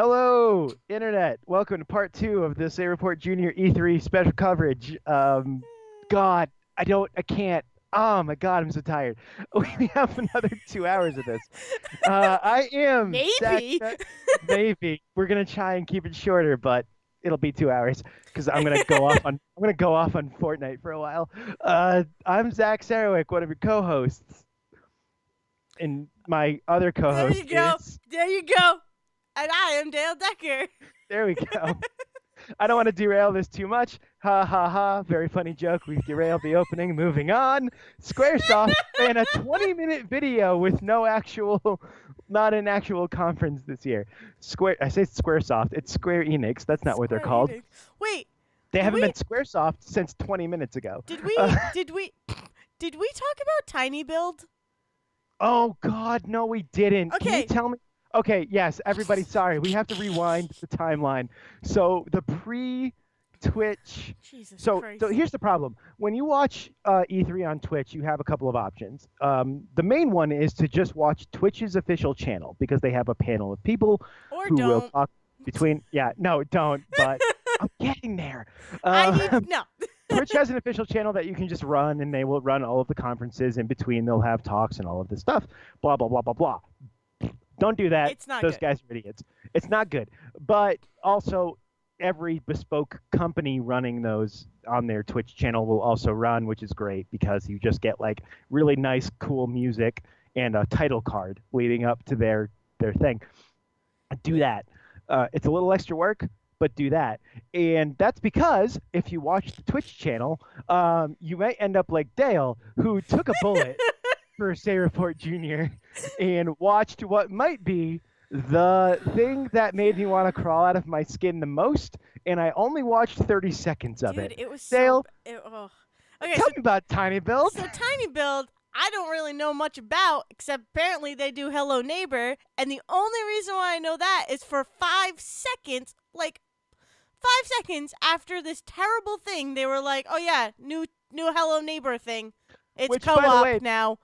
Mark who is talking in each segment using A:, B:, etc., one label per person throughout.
A: Hello, Internet. Welcome to part two of the sayreportjr E3 special coverage. God, I can't. Oh my God, I'm so tired. We have another 2 hours of this. I am Zach.
B: Maybe.
A: Maybe we're gonna try and keep it shorter, but it'll be 2 hours because I'm gonna go off on Fortnite for a while. I'm Zach Sarwick, one of your co-hosts, and my other
B: There you
A: co-host
B: go.
A: is.
B: There you go. And I am Dale Decker.
A: There we go. I don't want to derail this too much. Ha ha ha. Very funny joke. We've derailed the opening. Moving on. Squaresoft ran a 20-minute video with not an actual conference this year. I say Squaresoft. It's Square Enix. That's not what they're
B: Square
A: called.
B: Enix. Wait,
A: They
B: did
A: haven't
B: we
A: been Squaresoft since 20 minutes ago.
B: did we did we did we talk about Tiny Build?
A: Oh God, no, we didn't. Can you
B: Okay.
A: tell me? Okay, yes, everybody, sorry. We have to rewind the timeline. So the pre-Twitch.
B: Jesus
A: So
B: Christ.
A: here's the problem. When you watch E3 on Twitch, you have a couple of options. The main one is to just watch Twitch's official channel because they have a panel of people
B: Or
A: who will
B: don't.
A: talk between. Yeah, no, don't. But I'm getting there.
B: I need no.
A: Twitch has an official channel that you can just run, and they will run all of the conferences in between. They'll have talks and all of this stuff. Blah blah blah blah blah. Don't do that.
B: It's not
A: Those
B: good.
A: guys are idiots. It's not good. But also, every bespoke company running those on their Twitch channel will also run, which is great because you just get like really nice, cool music and a title card leading up to their thing. Do that. It's a little extra work, but do that. And that's because if you watch the Twitch channel, you may end up like Dale, who took a bullet for Say Report Jr. and watched what might be the thing that made me want to crawl out of my skin the most, and I only watched 30 seconds of
B: Dude,
A: it.
B: it was
A: Dale,
B: oh. Okay,
A: tell me about Tiny Build.
B: so Tiny Build, I don't really know much about, except apparently they do Hello Neighbor, and the only reason why I know that is for 5 seconds, like 5 seconds after this terrible thing, they were like, "Oh yeah, new Hello Neighbor thing. It's
A: Which, by the
B: co-op
A: way,
B: now."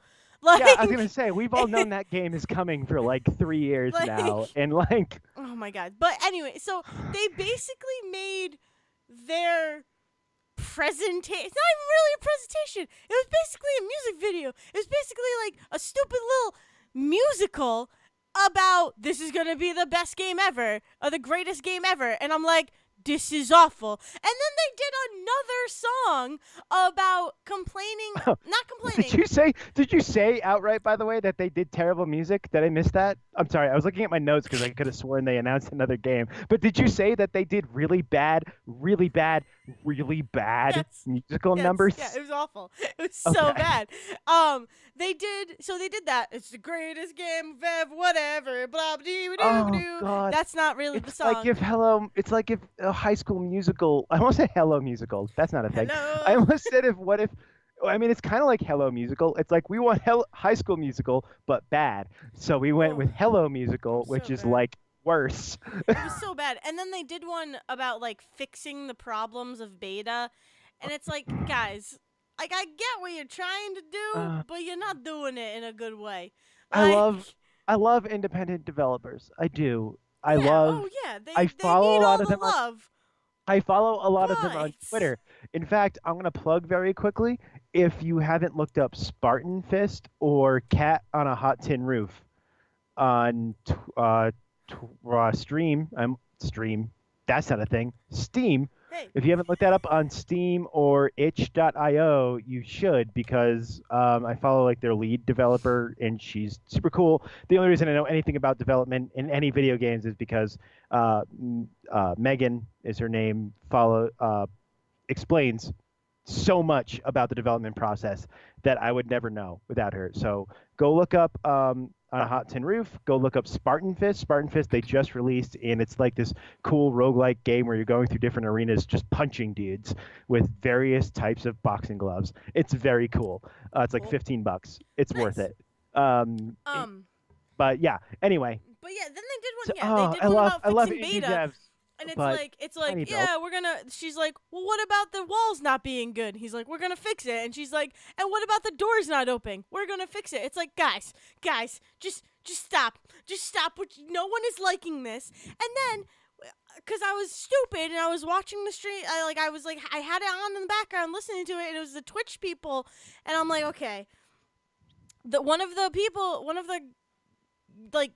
B: Like,
A: yeah, I was gonna say we've all known that game is coming for like 3 years
B: Like-
A: now, and like,
B: oh my god. But anyway, so they basically made their presentation. It's not even really a presentation. It was basically a music video. It was basically like a stupid little musical about this is gonna be the best game ever or the greatest game ever, and I'm like, this is awful. And then they did another song about complaining, not complaining.
A: did you say outright, by the way, that they did terrible music? Did I miss that? I'm sorry, I was looking at my notes because I could have sworn they announced another game. But did you say that they did really bad
B: Yes.
A: musical
B: Yes,
A: numbers?
B: Yeah, it was awful. It was so
A: Okay.
B: bad. They did that. It's the greatest game of ever, whatever. Blah blah doo
A: Oh
B: doo.
A: God.
B: That's not really the
A: It's
B: song.
A: it's like if a High School Musical. I almost say Hello Musical. That's not a thing.
B: Hello.
A: I almost said what if. I mean, it's kind of like Hello Musical. It's like we want High School Musical, but bad. So we went
B: Oh,
A: with Hello Musical,
B: so
A: which is
B: bad.
A: like worse.
B: It was so bad. And then they did one about like fixing the problems of beta, and it's like, guys, like I get what you're trying to do, but you're not doing it in a good way.
A: I love independent developers. I do. I
B: Yeah,
A: love.
B: Oh yeah,
A: I
B: they
A: follow
B: need
A: a lot
B: all
A: of
B: the
A: them on
B: love.
A: I follow a lot of them on
B: But-
A: Twitter. In fact, I'm going to plug very quickly if you haven't looked up Spartan Fist or Cat on a Hot Tin Roof on Stream. That's not a thing. Steam.
B: Hey,
A: If you haven't looked that up on Steam or itch.io, you should because I follow like their lead developer and she's super cool. The only reason I know anything about development in any video games is because Megan is her name. Explains so much about the development process that I would never know without her. So go look up on a Hot Tin Roof. Go look up Spartan Fist. Spartan Fist they just released, and it's like this cool roguelike game where you're going through different arenas just punching dudes with various types of boxing gloves. It's very cool. It's like
B: Cool.
A: $15. It's worth
B: Nice.
A: it. But yeah. Anyway.
B: But yeah, then they did one.
A: So,
B: Yeah, they did
A: I
B: one
A: love
B: about
A: indie
B: fixing beta,
A: devs.
B: and
A: but
B: it's
A: Tiny
B: like,
A: Build.
B: yeah, we're gonna. She's like, well, what about the walls not being good? He's like, we're gonna fix it, and she's like, and what about the doors not opening? We're gonna fix it. It's like, guys, just just stop. Just stop. No one is liking this. And then, because I was stupid and I was watching the stream, I had it on in the background listening to it, and it was the Twitch people, and I'm like, okay. One of the like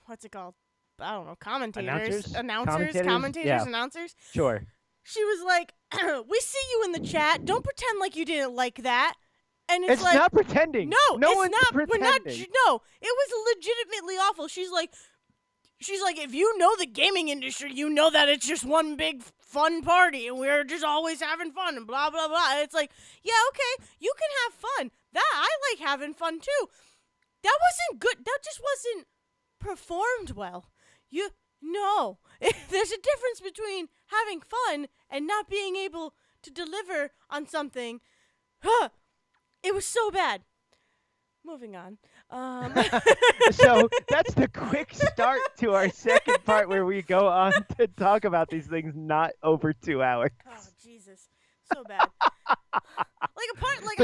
B: what's it called? I don't know, commentators,
A: Yeah,
B: announcers.
A: sure.
B: She was like, "We see you in the chat. Don't pretend like you didn't like that." And
A: It's
B: like,
A: not pretending.
B: no,
A: No
B: it's
A: one's
B: not.
A: pretending.
B: We're not. No, it was legitimately awful. She's like, if you know the gaming industry, you know that it's just one big fun party, and we're just always having fun, and blah blah blah. And it's like, yeah, okay, you can have fun. I like having fun too. That wasn't good. That just wasn't performed well. No. There's a difference between having fun and not being able to deliver on something. It was so bad. Moving on.
A: So that's the quick start to our second part where we go on to talk about these things not over 2 hours.
B: Oh, Jesus. So bad. I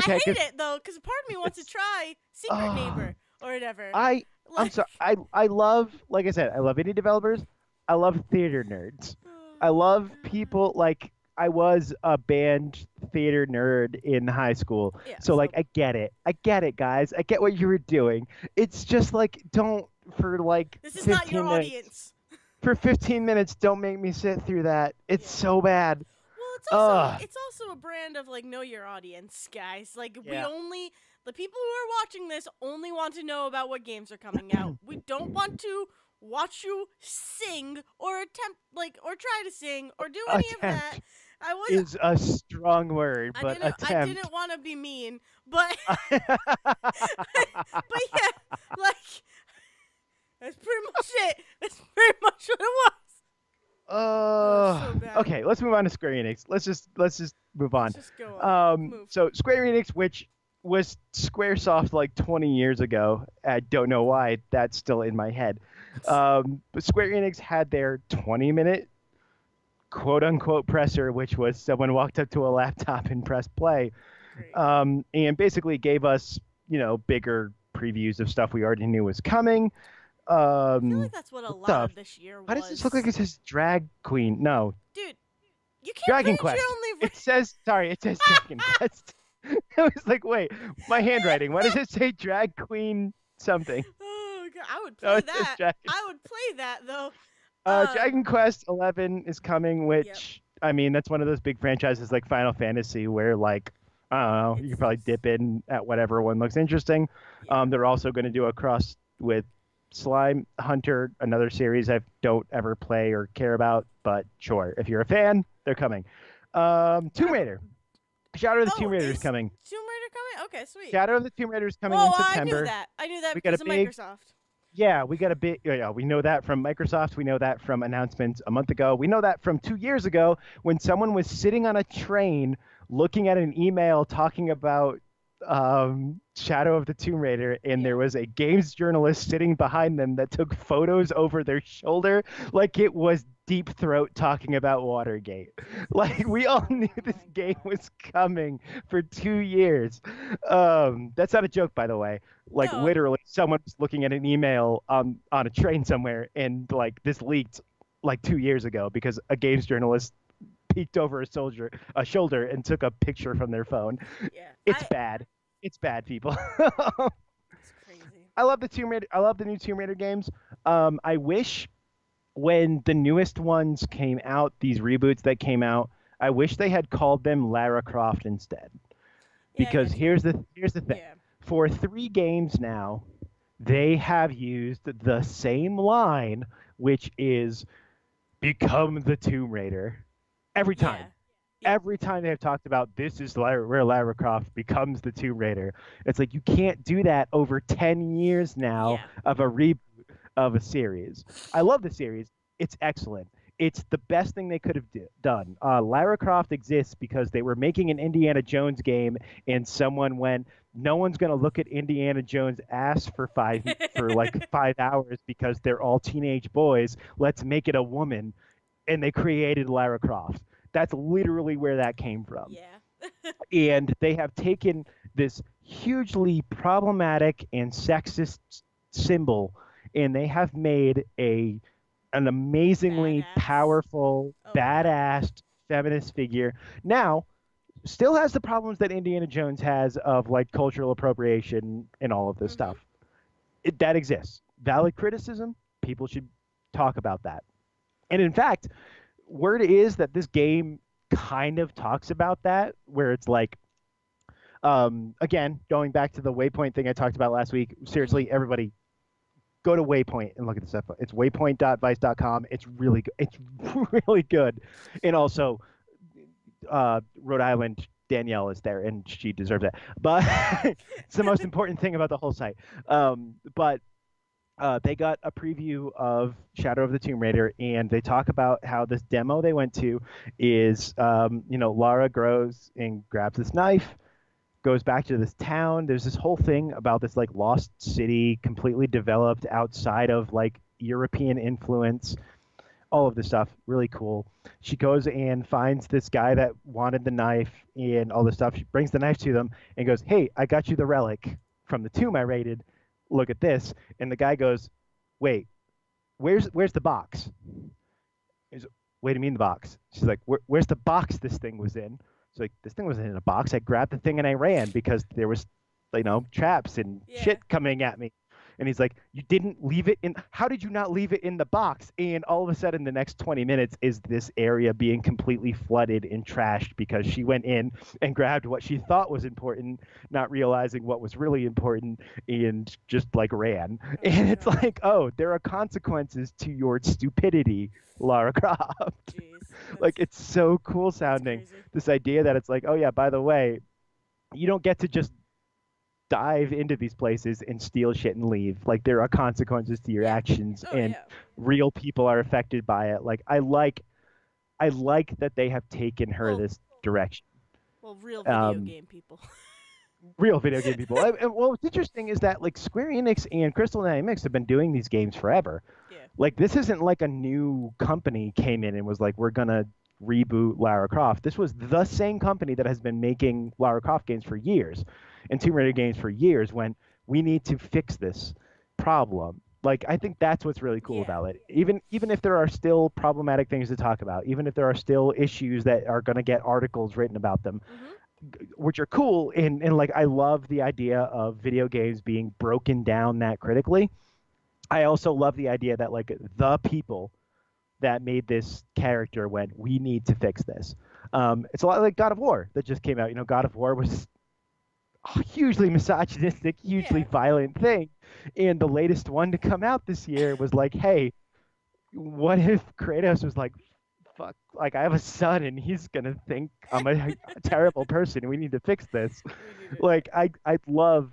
B: hate it, though, because a part of me wants to try Secret Neighbor or whatever.
A: I'm sorry. I love, like I said, I love indie developers. I love theater nerds. I love people like I was a band theater nerd in high school.
B: Yeah,
A: so like I get it. I get it, guys. I get what you were doing. It's just like don't for like
B: this is not your
A: minutes,
B: audience.
A: For 15 minutes, don't make me sit through that. It's so bad.
B: Well, it's also a brand of like know your audience, guys. Like
A: Yeah.
B: the people who are watching this only want to know about what games are coming out. We don't want to watch you sing or or try to sing or do any of that.
A: Is a strong word, but
B: I didn't want to be mean, but but yeah, like that's pretty much it. That's pretty much what it was. So bad.
A: Okay, let's move on to Square Enix. Let's just move on.
B: Let's just go on.
A: So Square Enix, which was Squaresoft like 20 years ago. I don't know why that's still in my head. But Square Enix had their 20-minute quote-unquote presser, which was someone walked up to a laptop and pressed play, and basically gave us, bigger previews of stuff we already knew was coming.
B: I feel like that's what a lot of this year was.
A: Why does this look like it says Drag Queen? No.
B: Dude, you can't
A: Dragon
B: read
A: Quest.
B: your only...
A: It says Dragon Quest. I was like, wait, my handwriting. Why does it say Drag Queen something?
B: Oh, God. I would play that. I would play that, though.
A: Dragon Quest 11 is coming, which, I mean, that's one of those big franchises like Final Fantasy where, like, I don't know, you can probably dip in at whatever one looks interesting. Yeah. They're also going to do a cross with Slime Hunter, another series I don't ever play or care about, but sure, if you're a fan, they're coming. Tomb Raider. Shadow of the Tomb Raider is coming.
B: Tomb Raider coming? Okay, sweet.
A: Shadow of the Tomb Raider is coming in September.
B: I knew that because of Microsoft.
A: Yeah, we got a big. Yeah, we know that from Microsoft. We know that from announcements a month ago. We know that from 2 years ago when someone was sitting on a train looking at an email talking about Shadow of the Tomb Raider, and there was a games journalist sitting behind them that took photos over their shoulder like it was Deep Throat talking about Watergate. Like, we all knew this game was coming for 2 years. That's not a joke, by the way. Like, literally, someone was looking at an email on a train somewhere, and like this leaked like 2 years ago because a games journalist peeked over a shoulder and took a picture from their phone. Yeah, it's bad. It's bad, people.
B: It's crazy.
A: I love the Tomb Raider. I love the new Tomb Raider games. I wish when the newest ones came out, these reboots that came out, I wish they had called them Lara Croft instead. Because here's the thing. Yeah. For 3 games now, they have used the same line, which is become the Tomb Raider. Every time. Yeah. Every time they have talked about this is where Lara Croft becomes the Tomb Raider. It's like you can't do that over 10 years now of a reboot of a series. I love the series. It's excellent. It's the best thing they could have done. Lara Croft exists because they were making an Indiana Jones game and someone went, no one's going to look at Indiana Jones' ass for 5 hours because they're all teenage boys. Let's make it a woman. And they created Lara Croft. That's literally where that came from. Yeah. And they have taken this hugely problematic and sexist symbol, and they have made an amazingly
B: Badass.
A: powerful,
B: Oh yeah.
A: badass feminist figure. Now, still has the problems that Indiana Jones has of like cultural appropriation and all of this
B: Mhm.
A: stuff. That exists. Valid criticism. People should talk about that. And in fact, word is that this game kind of talks about that, where it's like, again, going back to the Waypoint thing I talked about last week.
B: Mhm.
A: Seriously, everybody, go to Waypoint and look at this stuff. It's waypoint.vice.com. It's really good. It's really good. And also, Rhode Island Danielle is there, and she deserves it. But it's the most important thing about the whole site. But they got a preview of Shadow of the Tomb Raider, and they talk about how this demo they went to is, Lara grows and grabs this knife, goes back to this town. There's this whole thing about this like lost city, completely developed outside of like European influence. All of this stuff, really cool. She goes and finds this guy that wanted the knife and all this stuff. She brings the knife to them and goes, "Hey, I got you the relic from the tomb I raided. Look at this." And the guy goes, "Wait, where's the box?" He's, "Wait, do you mean the box?" She's like, "Where's the box this thing was in?" She's like, "This thing wasn't in a box. I grabbed the thing and I ran because there was, traps and
B: Yeah.
A: shit coming at me." And he's like, "You didn't leave it in. How did you not leave it in the box?" And all of a sudden, the next 20 minutes is this area being completely flooded and trashed because she went in and grabbed what she thought was important, not realizing what was really important, and just like ran.
B: Oh my
A: And it's
B: god.
A: like, oh, there are consequences to your stupidity, Lara Croft.
B: Jeez.
A: Like, it's so cool
B: That's
A: sounding.
B: crazy.
A: This idea that it's like, oh yeah, by the way, you don't get to just dive into these places and steal shit and leave. Like, there are consequences to your
B: Yeah.
A: actions,
B: Oh
A: and
B: yeah.
A: real people are affected by it. Like, I like that they have taken her
B: Well,
A: this direction.
B: real video
A: Um,
B: game people.
A: real video game people. Well, what's interesting is that like Square Enix and Crystal Dynamics have been doing these games forever.
B: Yeah.
A: Like, this isn't like a new company came in and was like, we're gonna reboot Lara Croft. This was the same company that has been making Lara Croft games for years and Tomb Raider games for years. When we need to fix this problem. Like, I think that's what's really cool
B: Yeah.
A: about it. Even if there are still problematic things to talk about, even if there are still issues that are going to get articles written about them,
B: Mhm.
A: which are cool, and like I love the idea of video games being broken down that critically. I also love the idea that like the people that made this character went, we need to fix this. It's a lot like God of War that just came out. God of War was a hugely misogynistic, hugely
B: Yeah.
A: violent thing, and the latest one to come out this year was like, hey, what if Kratos was like, fuck, like I have a son and he's gonna think I'm a terrible person. We need to fix this.
B: We need it.
A: Like, I love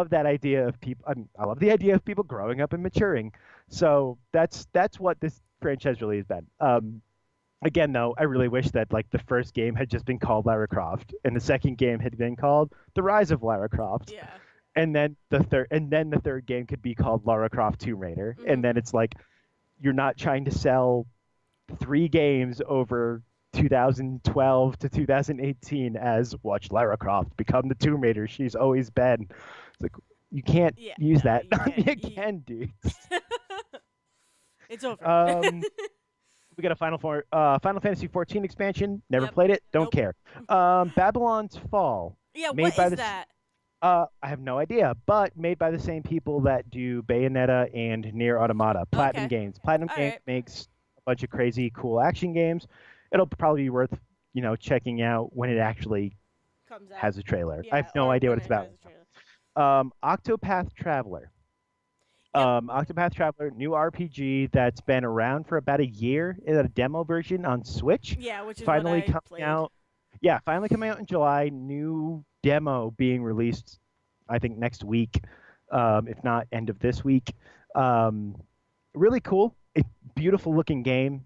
A: that idea of people. I love the idea of people growing up and maturing. So that's what this franchise really has been. Again, though, I really wish that like the first game had just been called Lara Croft and the second game had been called The Rise of Lara Croft,
B: Yeah.
A: and then the third game could be called Lara Croft Tomb Raider, and
B: Mhm.
A: then it's like you're not trying to sell three games over 2012 to 2018 as watch Lara Croft become the Tomb Raider she's always been. It's like, you can't
B: Yeah.
A: use
B: No,
A: that
B: you
A: on
B: can't.
A: me again, dude.
B: It's over.
A: Um, we got a Final Fantasy 14 expansion. Never
B: Yep.
A: played it. Don't
B: Nope.
A: care. Babylon's Fall,
B: Yeah.
A: made
B: What
A: by
B: is
A: this.
B: that?
A: I have no idea, but made by the same people that do Bayonetta and Nier Automata. Platinum
B: Okay.
A: Games. Platinum
B: All
A: Games
B: right.
A: makes a bunch of crazy, cool action games. It'll probably be worth, checking out when it actually
B: Comes out.
A: has a trailer. I have
B: Yeah.
A: no
B: Or
A: idea what
B: when
A: it's
B: it
A: about.
B: has a trailer.
A: Octopath Traveler.
B: Yep.
A: Octopath Traveler, new RPG that's been around for about a year in a demo version on Switch.
B: Yeah, which is what
A: Finally
B: I
A: coming
B: played.
A: out. Yeah, finally coming out in July. New demo being released, I think, next week, if not end of this week. Um, really cool. Beautiful looking game.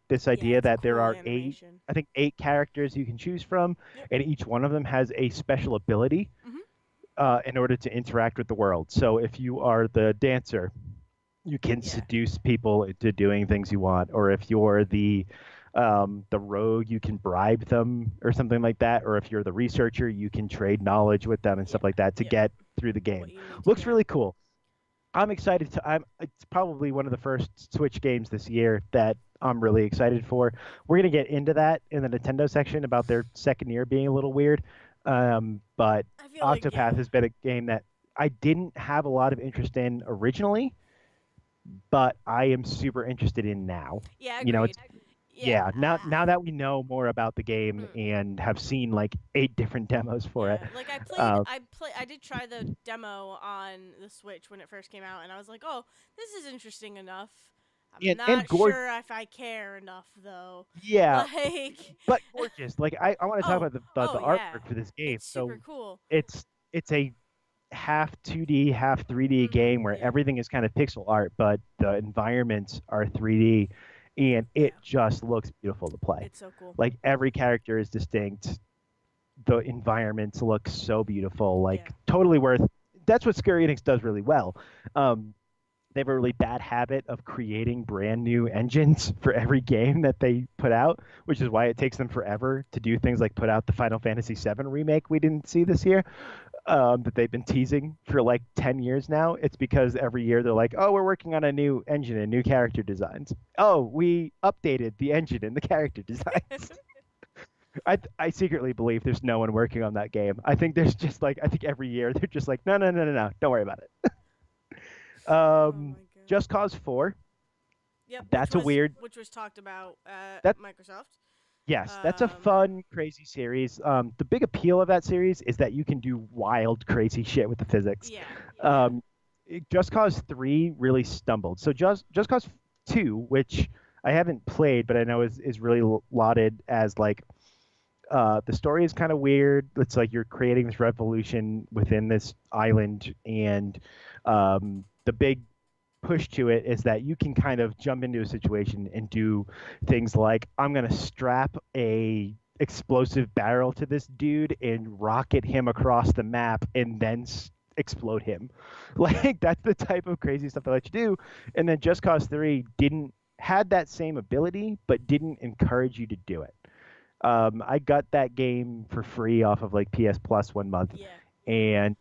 A: This
B: Yeah,
A: idea
B: it's a
A: that there
B: cool
A: are eight,
B: animation.
A: I think, eight characters you can choose from,
B: Yep.
A: and each one of them has a special ability
B: Mhm.
A: in order to interact with the world. So if you are the dancer, you can
B: Yeah.
A: seduce people into doing things you want, or if you're the rogue, you can bribe them or something like that, or if you're the researcher, you can trade knowledge with them and
B: Yeah.
A: stuff like that to
B: Yep.
A: get through the
B: What
A: game.
B: you need to
A: Looks
B: get.
A: really cool. I'm excited to. It's probably one of the first Switch games this year that I'm really excited for. We're gonna get into that in the Nintendo section about their second year being a little weird. But
B: I feel like
A: Octopath has been a game that I didn't have a lot of interest in originally, but I am super interested in now.
B: yeah,
A: You know, it's
B: agreed. Yeah.
A: yeah. Now that we know more about the game
B: Mm.
A: and have seen like 8 different demos for it,
B: Yeah, like
A: uh,
B: I did try the demo on the Switch when it first came out, and I was like, oh, this is interesting enough. I'm
A: and
B: not
A: Gord,
B: sure if I care enough though.
A: yeah,
B: Like,
A: but gorgeous. Like I want to talk
B: oh,
A: about the
B: oh yeah,
A: artwork for this game.
B: it's super
A: So
B: cool.
A: it's a half 2D, half 3D game where
B: Yeah,
A: everything is kind of pixel art, but the environments are 3D, and it
B: yeah,
A: just looks beautiful to play.
B: it's so cool.
A: Like every character is distinct. The environments look so beautiful.
B: Yeah,
A: Like totally worth. That's what Square Enix does really well. Um, they have a really bad habit of creating brand new engines for every game that they put out, which is why it takes them forever to do things like put out the Final Fantasy VII remake we didn't see this year,
B: mm.
A: that they've been teasing for like 10 years now. It's because every year they're like, oh, we're working on a new engine and new character designs. Oh, we updated the engine and the character designs. I secretly believe there's no one working on that game. I think there's just like, I think every year they're just like, no, no, no, no, no, don't worry about it.
B: Oh my god.
A: Just Cause 4,
B: Yep,
A: that's a weird.
B: which was talked about at
A: That
B: Microsoft.
A: Yes, that's a
B: Um,
A: fun, crazy series. The big appeal of that series is that you can do wild, crazy shit with the physics.
B: yeah, yeah,
A: Um, Just Cause 3 really stumbled. So Just Cause 2, which I haven't played, but I know is really lauded as like the story is kind of weird. It's like you're creating this revolution within this island, and the big push to it is that you can kind of jump into a situation and do things like I'm going to strap a explosive barrel to this dude and rocket him across the map and then explode him. Like that's the type of crazy stuff they let you do. And then Just Cause 3 didn't had that same ability but didn't encourage you to do it. I got that game for free off of like PS Plus 1 month,
B: yeah.
A: and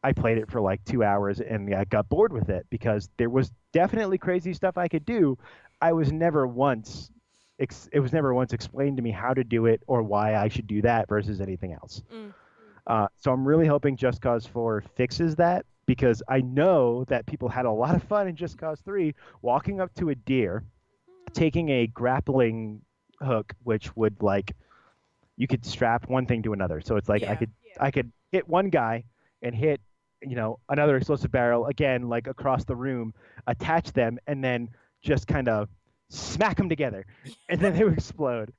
A: I played it for like 2 hours, and I got bored with it because there was definitely crazy stuff I could do. I was never once, it was never once explained to me how to do it or why I should do that versus anything else.
B: Mm.
A: So I'm really hoping Just Cause 4 fixes that because I know that people had a lot of fun in Just Cause 3 walking up to a deer, taking a grappling hook, which would like you could strap one thing to another. So it's like
B: Yeah,
A: I could hit one guy and hit another explosive barrel again like across the room, attach them, and then just kind of smack them together, and then they would explode.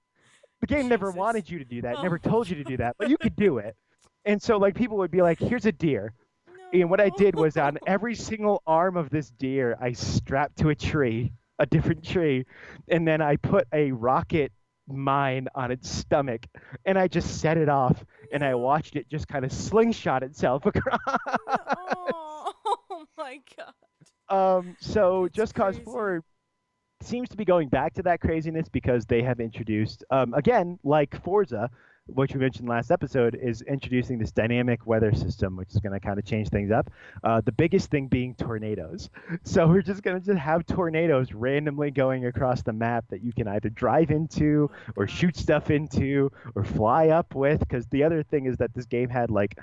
A: The game never
B: Jesus.
A: wanted you to do that,
B: Oh
A: never told you to do that, but you could do it. And so like people would be like, "Here's a deer." And what I
B: no.
A: did was on every single arm of this deer, I strapped to a tree, a different tree, and then I put a rocket mine on its stomach, and I just set it off, and I
B: No.
A: watched it just kind of slingshot itself across.
B: No. Oh, oh my god.
A: So
B: That's
A: Just Cause
B: crazy.
A: 4 seems to be going back to that craziness because they have introduced, again, like Forza, which we mentioned last episode, is introducing this dynamic weather system, which is going to kind of change things up. The biggest thing being tornadoes. So we're just going to just have tornadoes randomly going across the map that you can either drive into
B: Oh
A: or
B: god.
A: shoot stuff into or fly up with. Because the other thing is that this game had like,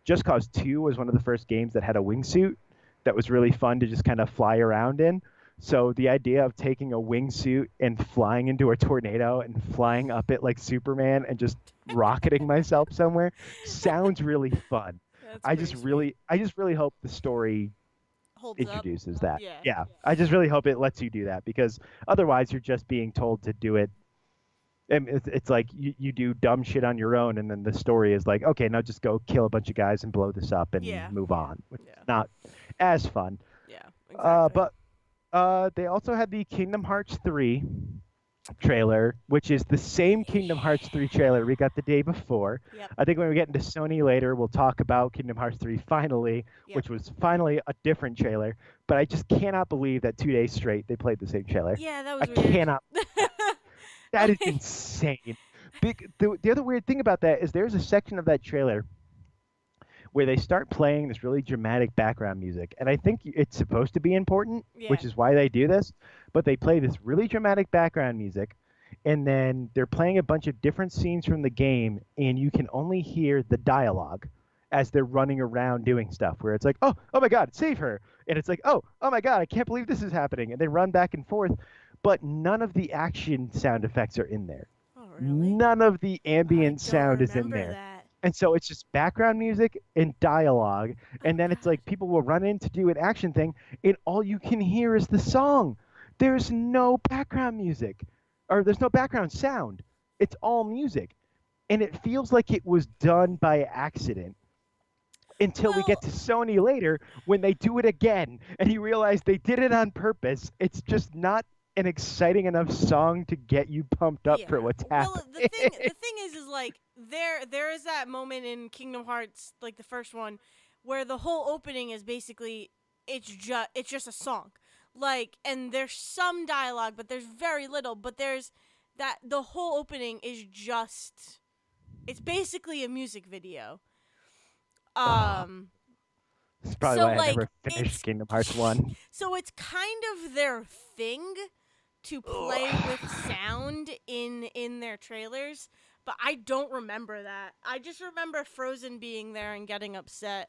A: Just Cause 2 was one of the first games that had a wingsuit that was really fun to just kind of fly around in. So the idea of taking a wingsuit and flying into a tornado and flying up it like Superman and just rocketing myself somewhere sounds really fun.
B: That's pretty sweet.
A: I just really hope the story
B: Holds up.
A: introduces that.
B: Yeah.
A: Yeah. I just really hope it lets you do that because otherwise you're just being told to do it. And it's like you do dumb shit on your own, and then the story is like, okay, now just go kill a bunch of guys and blow this up and
B: Yeah.
A: move on, which is
B: Yeah.
A: not as fun.
B: Yeah. Exactly.
A: But they also had the Kingdom Hearts 3 trailer, which is the same Kingdom Hearts 3 trailer we got the day before.
B: Yep.
A: I think when we get into Sony later, we'll talk about Kingdom Hearts 3 finally,
B: Yep.
A: which was finally a different trailer. But I just cannot believe that 2 days straight they played the same trailer.
B: Yeah, that
A: I
B: was weird.
A: cannot. That is
B: Like,
A: insane. The other weird thing about that is there's a section of that trailer where they start playing this really dramatic background music. And I think it's supposed to be important,
B: Yeah.
A: which is why they do this. But they play this really dramatic background music, and then they're playing a bunch of different scenes from the game, and you can only hear the dialogue as they're running around doing stuff. Where it's like, oh my God, save her, and it's like, oh my God, I can't believe this is happening, and they run back and forth. But none of the action sound effects are in there.
B: Oh, really?
A: None of the
B: I
A: ambient
B: don't
A: sound is in
B: remember
A: there.
B: that.
A: And so it's just background music and dialogue.
B: Oh
A: And then it's
B: God.
A: like people will run in to do an action thing, and all you can hear is the song. There's no background music, or there's no background sound. It's all music. And it feels like it was done by accident until we get
B: Well,
A: to Sony later when they do it again and you realize they did it on purpose. It's just not an exciting enough song to get you pumped up for
B: yeah.
A: what's
B: Well,
A: happening.
B: the thing is like there is that moment in Kingdom Hearts, like the first one, where the whole opening is basically it's just a song, like, and there's some dialogue, but there's very little. But there's that the whole opening is just it's basically a music video.
A: Oh,
B: Um,
A: that's probably
B: so
A: why I
B: like
A: never finished
B: it's
A: Kingdom Hearts 1.
B: so it's kind of their thing to play with
A: Ugh.
B: sound in their trailers, but I don't remember that. I just remember Frozen being there and getting upset.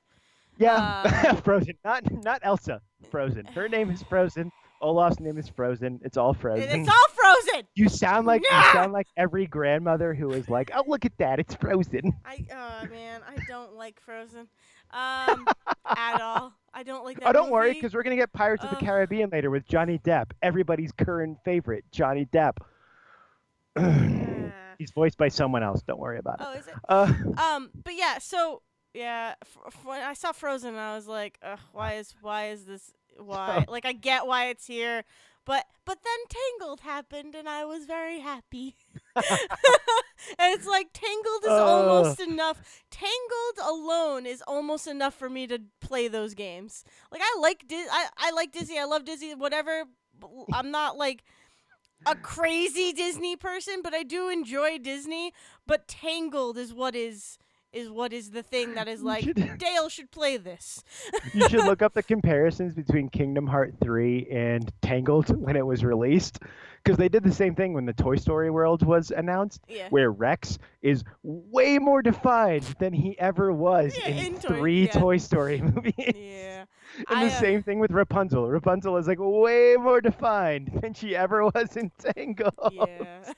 A: Yeah,
B: Um,
A: Frozen. Not Elsa. Frozen. Her name is Frozen. Olaf's name is Frozen. It's all
B: it's
A: Frozen.
B: all Frozen.
A: You
B: Nah!
A: sound like every grandmother who is like, "Oh, look at that. It's Frozen."
B: Man, I don't like Frozen. At all. I don't like
A: Oh,
B: that
A: don't worry,
B: movie.
A: because we're gonna get Pirates of the
B: Uh,
A: Caribbean later with Johnny Depp, everybody's current favorite, Johnny Depp.
B: yeah.
A: He's voiced by someone else. Don't worry about it.
B: Oh, is it?
A: Uh,
B: But yeah, so yeah, when I saw Frozen, I was like, ugh, why is this
A: so
B: why? Like, I get why it's here, but then Tangled happened, and I was very happy. And it's like Tangled is
A: uh,
B: almost enough. Tangled alone is almost enough for me to play those games. Like, I like Disney. I love Disney. Whatever. I'm not like a crazy Disney person, but I do enjoy Disney. But Tangled is what is the thing that is
A: you
B: like
A: should
B: Dale should play this.
A: you should look up the comparisons between Kingdom Hearts 3 and Tangled when it was released, because they did the same thing when the Toy Story World was announced,
B: Yeah.
A: where Rex is way more defined than he ever was
B: Yeah,
A: in
B: in Toy.
A: three
B: Yeah.
A: Toy Story movies.
B: Yeah.
A: And the
B: I
A: same thing with Rapunzel. Rapunzel is like way more defined than she ever was in Tangled.
B: yeah.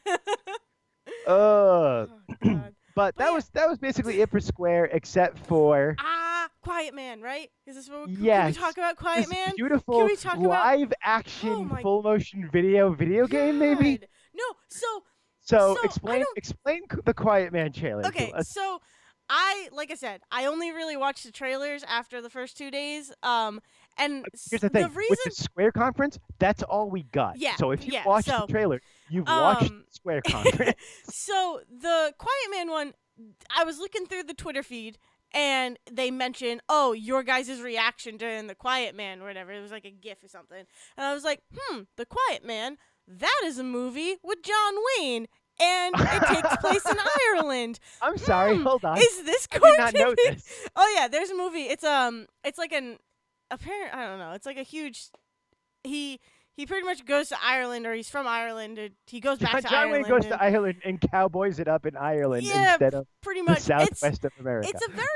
A: Uh,
B: Oh God.
A: but
B: But yeah.
A: that was basically it for Square, except for
B: Quiet Man, right? Is this what can we
A: yes,
B: talk about Quiet
A: this
B: Man? Can
A: beautiful
B: we talk about
A: live
B: Oh
A: action
B: my
A: full motion video game, maybe.
B: God. No, so
A: So
B: I don't
A: explain the Quiet Man trailer to
B: Okay,
A: us.
B: so like I said, I only really watched the trailers after the first 2 days. And
A: Here's the
B: the
A: thing with
B: reason
A: the Square conference, that's all we got.
B: Yeah,
A: So if you
B: yeah.
A: watch the
B: So
A: trailer, you've watched
B: um
A: the Square conference.
B: so the Quiet Man one, I was looking through the Twitter feed and they mentioned, "Oh, your guys' reaction during the Quiet Man or whatever." It was like a GIF or something. And I was like, The Quiet Man, that is a movie with John Wayne and it takes place in Ireland.
A: I'm sorry, hold on.
B: Is this
A: I
B: going
A: did not
B: to
A: know
B: be
A: this.
B: Oh yeah, there's a movie. It's like an apparent. I don't know. It's like a huge. He pretty much goes to Ireland, or he's from Ireland. Or he goes back to
A: John Wayne
B: Ireland.
A: goes
B: And,
A: to Ireland and cowboys it up in Ireland
B: yeah,
A: instead of
B: pretty
A: the
B: much.
A: southwest of America.
B: It's a very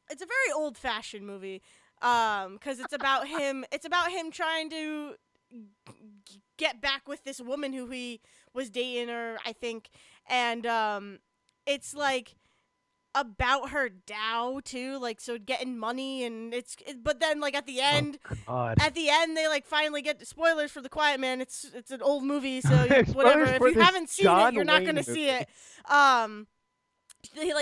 B: it's a very old fashioned movie. Because it's about him. It's about him trying to get back with this woman who he was dating, or I think, and it's like about her Dow too, like, so getting money, and but then like at the
A: Oh
B: end,
A: God!
B: they like finally get spoilers for The Quiet Man. It's an old movie, so whatever.
A: Spoilers
B: If
A: for
B: you
A: this
B: haven't seen it,
A: John
B: you're not
A: Wayne
B: gonna
A: movie.
B: see it.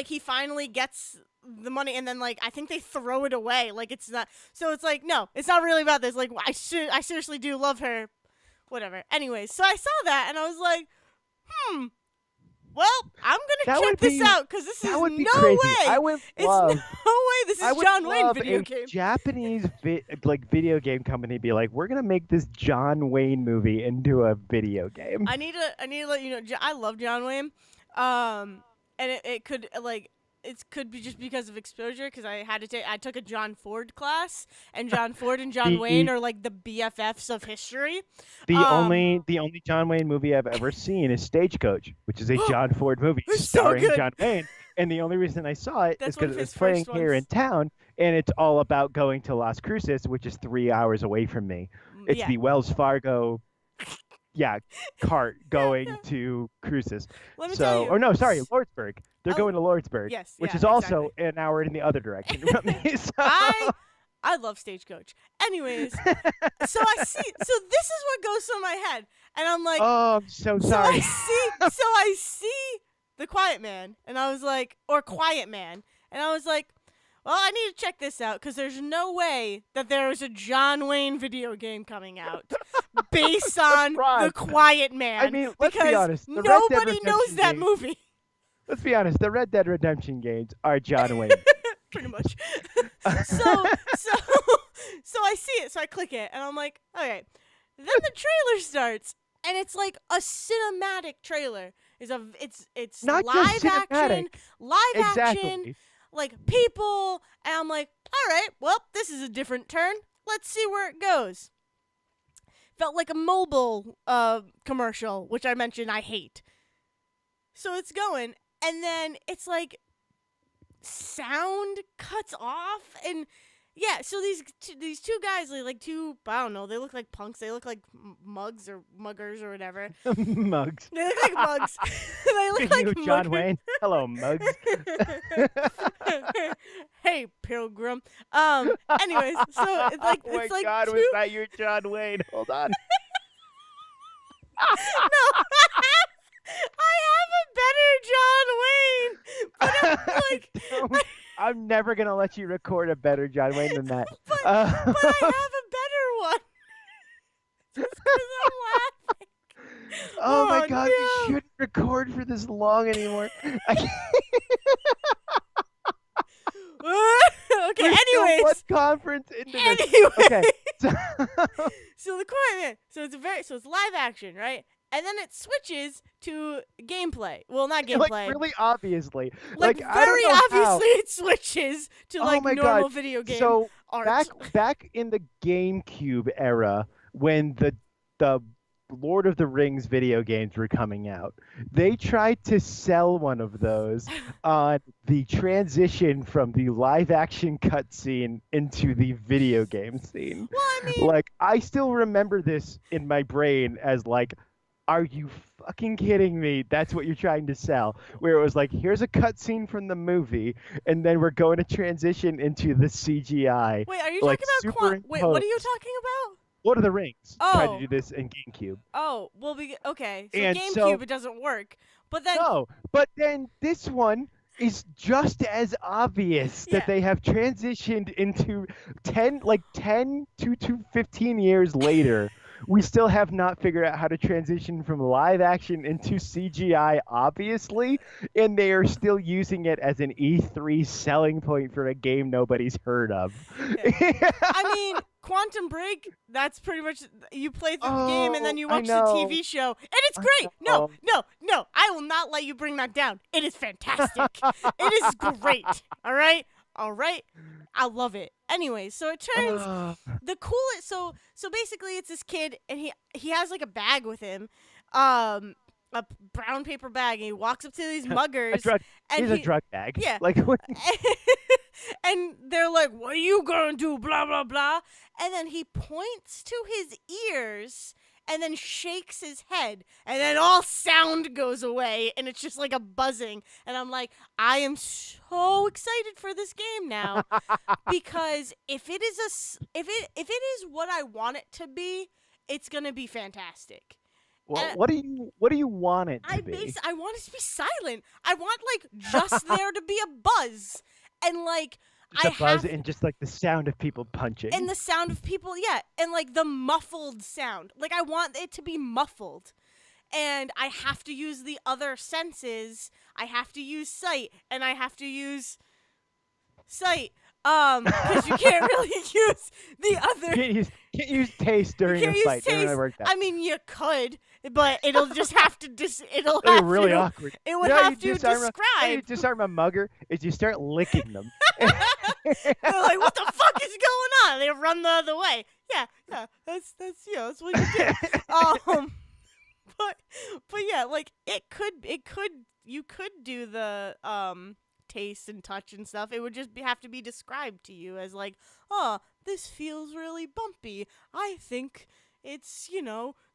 B: He finally gets the money, and then like I think they throw it away. Like it's not. So it's like no, it's not really about this. Like I seriously do love her. Whatever. Anyways, so I saw that and I was like, well, I'm
A: That
B: gonna check
A: would
B: this
A: be
B: out because this
A: that
B: is
A: would be
B: no
A: crazy.
B: way.
A: I would
B: It's
A: love.
B: no way this
A: I
B: is
A: would
B: John Wayne
A: love
B: video
A: a
B: game.
A: Japanese video game company be like, we're gonna make this John Wayne movie into a video game.
B: I need to let you know. I love John Wayne. And it could like it could be just because of exposure, because I took a John Ford class, and John Ford and John Wayne
A: the
B: are like the BFFs of history.
A: the
B: Um,
A: only the only John Wayne movie I've ever seen is Stagecoach, which is a John Ford movie
B: it's so
A: starring
B: good.
A: John Wayne. And the only reason I saw it is
B: That's one
A: because
B: of
A: it was
B: his
A: playing
B: first
A: here in
B: ones.
A: town, and it's all about going to Las Cruces, which is 3 hours away from me. It's
B: Yeah.
A: the Wells Fargo, yeah, cart
B: Yeah.
A: going to Cruces.
B: Let me tell
A: So,
B: you.
A: or no, sorry, Lordsburg. They're
B: Oh,
A: going to Lordsburg,
B: yes.
A: which
B: Yeah.
A: is also
B: Exactly.
A: an hour in the other direction from me. So,
B: I I love Stagecoach. Anyways, so I see. So this is what goes through my head, and I'm like,
A: oh, I'm so
B: so I
A: sorry.
B: see. So I see the Quiet Man, and I was like, or Quiet Man, and I was like, well, I need to check this out because there's no way that there is a John Wayne video game coming out based on the
A: Surprise.
B: Quiet
A: I
B: Man
A: mean, let's be
B: because
A: honest. The Red Dead
B: nobody knows
A: Redemption
B: that
A: games.
B: movie.
A: Let's be honest. The Red Dead Redemption games are John Wayne.
B: Pretty much. so so so I see it, so I click it, and I'm like, okay. Then the trailer starts, and it's like a cinematic trailer. It's
A: Not just
B: live action,
A: cinematic.
B: action,
A: Exactly.
B: like people, and I'm like, all right, well, this is a different turn. Let's see where it goes. Felt like a mobile commercial, which I mentioned I hate. So it's going, and then it's like sound cuts off, and yeah, so these two guys, like two, I don't know, they look like punks, they look like mugs or muggers or whatever.
A: Mugs.
B: They look like mugs. They look
A: Speaking
B: like
A: of John
B: muggers.
A: Wayne, hello, Mugs.
B: Hey, pilgrim. Anyways, so it's like
A: Oh my
B: it's like
A: God,
B: two.
A: was that your John Wayne? Hold on.
B: No, I have a better John Wayne, but like,
A: I'm never gonna let you record a better John Wayne than that.
B: but I have a better one. Just 'cause I'm laughing.
A: Oh my God, we
B: no.
A: shouldn't record for this long anymore. I can't.
B: Okay.
A: We're still
B: Anyways.
A: one conference into this.
B: Anyway.
A: Okay.
B: So the Quiet Man. So it's live action, right? And then it switches to gameplay. Well, not gameplay.
A: Like really obviously.
B: Like
A: I don't
B: very
A: know
B: obviously,
A: how.
B: it switches to
A: Oh
B: like
A: my
B: normal
A: God.
B: video game
A: So
B: art.
A: back in the GameCube era, when the Lord of the Rings video games were coming out, they tried to sell one of those on the transition from the live action cutscene into the video game scene.
B: Well, I mean,
A: Like I still remember this in my brain as like, are you fucking kidding me? That's what you're trying to sell. Where it was like, here's a cutscene from the movie, and then we're going to transition into the CGI.
B: wait, are you
A: Like
B: talking about Wait, what are you talking about?
A: Lord of the Rings tried to
B: Oh.
A: do this in GameCube.
B: Oh, well, okay. So
A: And
B: GameCube, it doesn't work. But then,
A: no, but then this one is just as obvious
B: Yeah.
A: that they have transitioned into 10 to 15 years later. We still have not figured out how to transition from live action into CGI, obviously, and they are still using it as an E3 selling point for a game nobody's heard of.
B: I mean, Quantum Break, that's pretty much, you play through the game and then you
A: I
B: watch the
A: know.
B: TV show, and it's great.
A: know.
B: No, I will not let you bring that down. It is fantastic. It is great. All right? I love it. Anyway, so it turns the coolest. So basically, it's this kid, and he has like a bag with him, a brown paper bag, and he walks up to these muggers, and
A: He's a drug bag.
B: Yeah.
A: Like
B: and they're like, "What are you gonna do?" Blah blah blah, and then he points to his ears. And then shakes his head, and then all sound goes away, and it's just like a buzzing. And I'm like, I am so excited for this game now, because if it is what I want it to be, it's gonna be fantastic.
A: Well,
B: And
A: what do you want it to be?
B: I want it to be silent. I want like just there to be a buzz, and like
A: The buzz and just like the sound of people punching.
B: and the sound of people, yeah, and like the muffled sound. Like I want it to be muffled. And I have to use the other senses. I have to use sight, and I have to use sight. Because you can't really use the other.
A: Can't use taste
B: You
A: during a
B: can't use
A: fight. Doesn't really
B: taste.
A: work that.
B: I mean, you could, but it'll just have to it'll
A: It'll be
B: have
A: really
B: to.
A: awkward.
B: It
A: You
B: would
A: know how you
B: have to
A: disarm you
B: describe.
A: disarm a mugger is you start licking them.
B: They're like, what the fuck is going on? They run the other way. Yeah, that's that's what you do. But yeah, like you could do the taste and touch and stuff. It would just have to be described to you as like, oh, this feels really bumpy. I think it's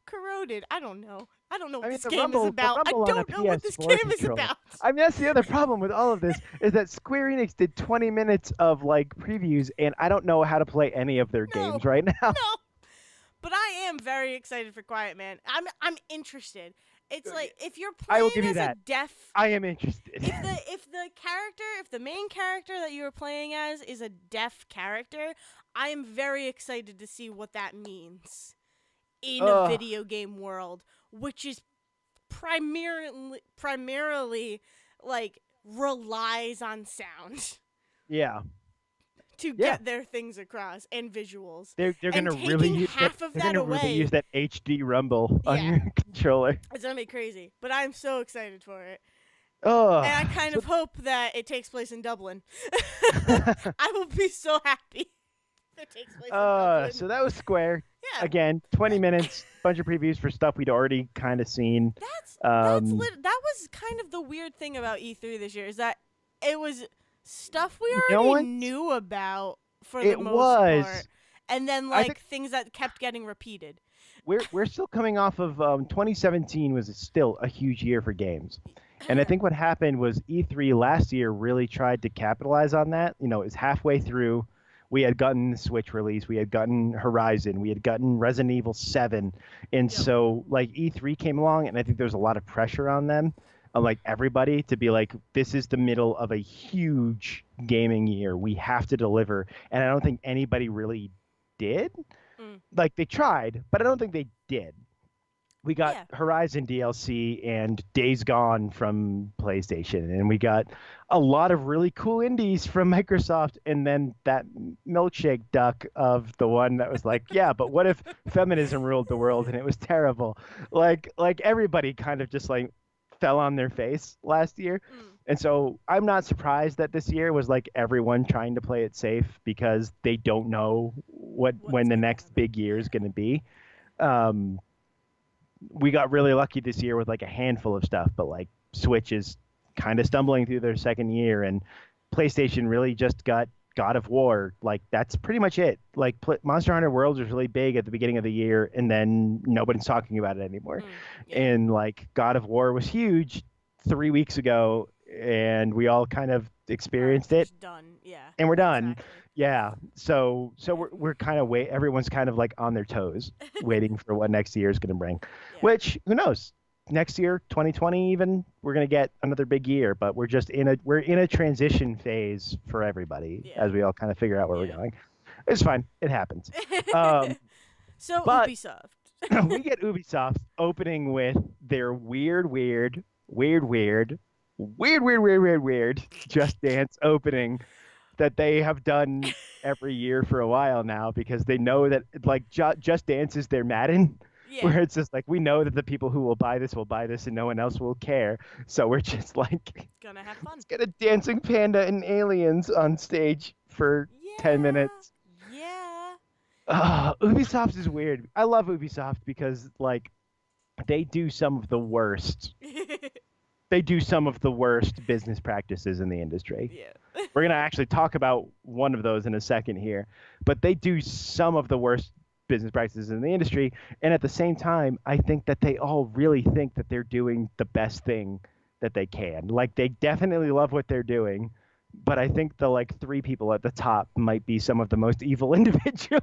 B: corroded. I don't know. I don't know what
A: I mean,
B: this
A: the
B: game is about. I
A: rumble on a
B: don't know what this
A: PS4
B: game is
A: controller.
B: about.
A: I mean, that's the other problem with all of this is that Square Enix did 20 minutes of like previews, and I don't know how to play any of their
B: No,
A: games right now.
B: no. But I am very excited for Quiet Man. I'm interested. It's like if you're
A: I will
B: playing
A: give you
B: as a
A: that.
B: deaf
A: I am interested.
B: if the main character that you are playing as is a deaf character, I am very excited to see what that means in a
A: Ugh.
B: video game world, which is primarily like relies on sound
A: Yeah.
B: to
A: Yeah.
B: get their things across and visuals.
A: They're
B: And
A: gonna really
B: taking
A: use
B: half
A: that.
B: of
A: They're
B: that
A: gonna really
B: away.
A: use that HD rumble on
B: Yeah.
A: your controller.
B: It's gonna be crazy, but I'm so excited for it.
A: Oh.
B: And I kind of hope that it takes place in Dublin. I will be so happy if it takes place in Dublin.
A: So that was Square.
B: Yeah,
A: Again, 20 minutes, bunch of previews for stuff we'd already kind of seen.
B: that was kind of the weird thing about E3 this year is that it was stuff we already knew about for the most part, and then like things that kept getting repeated.
A: We're still coming off of 2017 was still a huge year for games. And I think what happened was E3 last year really tried to capitalize on that. You know, it was halfway through. We had gotten the Switch release. We had gotten Horizon. We had gotten Resident Evil 7. And so, like, E3 came along, and I think there was a lot of pressure on them, on, like, everybody to be like, this is the middle of a huge gaming year. We have to deliver. And I don't think anybody really did. Like, they tried, but I don't think they did. We got Horizon DLC and Days Gone from PlayStation, and we got a lot of really cool indies from Microsoft, and then that milkshake duck of the one that was like, yeah, but what if feminism ruled the world and it was terrible? Like everybody kind of just like fell on their face last year. And so I'm not surprised that this year was like everyone trying to play it safe because they don't know when the next big year is going to be. We got really lucky this year with like a handful of stuff, but like Switch is kind of stumbling through their second year, and PlayStation really just got God of War. Like that's pretty much it. Like Monster Hunter Worlds was really big at the beginning of the year, and then nobody's talking about it anymore. And like God of War was huge 3 weeks ago, and we all kind of experienced it.
B: Done, yeah.
A: And we're done.
B: Exactly.
A: Yeah. So we're kind of everyone's kind of like on their toes, waiting for what next year is going to bring.
B: Yeah.
A: Which who knows? Next year, 2020, even we're going to get another big year. But we're just in a transition phase for everybody as we all kind of figure out where we're going. It's fine. It happens.
B: So
A: but
B: Ubisoft.
A: we get Ubisoft opening with their weird Just Dance opening that they have done every year for a while now, because they know that like Just Dance is their Madden, where it's just like, we know that the people who will buy this and no one else will care. So we're just like
B: Gonna have fun.
A: Let's get a dancing panda and aliens on stage for 10 minutes.
B: Yeah.
A: Ubisoft is weird. I love Ubisoft because like they do some of the worst. They do some of the worst business practices in the industry.
B: Yeah.
A: We're going to actually talk about one of those in a second here. But they do some of the worst business practices in the industry. And at the same time, I think that they all really think that they're doing the best thing that they can. Like, they definitely love what they're doing. But I think the, like, 3 people at the top might be some of the most evil individuals.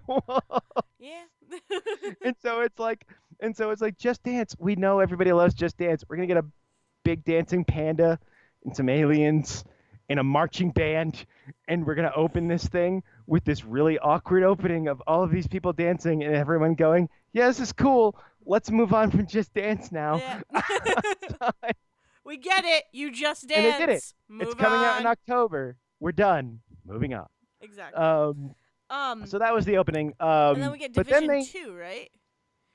B: Yeah.
A: And so it's like, Just Dance. We know everybody loves Just Dance. We're going to get a big dancing panda and some aliens and a marching band, and we're going to open this thing with this really awkward opening of all of these people dancing and everyone going, yeah, this is cool, let's move on from Just Dance now.
B: Yeah. We get it, you Just Dance.
A: And they did it.
B: Move
A: it's coming
B: on.
A: out in October. We're done. Moving on.
B: exactly.
A: Um,
B: Um,
A: so that was the opening.
B: and then we get
A: But then
B: Division Two, right? It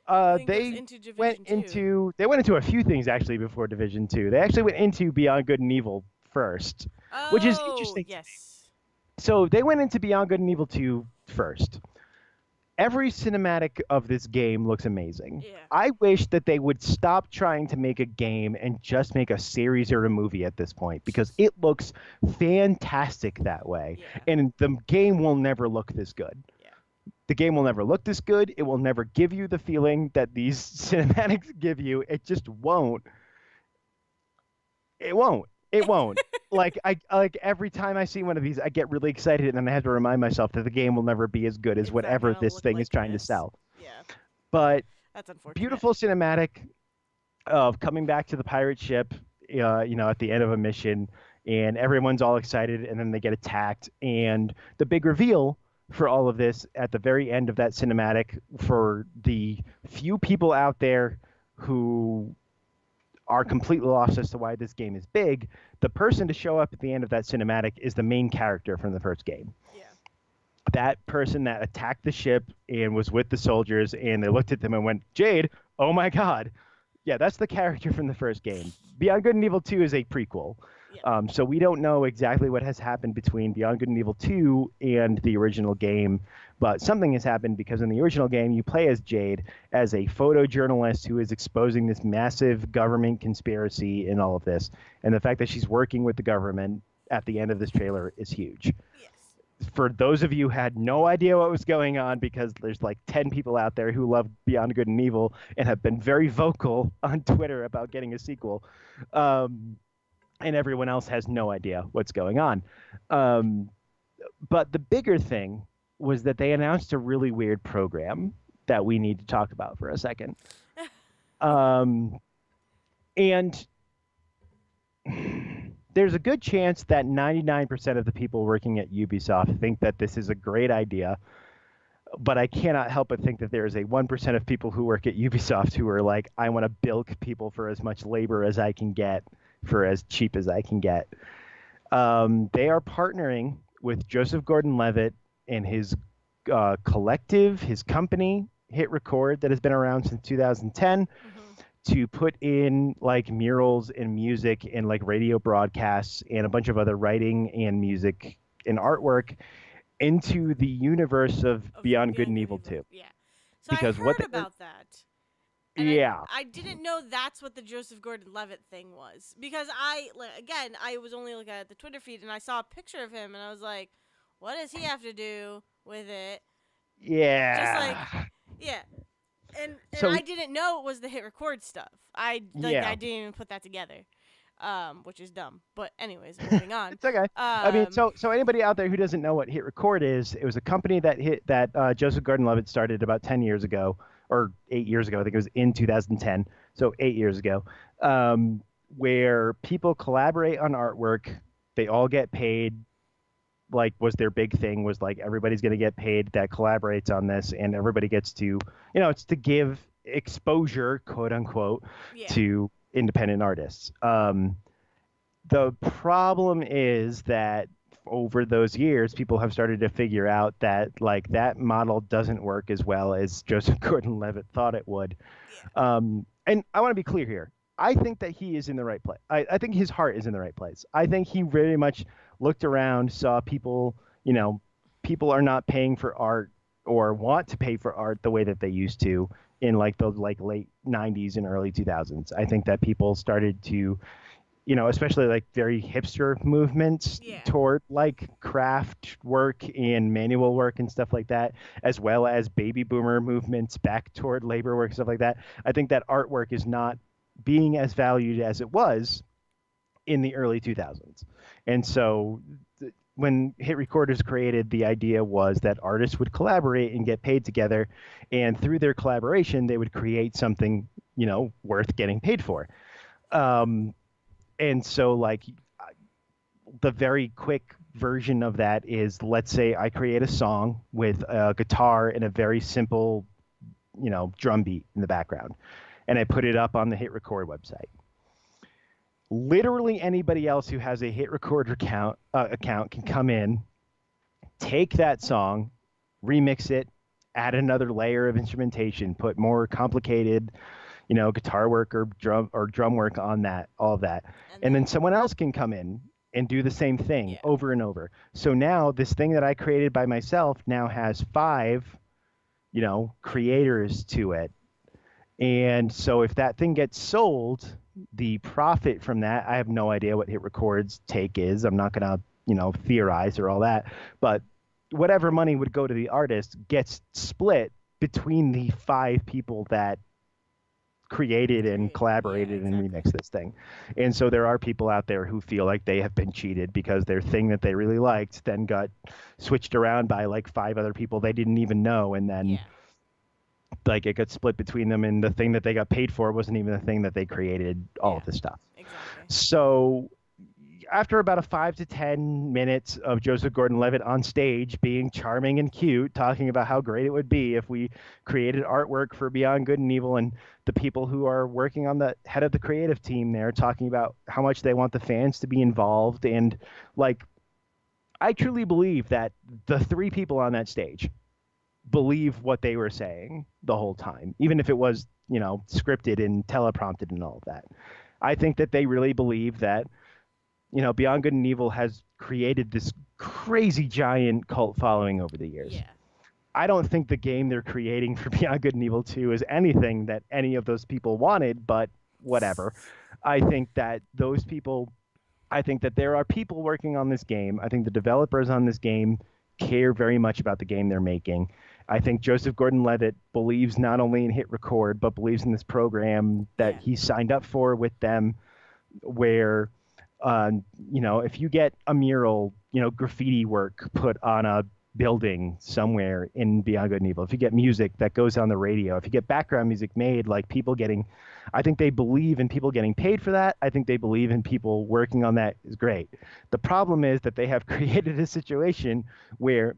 B: then goes
A: they
B: into Division Two.
A: they went into a few things actually before Division Two. They actually went into Beyond Good and Evil first, which is
B: Oh,
A: interesting to me.
B: yes.
A: So they went into Beyond Good and Evil 2 first. Every cinematic of this game looks amazing.
B: Yeah.
A: I wish that they would stop trying to make a game and just make a series or a movie at this point because it looks fantastic that way.
B: Yeah.
A: And the game will never look this good.
B: Yeah.
A: The game will never look this good. It will never give you the feeling that these cinematics give you. It just won't. It won't. It won't. Like every time I see one of these, I get really excited, and then I have to remind myself that the game will never be as good as
B: It's not
A: whatever
B: gonna
A: this
B: look
A: thing is
B: like
A: trying to
B: this.
A: sell.
B: Yeah.
A: But
B: That's unfortunate.
A: beautiful cinematic of coming back to the pirate ship, at the end of a mission, and everyone's all excited, and then they get attacked, and the big reveal for all of this at the very end of that cinematic for the few people out there who are completely lost as to why this game is big, the person to show up at the end of that cinematic is the main character from the first game.
B: Yeah.
A: That person that attacked the ship and was with the soldiers, and they looked at them and went, Jade, oh my God. Yeah, that's the character from the first game. Beyond Good and Evil 2 is a prequel.
B: Yeah.
A: So we don't know exactly what has happened between Beyond Good and Evil 2 and the original game, but something has happened because in the original game, you play as Jade as a photojournalist who is exposing this massive government conspiracy in all of this. And the fact that she's working with the government at the end of this trailer is huge.
B: Yes.
A: For those of you who had no idea what was going on, because there's like 10 people out there who love Beyond Good and Evil and have been very vocal on Twitter about getting a sequel, and everyone else has no idea what's going on. But the bigger thing was that they announced a really weird program that we need to talk about for a second. And there's a good chance that 99% of the people working at Ubisoft think that this is a great idea, but I cannot help but think that there is a 1% of people who work at Ubisoft who are like, I want to bilk people for as much labor as I can get for as cheap as I can get. They are partnering with Joseph Gordon-Levitt and his collective, his company, Hit Record, that has been around since 2010. To put in like murals and music and like radio broadcasts and a bunch of other writing and music and artwork into the universe of Beyond Good and Evil 2.
B: Yeah. So
A: Because
B: I
A: what
B: heard
A: they were-
B: about that. And
A: Yeah.
B: I didn't know that's what the Joseph Gordon-Levitt thing was because I was only looking at the Twitter feed and I saw a picture of him and I was like, what does he have to do with it?
A: Yeah.
B: Just like, yeah. And
A: So-
B: I didn't know it was the Hit Record stuff. I
A: Yeah.
B: didn't even put that together, which is dumb. But anyways, moving on.
A: It's okay. I mean, so anybody out there who doesn't know what Hit Record is, it was a company that Joseph Gordon-Levitt started about 10 years ago, or 8 years ago. I think it was in 2010, so 8 years ago, where people collaborate on artwork. They all get paid. Like, was their big thing was like everybody's going to get paid that collaborates on this, and everybody gets to, it's to give exposure, quote unquote,
B: Yeah.
A: to independent artists. The problem is that over those years, people have started to figure out that like that model doesn't work as well as Joseph Gordon-Levitt thought it would. And I want to be clear here. I think that he is in the right place. I think his heart is in the right place. I think he very much looked around, saw people, people are not paying for art or want to pay for art the way that they used to in like the late 90s and early 2000s. I think that people started to, especially like very hipster movements toward like craft work and manual work and stuff like that, as well as baby boomer movements back toward labor work and stuff like that. I think that artwork is not being as valued as it was in the early 2000s. And so when Hit Recorders created, the idea was that artists would collaborate and get paid together, and through their collaboration, they would create something, worth getting paid for. And so like the very quick version of that is, let's say I create a song with a guitar and a very simple, drum beat in the background, and I put it up on the Hit Record website. Literally anybody else who has a Hit Record account can come in, take that song, remix it, add another layer of instrumentation, put more complicated, guitar work or drum work on that, all of that.
B: And
A: And then
B: then
A: someone else can come in and do the same thing
B: yeah,
A: over and over. So now this thing that I created by myself now has five, creators to it. And so if that thing gets sold, the profit from that, I have no idea what Hit Record's take is. I'm not going to, theorize or all that. But whatever money would go to the artist gets split between the five people that created and
B: yeah,
A: collaborated and
B: exactly.
A: remixed this thing. And so there are people out there who feel like they have been cheated because their thing that they really liked then got switched around by like five other people they didn't even know, and then
B: Yeah,
A: like it got split between them, and the thing that they got paid for wasn't even the thing that they created, all
B: yeah,
A: of this stuff.
B: exactly.
A: So after about a 5 to 10 minutes of Joseph Gordon-Levitt on stage being charming and cute, talking about how great it would be if we created artwork for Beyond Good and Evil, and the people who are working on the head of the creative team there talking about how much they want the fans to be involved, and like I truly believe that the three people on that stage believe what they were saying the whole time, even if it was, scripted and teleprompted and all of that. I think that they really believe that, Beyond Good and Evil has created this crazy giant cult following over the years.
B: Yeah.
A: I don't think the game they're creating for Beyond Good and Evil 2 is anything that any of those people wanted, but whatever. I think that those people, I think that there are people working on this game. I think the developers on this game care very much about the game they're making. I think Joseph Gordon-Levitt believes not only in Hit Record, but believes in this program that
B: Yeah.
A: he signed up for with them, where if you get a mural, graffiti work put on a building somewhere in Beyond Good and Evil, if you get music that goes on the radio, if you get background music made, like people getting, I think they believe in people getting paid for that. I think they believe in people working on that is great. The problem is that they have created a situation where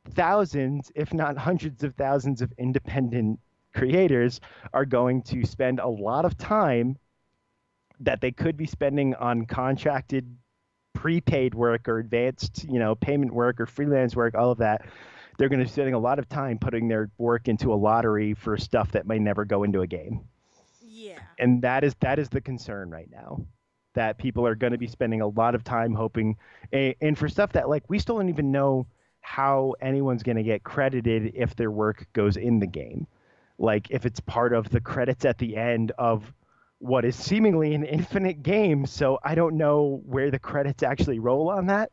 A: thousands, if not hundreds of thousands of independent creators are going to spend a lot of time that they could be spending on contracted prepaid work or advanced, payment work or freelance work, all of that. They're going to be spending a lot of time putting their work into a lottery for stuff that may never go into a game.
B: Yeah.
A: And that is the concern right now, that people are going to be spending a lot of time hoping, and for stuff that like we still don't even know how anyone's going to get credited if their work goes in the game. Like if it's part of the credits at the end of what is seemingly an infinite game. So I don't know where the credits actually roll on that.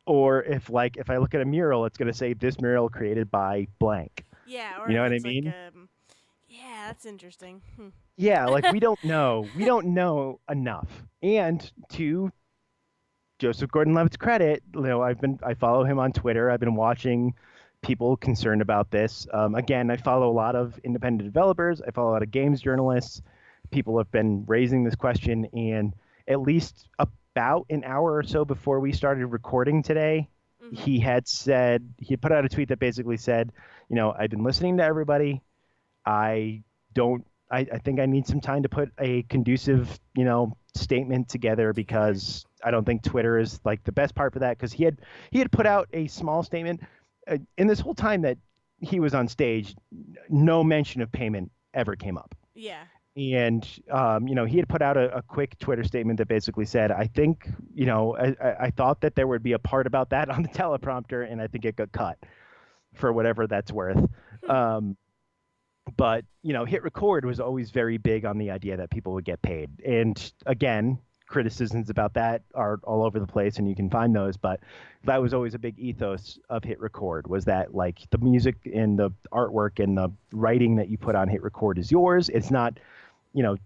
A: Or if I look at a mural, it's going to say this mural created by blank.
B: Yeah, or
A: You know
B: if
A: what I
B: it's like
A: mean?
B: yeah, that's interesting.
A: Yeah, like we don't know. We don't know enough. And to Joseph Gordon-Levitt's credit, I follow him on Twitter. I've been watching people concerned about this. Again, I follow a lot of independent developers. I follow a lot of games journalists. People have been raising this question, and at least about an hour or so before we started recording today,
B: Mhm.
A: he had put out a tweet that basically said, I've been listening to everybody. I don't. I think I need some time to put a conducive, statement together,
B: Together.
A: because I don't think Twitter is like the best part for that. Because he had put out a small statement in this whole time that he was on stage. No mention of payment ever came up.
B: Yeah.
A: And he had put out a quick Twitter statement that basically said, I think, I thought that there would be a part about that on the teleprompter, and I think it got cut for whatever that's worth.
B: Hmm.
A: But Hit Record was always very big on the idea that people would get paid. And again, criticisms about that are all over the place, and you can find those. But that was always a big ethos of Hit Record, was that like the music and the artwork and the writing that you put on Hit Record is yours. It's not, you know,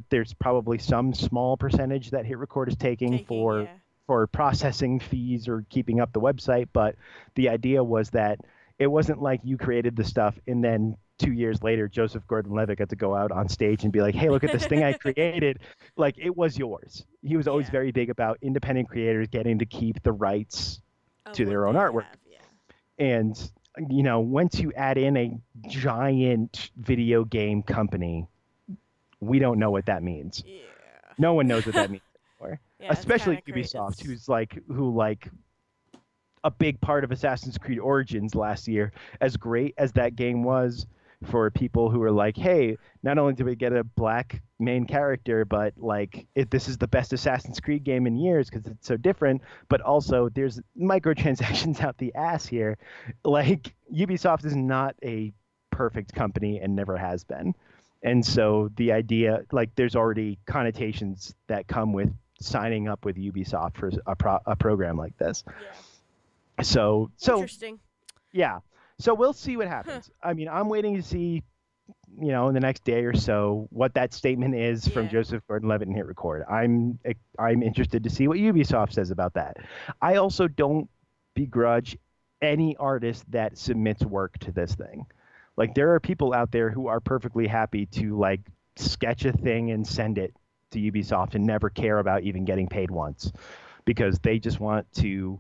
A: there's probably some small percentage that Hit Record is taking
B: Taking,
A: for
B: yeah.
A: processing fees or keeping up the website, but the idea was that it wasn't like you created the stuff and then 2 years later Joseph Gordon-Levitt got to go out on stage and be like, hey, look at this thing I created. Like, it was yours. He was always
B: Yeah.
A: very big about independent creators getting to keep the rights
B: Of
A: to
B: what
A: their own
B: they
A: artwork.
B: have, yeah.
A: And once you add in a giant video game company, we don't know what that means. No one knows what
B: Yeah.
A: that means anymore.
B: Yeah, it's kind
A: Especially
B: of crazy.
A: Ubisoft,
B: It's
A: who a big part of Assassin's Creed Origins last year. As great as that game was for people who were like, hey, not only did we get a black main character, but like this is the best Assassin's Creed game in years because it's so different, but also there's microtransactions out the ass here. Like Ubisoft is not a perfect company and never has been. And so the idea, like there's already connotations that come with signing up with Ubisoft for a program like this.
B: Yeah.
A: So
B: Interesting.
A: yeah. So we'll see what happens. I mean, I'm waiting to see, in the next day or so, what that statement is from
B: Yeah.
A: Joseph Gordon-Levitt and Hit Record. I'm interested to see what Ubisoft says about that. I also don't begrudge any artist that submits work to this thing. Like there are people out there who are perfectly happy to like sketch a thing and send it to Ubisoft and never care about even getting paid once because they just want to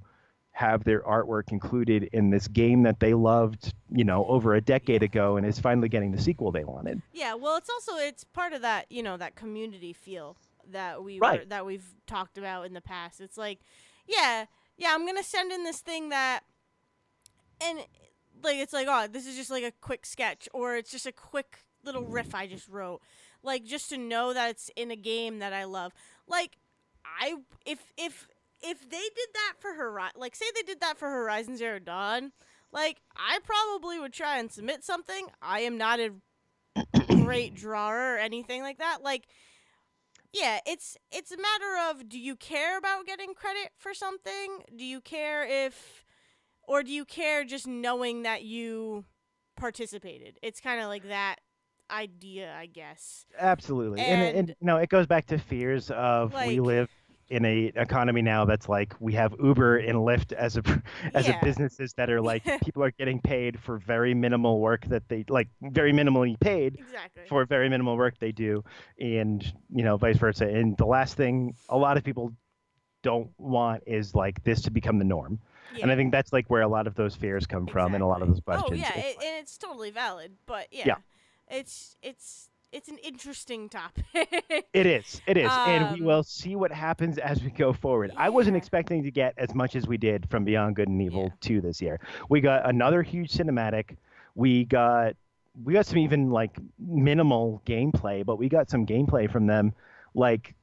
A: have their artwork included in this game that they loved, over a decade ago and is finally getting the sequel they wanted.
B: Yeah, well, it's part of that, that community feel that
A: Right.
B: that we've talked about in the past. It's like, yeah, I'm going to send in this thing that and like it's like, oh, this is just like a quick sketch or it's just a quick little riff I just wrote. Like just to know that it's in a game that I love. Like if they did that for say they did that for Horizon Zero Dawn, like I probably would try and submit something. I am not a great drawer or anything like that. Like, yeah, it's a matter of, do you care about getting credit for something? Do you care or do you care just knowing that you participated? It's kind of like that idea, I guess.
A: Absolutely. And it goes back to fears of we
B: like,
A: live in a economy now that's like we have Uber and Lyft as a
B: yeah,
A: businesses that are like people are getting paid for very minimal work that they like very minimally paid
B: exactly.
A: for very minimal work they do, and vice versa. And the last thing a lot of people don't want is like this to become the norm.
B: Yeah.
A: And I think that's like where a lot of those fears come from and a lot of those questions.
B: Oh yeah, and it's totally valid. But yeah. it's an interesting topic.
A: It is, and we will see what happens as we go forward. I wasn't expecting to get as much as we did from Beyond Good and Evil 2 this year. We got another huge cinematic. We got some even like minimal gameplay, but we got some gameplay from them. Like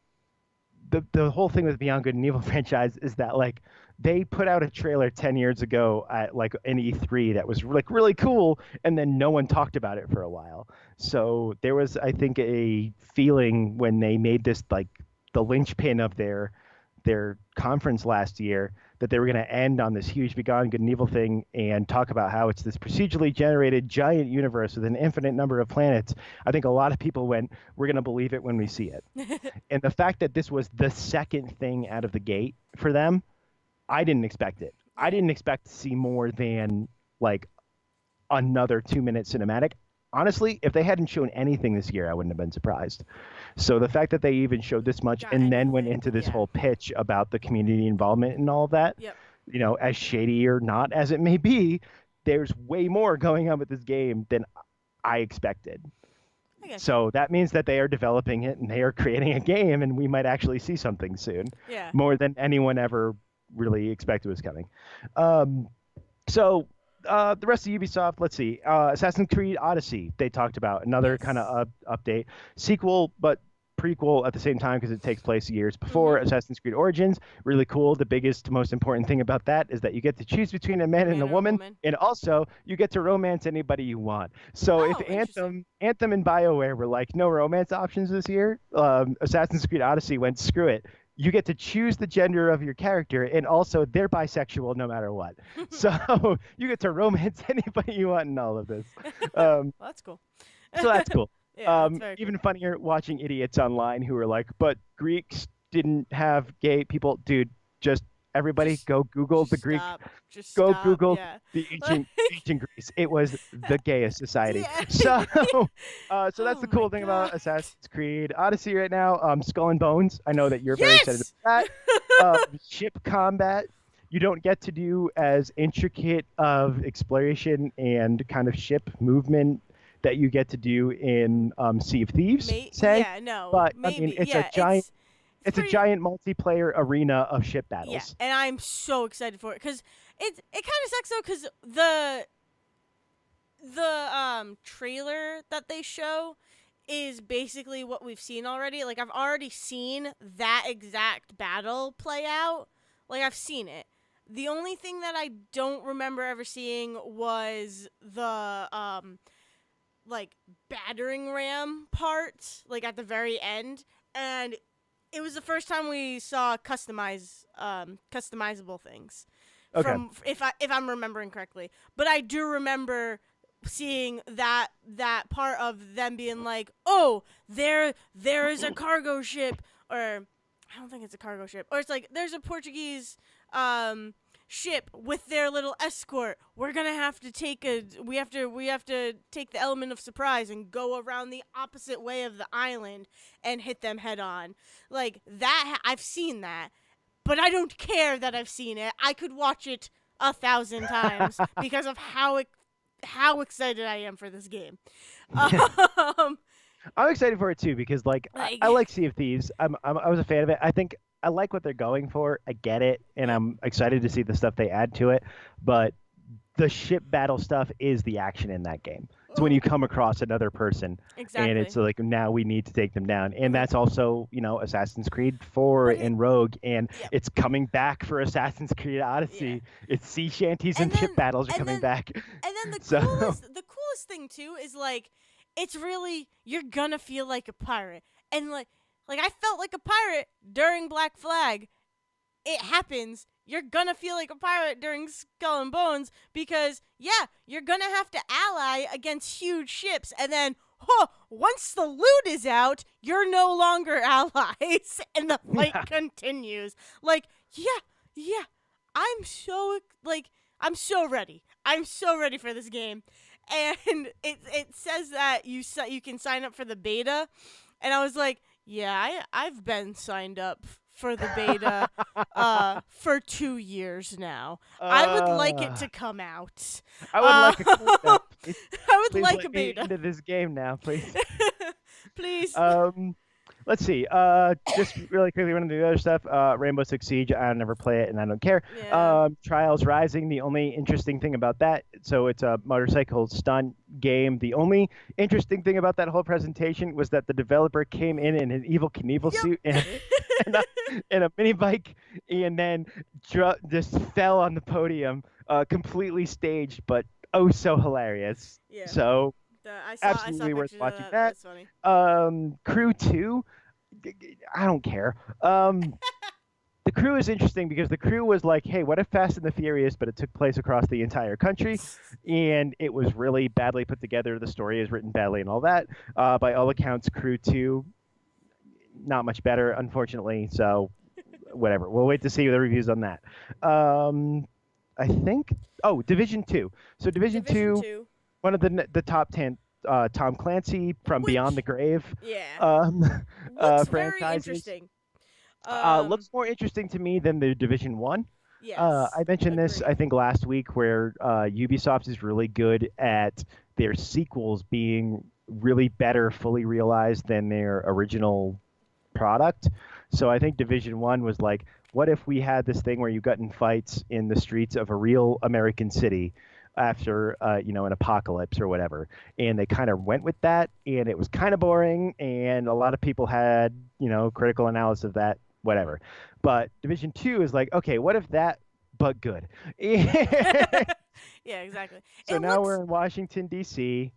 A: the whole thing with Beyond Good and Evil franchise is that like they put out a trailer 10 years ago at like an E3 that was like really cool, and then no one talked about it for a while. So there was, I think, a feeling when they made this like the linchpin of their conference last year that they were going to end on this huge Beyond Good and Evil thing and talk about how it's this procedurally generated giant universe with an infinite number of planets. I think a lot of people went, we're going to believe it when we see it. And the fact that this was the second thing out of the gate for them, I didn't expect it. I didn't expect to see more than like another 2-minute cinematic. Honestly, if they hadn't shown anything this year, I wouldn't have been surprised. So the fact that they even showed this much and then went into this whole pitch about the community involvement and all of that, as shady or not as it may be, there's way more going on with this game than I expected. So that means that they are developing it and they are creating a game, and we might actually see something soon.
B: Yeah.
A: More than anyone ever really expected was coming. So the rest of Ubisoft, let's see. Assassin's Creed Odyssey, they talked about another kind of update. Sequel, but prequel at the same time because it takes place years before Assassin's Creed Origins. Really cool. The biggest, most important thing about that is that you get to choose between a man and a woman, and also you get to romance anybody you want. So if Anthem and BioWare were like, no romance options this year, Assassin's Creed Odyssey went, screw it. You get to choose the gender of your character, and also they're bisexual no matter what. So you get to romance anybody you want in all of this.
B: Well, that's cool.
A: So that's cool.
B: Yeah, that's very
A: even funnier watching idiots online who are like, but Greeks didn't have gay people. Dude, just everybody go Google the Greek. Go Google the ancient Greece. It was the gayest society. So that's the cool thing about Assassin's Creed Odyssey right now. Skull and Bones. I know that you're very excited about that. Ship combat. You don't get to do as intricate of exploration and kind of ship movement that you get to do in Sea of Thieves.
B: Yeah, no.
A: But I mean, it's a giant. It's a giant multiplayer arena of ship battles.
B: Yeah, and I'm so excited for it because It kind of sucks though, because the trailer that they show is basically what we've seen already. Like, I've already seen that exact battle play out. Like, I've seen it. The only thing that I don't remember ever seeing was the like battering ram part, like at the very end, and it was the first time we saw customizable things.
A: Okay.
B: From if I'm remembering correctly, but I do remember seeing that part of them being like, oh, there is a cargo ship, or I don't think it's a cargo ship, or it's like there's a Portuguese ship with their little escort. We're gonna have to we have to take the element of surprise and go around the opposite way of the island and hit them head on. Like that, I've seen that, but I don't care that I've seen it. I could watch it 1,000 times because of how excited I am for this game. Um,
A: I'm excited for it too because like I like Sea of Thieves. I was a fan of it. I think I like what they're going for. I get it, and I'm excited to see the stuff they add to it. But the ship battle stuff is the action in that game. It's when you come across another person, and it's like now we need to take them down. And that's also Assassin's Creed 4 and Rogue, and it's coming back for Assassin's Creed Odyssey. It's sea shanties and ship battles are coming back.
B: And then the coolest thing too is like it's really you're gonna feel like a pirate, and like I felt like a pirate during Black Flag. It happens. You're gonna feel like a pirate during Skull and Bones because you're gonna have to ally against huge ships, and then once the loot is out, you're no longer allies, and the fight continues. Like I'm so ready. I'm so ready for this game. And it says that you can sign up for the beta, and I was like, I've been signed up for the beta for 2 years now. I would like it to come out.
A: I would like a beta.
B: I would
A: Please
B: like
A: let
B: a
A: me
B: beta.
A: into this game now, please.
B: Please.
A: Let's see. Just really quickly running through the other stuff. Rainbow Six Siege. I never play it, and I don't care.
B: Yeah.
A: Trials Rising. The only interesting thing about that, so it's a motorcycle stunt game. The only interesting thing about that whole presentation was that the developer came in an Evel Knievel suit and a mini bike, and then just fell on the podium, completely staged, but oh so hilarious.
B: Yeah.
A: So.
B: I
A: Absolutely
B: saw
A: worth
B: pictures
A: watching
B: of
A: that.
B: That's funny.
A: Crew 2, I don't care. The Crew is interesting because the Crew was like, hey, what if Fast and the Furious, but it took place across the entire country, and it was really badly put together. The story is written badly and all that. By all accounts, Crew 2, not much better, unfortunately, so whatever. We'll wait to see the reviews on that. I think, Division 2. So Division 2. One of the top 10, Tom Clancy from Beyond the Grave.
B: Yeah. Looks very
A: franchises.
B: interesting.
A: Looks more interesting to me than the Division 1.
B: Yes.
A: I mentioned this, I think, last week, where Ubisoft is really good at their sequels being really better, fully realized than their original product. So I think Division 1 was like, what if we had this thing where you got in fights in the streets of a real American city after an apocalypse or whatever, and they kind of went with that, and it was kind of boring, and a lot of people had critical analysis of that, whatever. But Division 2 is like, okay, what if that, but good.
B: Yeah, exactly.
A: So now we're in Washington D.C.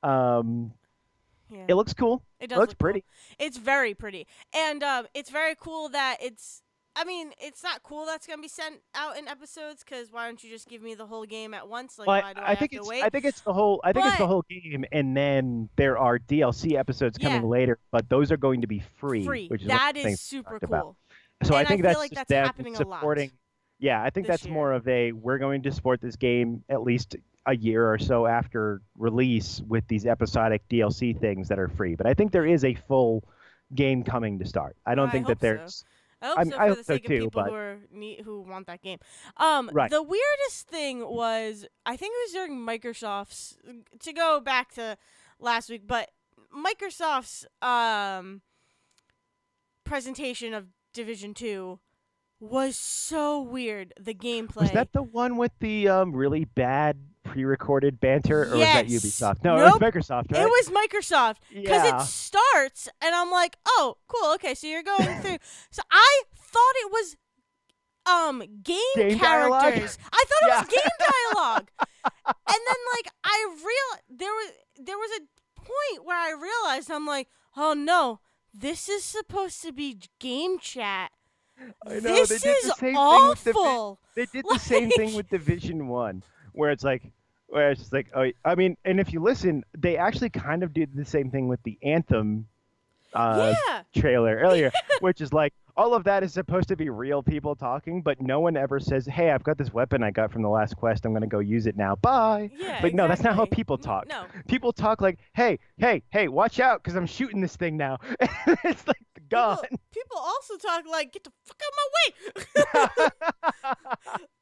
B: Yeah.
A: It looks cool.
B: It does
A: looks
B: look
A: pretty.
B: Cool. It's very pretty, and it's very cool that it's. I mean, it's not cool that's gonna be sent out in episodes, because why don't you just give me the whole game at once? Like, why do I have to wait?
A: I think it's the whole. I think it's the whole game, and then there are DLC episodes coming later, but those are going to be free. Which is
B: that is super cool.
A: About. So
B: and
A: I think
B: feel
A: that's
B: like
A: just
B: that's
A: them
B: happening
A: supporting.
B: A lot.
A: Yeah, I think that's
B: year.
A: more of we're going to support this game at least a year or so after release with these episodic DLC things that are free. But I think there is a full game coming to start. I don't think that there's.
B: So. I hope so for the sake of people who want that game.
A: Right.
B: The weirdest thing was, I think it was during Microsoft's, to go back to last week, but Microsoft's presentation of Division 2 was so weird. The
A: Was
B: gameplay.
A: that the one with the really bad pre-recorded banter, or was that
B: Yes.
A: Ubisoft? No, it was
B: Nope.
A: Microsoft,
B: It
A: right?
B: was Microsoft because it
A: Yeah.
B: starts and I'm like, oh, cool. Okay, so you're going through. So I thought it was game
A: Game dialogue?
B: characters. I thought it
A: Yeah.
B: was game dialogue. And then like there was a point where I realized I'm like, oh no, this is supposed to be game chat.
A: I know they
B: This
A: did the
B: is
A: same thing with
B: awful.
A: they did the same thing
B: Like,
A: with Division 1, where it's just like, oh, I mean, and if you listen, they actually kind of did the same thing with the Anthem
B: yeah.
A: trailer earlier, which is like all of that is supposed to be real people talking, but no one ever says, "Hey, I've got this weapon I got from the last quest. I'm gonna go use it now. Bye."
B: Yeah,
A: Like, no, that's not how
B: exactly.
A: people talk.
B: No.
A: People talk like, "Hey, hey, hey, watch out, because I'm shooting this thing now." It's like gone.
B: People also talk like, get the fuck out of my way.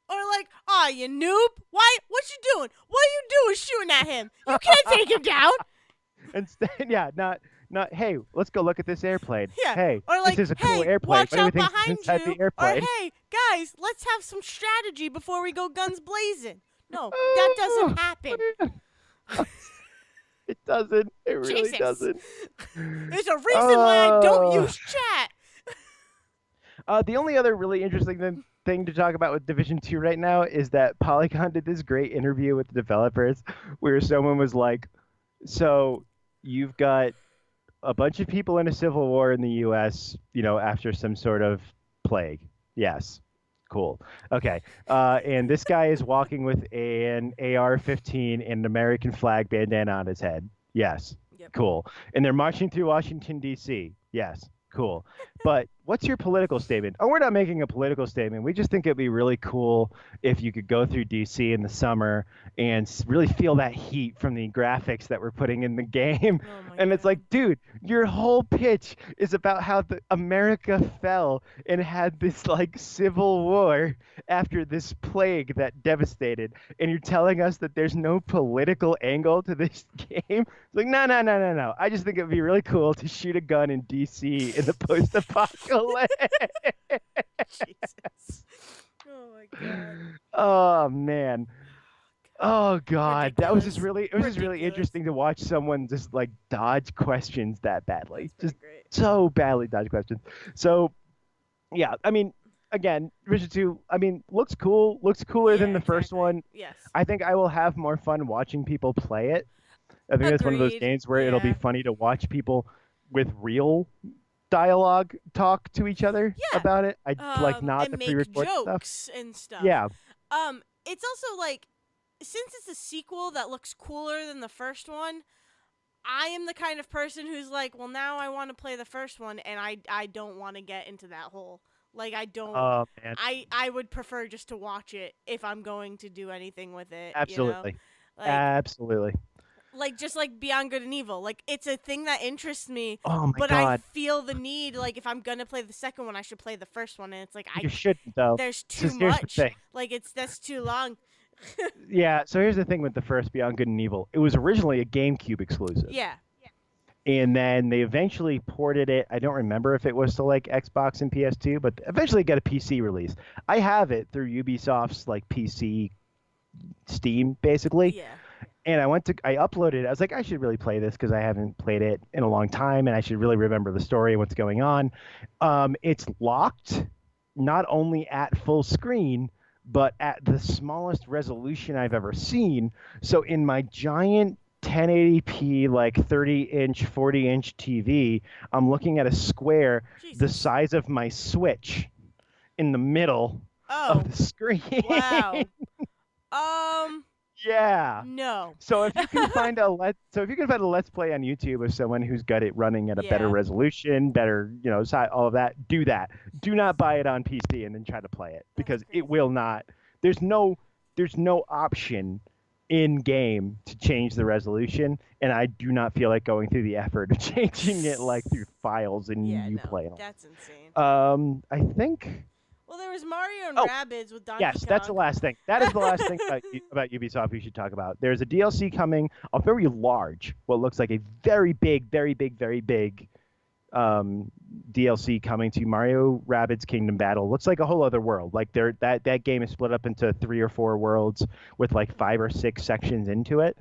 B: Or like, aw, you noob. Why? What you doing? What are you doing shooting at him? You can't take him down.
A: Instead, yeah, not. Hey, let's go look at this airplane.
B: Yeah.
A: Hey,
B: Or like,
A: this is a cool
B: hey,
A: airplane.
B: watch
A: What do we
B: out
A: think is
B: behind
A: inside
B: you.
A: the
B: Or
A: airplane?
B: hey, guys, let's have some strategy before we go guns blazing. No, that doesn't happen.
A: It doesn't. It really
B: Jesus.
A: doesn't.
B: There's a reason why I don't use chat.
A: The only other really interesting thing to talk about with Division 2 right now is that Polygon did this great interview with the developers where someone was like, so you've got a bunch of people in a civil war in the US, after some sort of plague. Yes. Cool. Okay. And this guy is walking with an AR-15 and an American flag bandana on his head. Yes.
B: Yep.
A: Cool. And they're marching through Washington, D.C. Yes. Cool. But what's your political statement? Oh, we're not making a political statement. We just think it'd be really cool if you could go through DC in the summer and really feel that heat from the graphics that we're putting in the game.
B: Oh my
A: And it's
B: God.
A: like, dude, your whole pitch is about how America fell and had this like civil war after this plague that devastated. And you're telling us that there's no political angle to this game? It's like, no, no, no, no, no. I just think it'd be really cool to shoot a gun in DC in the post-apocalypse.
B: Jesus. Oh my God.
A: Oh man. Oh God, that was just
B: Ridiculous.
A: it was just really
B: Ridiculous.
A: interesting to watch someone just like dodge questions that badly,
B: That's
A: just
B: pretty great.
A: so badly dodge questions. So, yeah, I mean, again, Vision 2, I mean, looks cool, looks cooler than
B: Yeah,
A: the first
B: exactly.
A: one.
B: Yes.
A: I think I will have more fun watching people play it. I think that's one of those
B: Agreed.
A: games where it'll be
B: Yeah.
A: funny to watch people with real dialogue talk to each other
B: Yeah.
A: about it. I like not
B: and
A: the
B: make
A: pre-recorded stuff.
B: jokes and stuff.
A: Yeah.
B: It's also like, since it's a sequel that looks cooler than the first one, I am the kind of person who's like, well, now I want to play the first one, and I don't want to get into that hole. Like, I don't.
A: Oh man.
B: I would prefer just to watch it if I'm going to do anything with it.
A: Absolutely.
B: Like,
A: Absolutely.
B: like just like Beyond Good and Evil. Like, it's a thing that interests me.
A: Oh my
B: But I
A: God.
B: feel the need, like, if I'm gonna play the second one, I should play the first one, and it's like
A: You shouldn't though.
B: there's
A: So
B: too
A: here's the
B: much.
A: thing.
B: Like, that's too long.
A: Yeah, so here's the thing with the first Beyond Good and Evil. It was originally a GameCube exclusive.
B: Yeah.
A: And then they eventually ported it. I don't remember if it was to like Xbox and PS2, but eventually got a PC release. I have it through Ubisoft's like PC Steam basically.
B: Yeah.
A: And I uploaded it. I was like, I should really play this because I haven't played it in a long time and I should really remember the story and what's going on. It's locked not only at full screen, but at the smallest resolution I've ever seen. So in my giant 1080p, like 30-inch, 40-inch TV, I'm looking at a square the
B: Jesus.
A: size of my Switch in the middle
B: Oh.
A: of the screen.
B: Wow.
A: Yeah.
B: No.
A: So if you can find a let's play on YouTube of someone who's got it running at a better
B: Yeah.
A: resolution, better, all of that, do that. Do not buy it on PC and then try to play it because it will not. There's no option in game to change the resolution, and I do not feel like going through the effort of changing it like through files and
B: Yeah, no.
A: Uplay.
B: That's insane.
A: I think.
B: Well, there was Mario and
A: Oh,
B: Rabbids with Donkey
A: Yes,
B: Kong.
A: that's the last thing. That is the last thing about Ubisoft we should talk about. There's a DLC coming, a very large, what looks like a very big DLC coming to Mario Rabbids Kingdom Battle. Looks like a whole other world. Like that game is split up into 3 or 4 worlds with like 5 or 6 sections into it.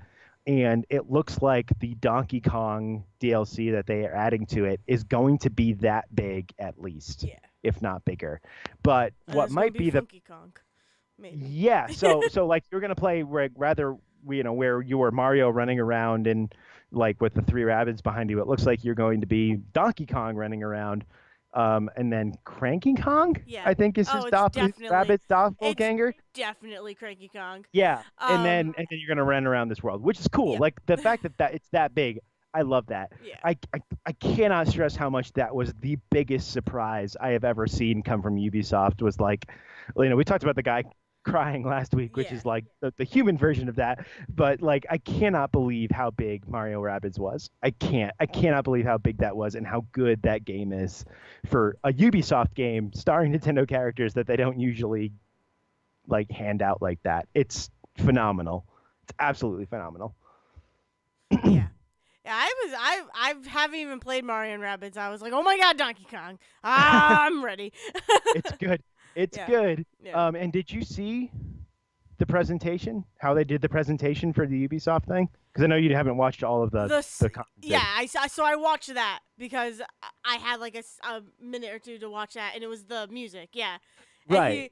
A: And it looks like the Donkey Kong DLC that they are adding to it is going to be that big at least,
B: Yeah.
A: if not bigger. But
B: And
A: what
B: it's gonna
A: might be the
B: Funky Kong. Maybe.
A: yeah, so like you're gonna play rather where you were Mario running around and like with the 3 rabbits behind you. It looks like you're going to be Donkey Kong running around, and then Cranky Kong,
B: Yeah.
A: I think is
B: Oh,
A: his
B: it's definitely
A: rabbit's doppelganger.
B: definitely Cranky Kong.
A: Yeah, and
B: Um.
A: then you're gonna run around this world, which is cool.
B: Yeah.
A: Like the fact that it's that big, I love that.
B: Yeah.
A: I cannot stress how much that was the biggest surprise I have ever seen come from Ubisoft. Was like, we talked about the guy crying last week, which
B: Yeah.
A: is like the human version of that. But like, I cannot believe how big Mario Rabbids was. I cannot believe how big that was and how good that game is for a Ubisoft game starring Nintendo characters that they don't usually like hand out like that. It's phenomenal. It's absolutely phenomenal.
B: Yeah. Yeah, I haven't even played Mario and Rabbids. I was like, oh my god, Donkey Kong! I'm ready.
A: It's good. It's
B: Yeah.
A: good.
B: Yeah.
A: And did you see the presentation? How they did the presentation for the Ubisoft thing? Because I know you haven't watched all of the conferences.
B: Yeah, so I watched that because I had like a minute or two to watch that, and it was the music. Yeah. And
A: Right.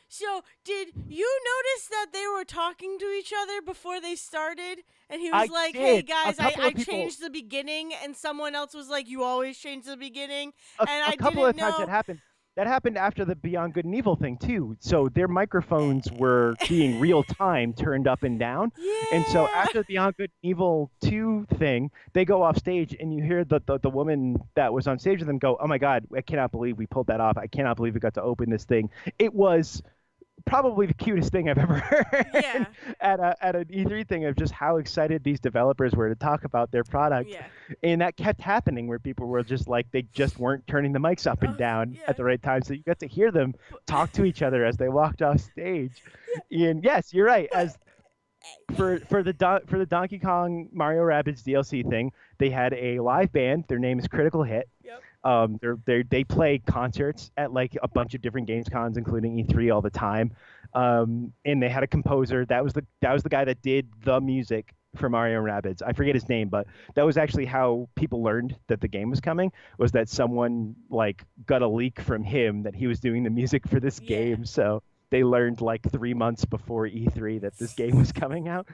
B: So did you notice that they were talking to each other before they started? And he
A: I
B: was like, "Hey
A: did. A
B: guys,
A: couple
B: I
A: of people-
B: changed the beginning," and someone else was like, "You always change the beginning," and
A: A
B: I
A: couple
B: didn't
A: of times
B: know.
A: that happened. That happened after the Beyond Good and Evil thing too. So their microphones were being real time turned up and down.
B: Yeah.
A: And so after the Beyond Good and Evil 2 thing, they go off stage and you hear the woman that was on stage with them go, "Oh my God, I cannot believe we pulled that off. I cannot believe we got to open this thing." It was probably the cutest thing I've ever heard
B: Yeah.
A: at an E3 thing of just how excited these developers were to talk about their product.
B: Yeah.
A: And that kept happening where people were just like, they just weren't turning the mics up and down
B: yeah.
A: at the right time. So you got to hear them talk to each other as they walked off stage. And yes, you're right. As for the Donkey Kong Mario Rabbids DLC thing, they had a live band. Their name is Critical Hit.
B: Yep.
A: They play concerts at like a bunch of different games cons, including E3 all the time. And they had a composer. That was the guy that did the music for Mario and Rabbids. I forget his name, but that was actually how people learned that the game was coming. Was that someone like got a leak from him that he was doing the music for this game? So they learned like 3 months before E3 that this game was coming out.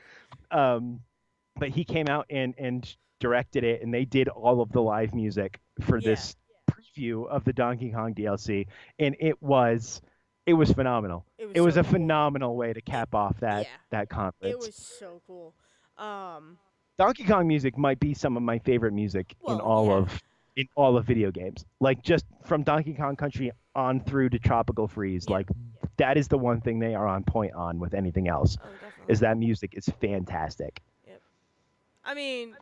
A: But he came out and directed it, and they did all of the live music for this preview of the Donkey Kong DLC, and it was phenomenal. It was
B: so
A: a
B: cool.
A: phenomenal way to cap off that conference.
B: It was so cool.
A: Donkey Kong music might be some of my favorite music in all of video games. Like just from Donkey Kong Country on through to Tropical Freeze, like that is the one thing they are on point on with anything else.
B: Oh, definitely.
A: Is that music is fantastic.
B: Yep. I mean,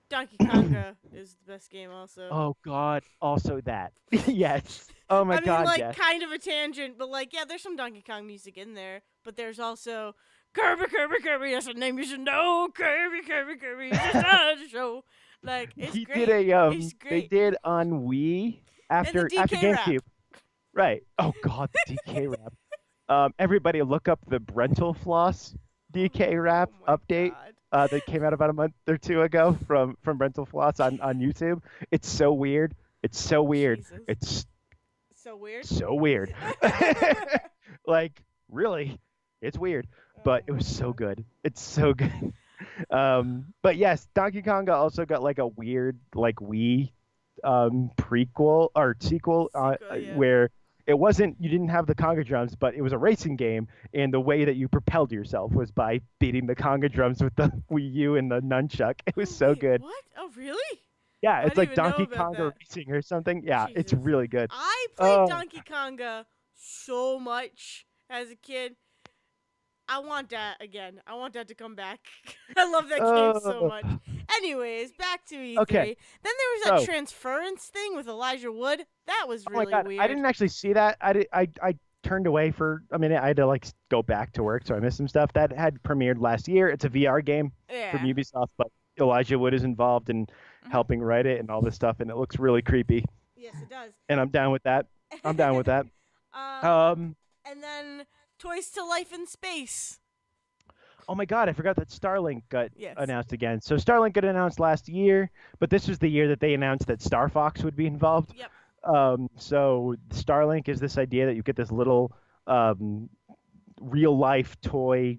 B: Donkey Konga is the best game also.
A: Oh God, also that. Yes. Oh my
B: I mean,
A: God,
B: like,
A: yes.
B: kind of a tangent, but like, yeah, there's some Donkey Kong music in there, but there's also Kirby, that's a name you should know. Kirby, it's a show. Like, it's
A: He
B: great.
A: did
B: It's
A: they
B: great.
A: did on Wii after
B: DK
A: GameCube.
B: rap.
A: Right. Oh God, the DK rap. Everybody look up the Brental Floss DK rap
B: Oh my
A: update.
B: God.
A: That came out about a month or two ago from Brental Floss on YouTube. It's so weird. It's so weird.
B: Jesus.
A: It's
B: So weird.
A: so weird. Like, really, it's weird, but it was so good. It's so good. But yes, Donkey Konga also got like a weird like Wii prequel or sequel, where it wasn't, you didn't have the conga drums, but it was a racing game, and the way that you propelled yourself was by beating the conga drums with the Wii U and the nunchuck. It was so
B: Wait,
A: good.
B: What? Oh, really?
A: Yeah,
B: I
A: it's
B: didn't
A: like
B: even know
A: Donkey
B: about
A: Konga
B: that.
A: Racing or something. Yeah, it's
B: Jesus.
A: really good.
B: I played
A: Oh.
B: Donkey Konga so much as a kid. I want that again. I want that to come back. I love that game so
A: Oh.
B: much. Anyways, back to E3.
A: Okay.
B: Then there was that
A: So-
B: transference thing with Elijah Wood. That was
A: Oh my
B: really
A: God,
B: weird.
A: I didn't actually see that. I turned away for a minute. I had to like go back to work, so I missed some stuff that had premiered last year. It's a VR game
B: Yeah.
A: from Ubisoft, but Elijah Wood is involved, and
B: Mhm.
A: helping write it and all this stuff, and it looks really creepy.
B: Yes, it does.
A: And I'm down with that. I'm down with that.
B: um,
A: Um,
B: and then Toys to Life in Space.
A: oh my God, I forgot that Starlink got
B: Yes.
A: announced again. So Starlink got announced last year, but this was the year that they announced that Star Fox would be involved.
B: Yep.
A: So Starlink is this idea that you get this little um, real life toy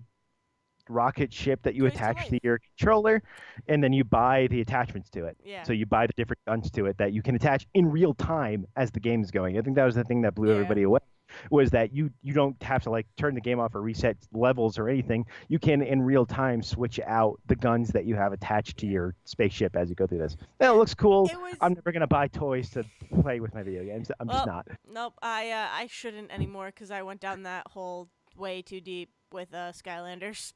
A: rocket ship that you
B: Toys to
A: attach
B: Life.
A: to your controller, and then you buy the attachments to it.
B: Yeah.
A: So you buy the different guns to it that you can attach in real time as the game is going. I think that was the thing that blew
B: Yeah.
A: everybody away, was that you don't have to like turn the game off or reset levels or anything. You can in real time switch out the guns that you have attached to
B: Yeah.
A: your spaceship as you go through this. And it looks cool.
B: It was.
A: I'm never gonna buy toys to play with my video games. I'm just
B: Well,
A: not.
B: nope. I shouldn't anymore because I went down that hole way too deep with Skylanders.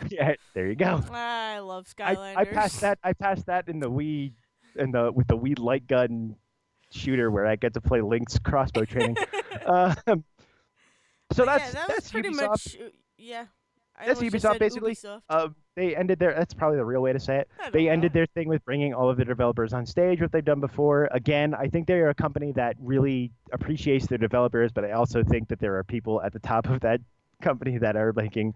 A: Yeah, there you go.
B: I love
A: I passed
B: Skylanders.
A: that. I passed that in the Wii, with the Wii light gun shooter where I get to play Link's crossbow training. Um, so
B: But yeah, that was
A: that's
B: pretty
A: Ubisoft.
B: much. Yeah. I
A: That's
B: almost just
A: Ubisoft
B: said
A: basically.
B: Ubisoft.
A: They ended their. That's probably the real way to say it.
B: I don't
A: They
B: know.
A: ended their thing with bringing all of the developers on stage, what they've done before. Again, I think they are a company that really appreciates their developers, but I also think that there are people at the top of that company that are making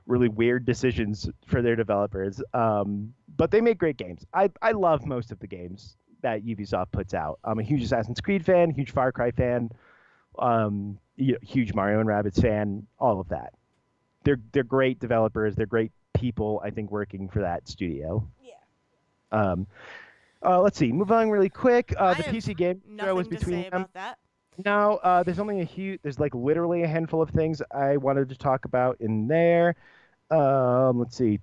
A: really weird decisions for their developers. But they make great games. I love most of the games that Ubisoft puts out. I'm a huge Assassin's Creed fan, huge Far Cry fan, huge Mario and Rabbids fan, all of that. They're great developers. They're great people, I think, working for that studio.
B: Yeah.
A: Um, let's see. Move on really quick.
B: I
A: The
B: have
A: PC game show was
B: nothing to
A: between
B: say
A: them.
B: about that.
A: No, there's only a huge. There's like literally a handful of things I wanted to talk about in there. Let's see.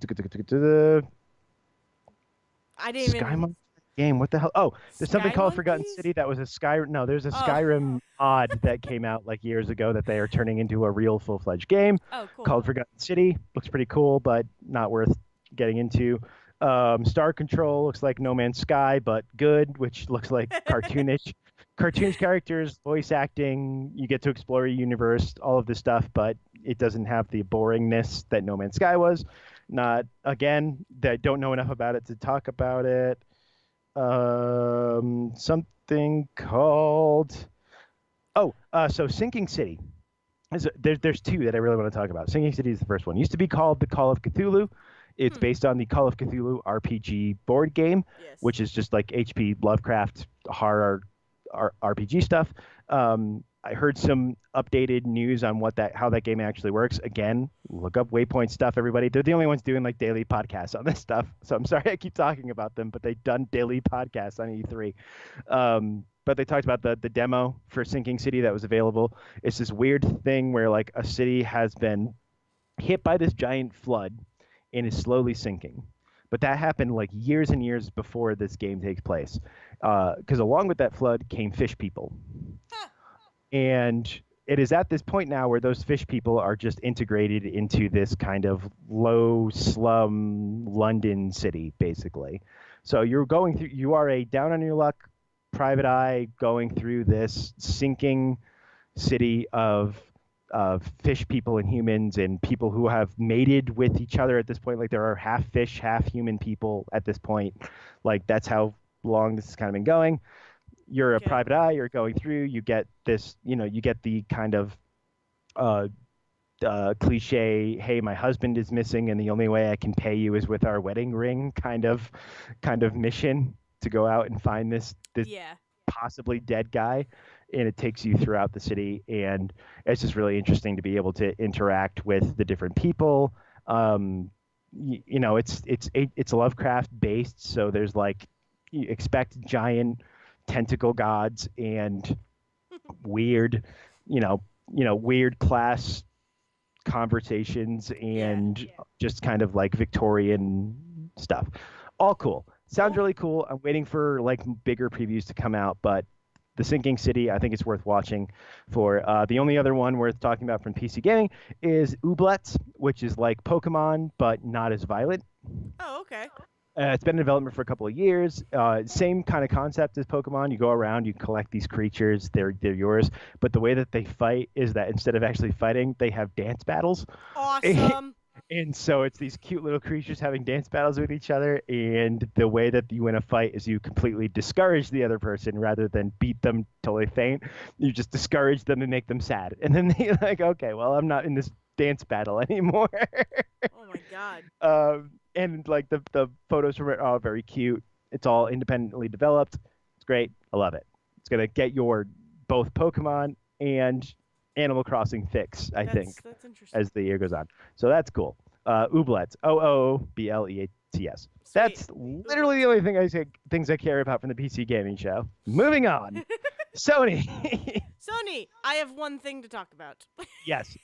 B: I didn't
A: Sky
B: even.
A: Monkey game. What the hell? Oh, there's something
B: Sky
A: called Forgotten
B: Monkeys?
A: City that was a Sky. No, there's a
B: Oh.
A: Skyrim mod that came out like years ago that they are turning into a real full-fledged game
B: Oh, cool.
A: called Forgotten City. Looks pretty cool, but not worth getting into. Star Control looks like No Man's Sky, but good, which looks like cartoonish. Cartoonish characters, voice acting. You get to explore a universe, all of this stuff, but it doesn't have the boringness that No Man's Sky was. Not again. That don't know enough about it to talk about it. Something called so Sinking City. There's two that I really want to talk about. Sinking City is the first one. It used to be called the Call of Cthulhu. It's based on the Call of Cthulhu RPG board game,
B: Yes.
A: which is just like HP Lovecraft horror RPG stuff. I heard some updated news on how that game actually works. Again, look up Waypoint stuff, everybody. They're the only ones doing like daily podcasts on this stuff. So I'm sorry I keep talking about them, but they've done daily podcasts on E3. But they talked about the demo for Sinking City that was available. It's this weird thing where like a city has been hit by this giant flood and is slowly sinking. But that happened like years and years before this game takes place. Because along with that flood came fish people. And it is at this point now where those fish people are just integrated into this kind of low slum London city, basically. So you are a down on your luck private eye going through this sinking city of fish people and humans and people who have mated with each other at this point. Like there are half fish, half human people at this point. Like that's how long this has kind of been going. You're a private eye, you're going through, you get this, you get the kind of cliche, hey, my husband is missing and the only way I can pay you is with our wedding ring kind of mission to go out and find this
B: Yeah.
A: possibly dead guy. And it takes you throughout the city, and it's just really interesting to be able to interact with the different people. It's Lovecraft based, so there's like you expect giant tentacle gods and weird, weird class conversations and just kind of like Victorian stuff. All cool. Sounds really cool. I'm waiting for like bigger previews to come out, but the Sinking City, I think it's worth watching for. The only other one worth talking about from PC gaming is Ooblets, which is like Pokemon, but not as violent.
B: Oh, okay.
A: It's been in development for a couple of years. Same kind of concept as Pokemon. You go around, you collect these creatures, they're yours. But the way that they fight is that instead of actually fighting, they have dance battles.
B: Awesome.
A: And so it's these cute little creatures having dance battles with each other, and the way that you win a fight is you completely discourage the other person rather than beat them till they faint. You just discourage them and make them sad, and then they like, okay, well, I'm not in this dance battle anymore.
B: Oh my god.
A: And like the photos from it are all very cute. It's all independently developed. It's great. I love it. It's gonna get your both Pokemon and Animal Crossing fix, I think,
B: That's interesting.
A: as the year goes on. So that's cool. Ooblets, OOBLEATS.
B: Sweet.
A: That's
B: Ooblets.
A: literally the only things I care about from the PC gaming show. Moving on, Sony.
B: Sony, I have one thing to talk about.
A: Yes.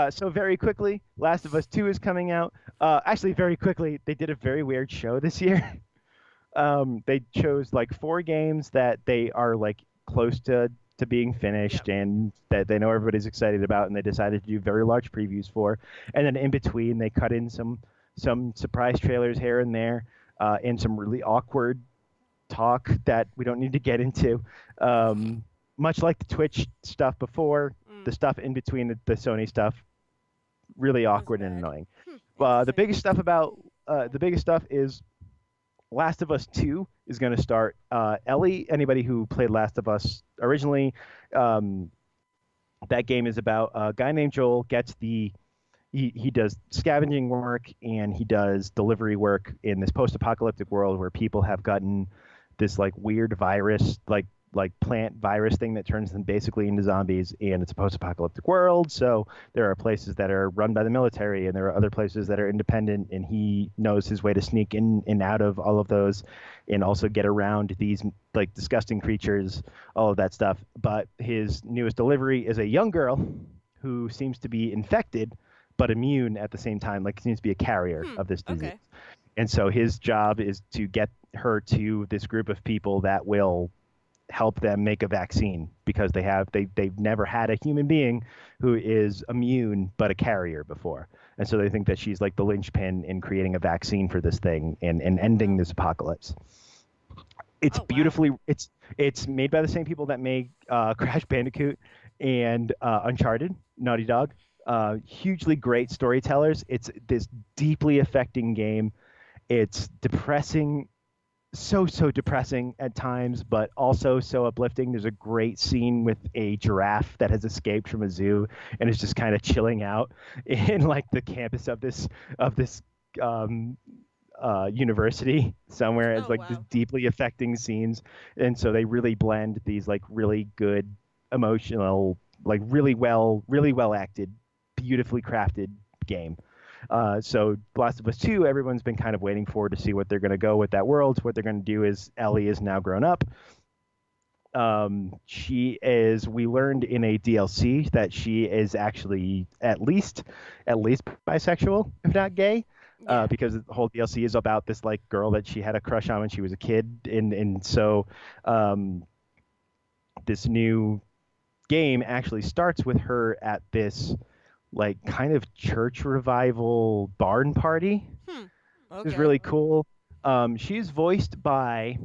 A: So very quickly, Last of Us 2 is coming out. Actually, very quickly, they did a very weird show this year. They chose like 4 games that they are like close to being
B: Yep.
A: finished and that they know everybody's excited about, and they decided to do very large previews for. And then in between, they cut in some surprise trailers here and there, and some really awkward talk that we don't need to get into. Much like the Twitch stuff before,
B: Mm,
A: the stuff in between the Sony stuff, really
B: was
A: awkward and
B: bad.
A: annoying. The
B: Interesting.
A: biggest stuff is Last of Us 2 is going to start. Ellie, anybody who played Last of Us originally, um, that game is about a guy named Joel gets he does scavenging work and he does delivery work in this post-apocalyptic world where people have gotten this like weird virus, like plant virus thing that turns them basically into zombies, and it's a post-apocalyptic world. So there are places that are run by the military and there are other places that are independent, and he knows his way to sneak in and out of all of those and also get around these like disgusting creatures, all of that stuff. But his newest delivery is a young girl who seems to be infected but immune at the same time, like seems to be a carrier
B: Hmm.
A: of this disease.
B: Okay.
A: And so his job is to get her to this group of people that will help them make a vaccine, because they've never had a human being who is immune but a carrier before. And so they think that she's like the linchpin in creating a vaccine for this thing and
B: Oh
A: ending
B: wow.
A: this apocalypse. It's
B: Oh wow.
A: beautifully it's made by the same people that made Crash Bandicoot and Uncharted, Naughty Dog. Hugely great storytellers. It's this deeply affecting game. It's depressing, so depressing at times, but also so uplifting. There's a great scene with a giraffe that has escaped from a zoo and is just kind of chilling out in like the campus of this um, university somewhere. It's
B: Oh
A: like this
B: wow.
A: deeply affecting scenes, and so they really blend these like really good emotional, like really well acted, beautifully crafted game. So Last of Us 2, everyone's been kind of waiting for to see what they're going to go with that world. What they're going to do is Ellie is now grown up. We learned in a DLC that she is actually at least bisexual, if not gay.
B: Yeah.
A: Because the whole DLC is about this like girl that she had a crush on when she was a kid, and so um, this new game actually starts with her at this like kind of church revival barn party.
B: Hmm.
A: Is
B: Okay.
A: really cool. She's voiced by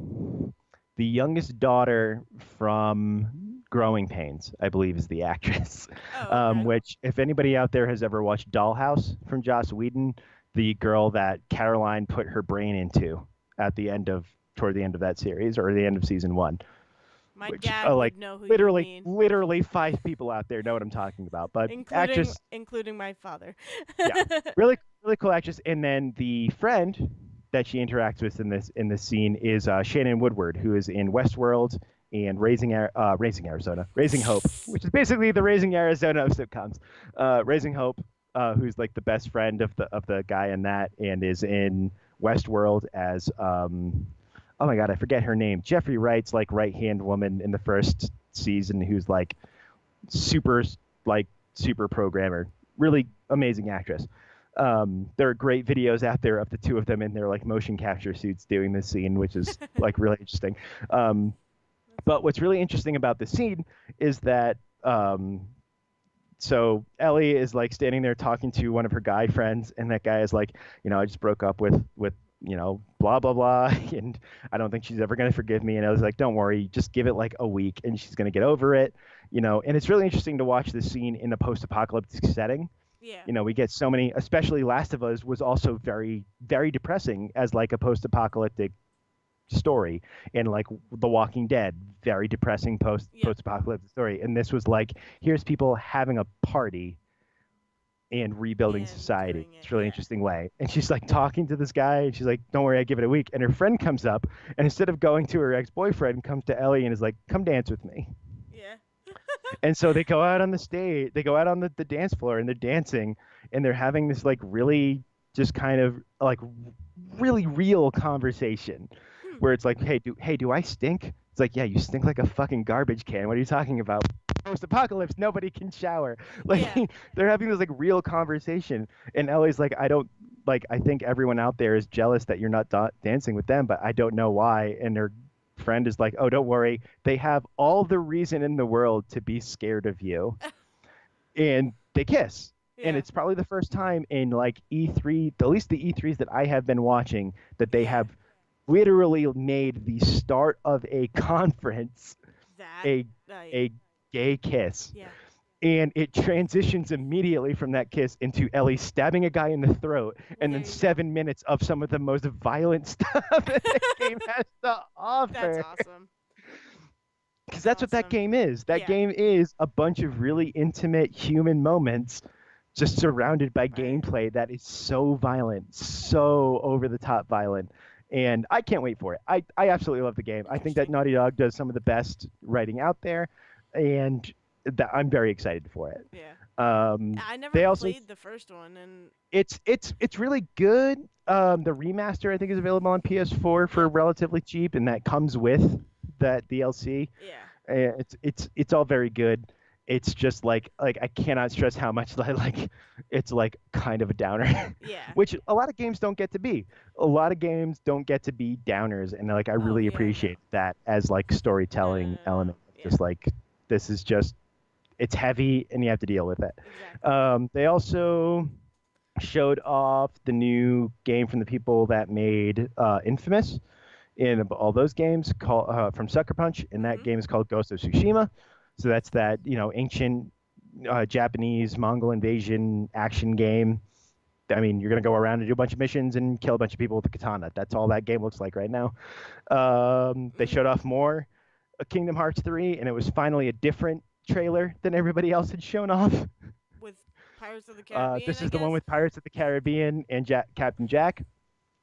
A: the youngest daughter from Growing Pains, I believe, is the actress.
B: Oh okay.
A: Which, if anybody out there has ever watched Dollhouse from Joss Whedon, the girl that Caroline put her brain into toward the end of that series or the end of season 1,
B: My
A: which
B: dad
A: like
B: would know who you
A: literally
B: mean,
A: literally 5 people out there know what I'm talking about. But
B: including
A: actress,
B: my father.
A: yeah, really cool actress. And then the friend that she interacts with in this scene is Shannon Woodward, who is in Westworld and Raising Arizona, Raising Hope, which is basically the Raising Arizona of sitcoms. Raising Hope, who's like the best friend of the guy in that, and is in Westworld as oh my god, I forget her name. Jeffrey Wright's like right hand woman in the first season, who's like super like super programmer, really amazing actress. There are great videos out there of the two of them in their like motion capture suits doing this scene, which is like really interesting. Um,
B: That's
A: but
B: cool.
A: what's really interesting about this scene is that so Ellie is like standing there talking to one of her guy friends, and that guy is like, I just broke up with blah blah blah, and I don't think she's ever gonna forgive me. And I was like, don't worry, just give it like a week, and she's gonna get over it. And it's really interesting to watch this scene in a post-apocalyptic setting,
B: Yeah.
A: We get so many, especially Last of Us was also very, very depressing as like a post-apocalyptic story, and like The Walking Dead, very depressing
B: Yep.
A: post-apocalyptic story. And this was like, here's people having a party and rebuilding
B: And
A: society.
B: doing it.
A: It's a really
B: Yeah.
A: interesting way. And she's like talking to this guy, and she's like, "Don't worry, I give it a week." And her friend comes up, and instead of going to her ex-boyfriend, comes to Ellie and is like, "Come dance with me."
B: Yeah.
A: And so they go out on the stage, they go out on the dance floor, and they're dancing, and they're having this like really just kind of like really real conversation
B: Hmm.
A: where it's like, "Hey, do I stink?" It's like, "Yeah, you stink like a fucking garbage can. What are you talking about? Post-apocalypse, nobody can shower." Like
B: Yeah.
A: they're having this like real conversation, and Ellie's like, "I don't like. I think everyone out there is jealous that you're not dancing with them, but I don't know why." And her friend is like, "Oh, don't worry. They have all the reason in the world to be scared of you." And they kiss. And
B: Yeah.
A: it's probably the first time in like E3, at least the E3s that I have been watching, that they
B: Yeah.
A: have literally made the start of a conference
B: That.
A: a
B: I.
A: a gay kiss.
B: Yeah.
A: And it transitions immediately from that kiss into Ellie stabbing a guy in the throat, and
B: There
A: then
B: you go.
A: 7 minutes of some of the most violent stuff that the game has to
B: That's
A: offer.
B: awesome.
A: Because
B: That's
A: that's what that
B: awesome.
A: game is. That
B: Yeah.
A: game is a bunch of really intimate human moments just surrounded by
B: Right.
A: gameplay that is so violent, so over the top violent. And I can't wait for it. I absolutely love the game. I think that
B: Interesting.
A: Naughty Dog does some of the best writing out there, and I'm very excited for it.
B: Yeah.
A: Um,
B: I never
A: they also
B: played the first one, and
A: it's really good. The remaster I think is available on PS4 for
B: yep.
A: relatively cheap, and that comes with that DLC.
B: Yeah.
A: It's all very good. It's just like I cannot stress how much like it's like kind of a downer,
B: Yeah.
A: which a lot of games don't get to be. A lot of games don't get to be downers, and like I
B: Oh
A: really
B: yeah. No.
A: appreciate that as like
B: No. No. No.
A: storytelling
B: No.
A: element.
B: Yeah.
A: Just like this is just it's heavy and you have to deal with it.
B: Exactly.
A: They also showed off the new game from the people that made Infamous in all those games called from Sucker Punch, and that
B: Mhm.
A: game is called Ghost of Tsushima. So that's that ancient Japanese Mongol invasion action game. I mean, you're gonna go around and do a bunch of missions and kill a bunch of people with a katana. That's all that game looks like right now. They
B: Mhm.
A: showed off more Kingdom Hearts 3, and it was finally a different trailer than everybody else had shown off.
B: With Pirates of the Caribbean,
A: This
B: I
A: is the one
B: guess.
A: with Pirates of the Caribbean and Captain Jack.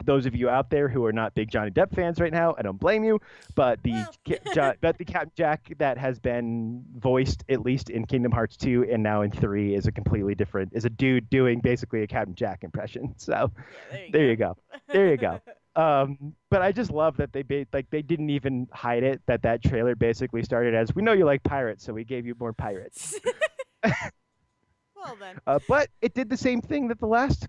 A: Those of you out there who are not big Johnny Depp fans right now, I don't blame you. But
B: Well.
A: the Captain Jack that has been voiced at least in Kingdom Hearts 2 and now in 3 is a completely different, is a dude doing basically a Captain Jack impression. So
B: Yeah. There you
A: there
B: go.
A: you go, there you go. But I just love that they didn't even hide it. That trailer basically started as, "We know you like pirates, so we gave you more pirates."
B: Well then.
A: But it did the same thing that the last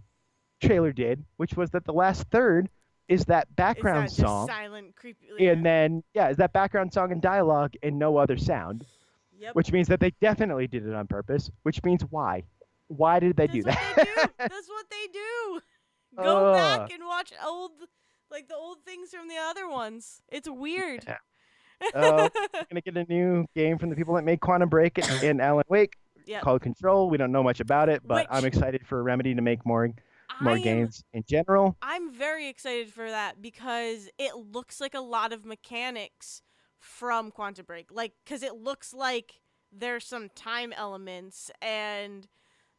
A: trailer did, which was that the last third is that
B: Is
A: background
B: that just
A: song,
B: silent, creepy? Yeah.
A: and then is that background song and dialogue and no other sound,
B: Yep.
A: which means that they definitely did it on purpose. Which means why? Why did they do
B: That's what they do.
A: that?
B: That's what they do. Go
A: uh,
B: back and watch the old things from the other ones. It's weird.
A: yeah. We're gonna get a new game from the people that made Quantum Break and Alan Wake
B: Yep.
A: called Control. We don't know much about it, but I'm
B: Which
A: excited for Remedy to make
B: I
A: more
B: am
A: games in general.
B: I'm very excited for that because it looks like a lot of mechanics from Quantum Break. Like, because it looks like there's some time elements and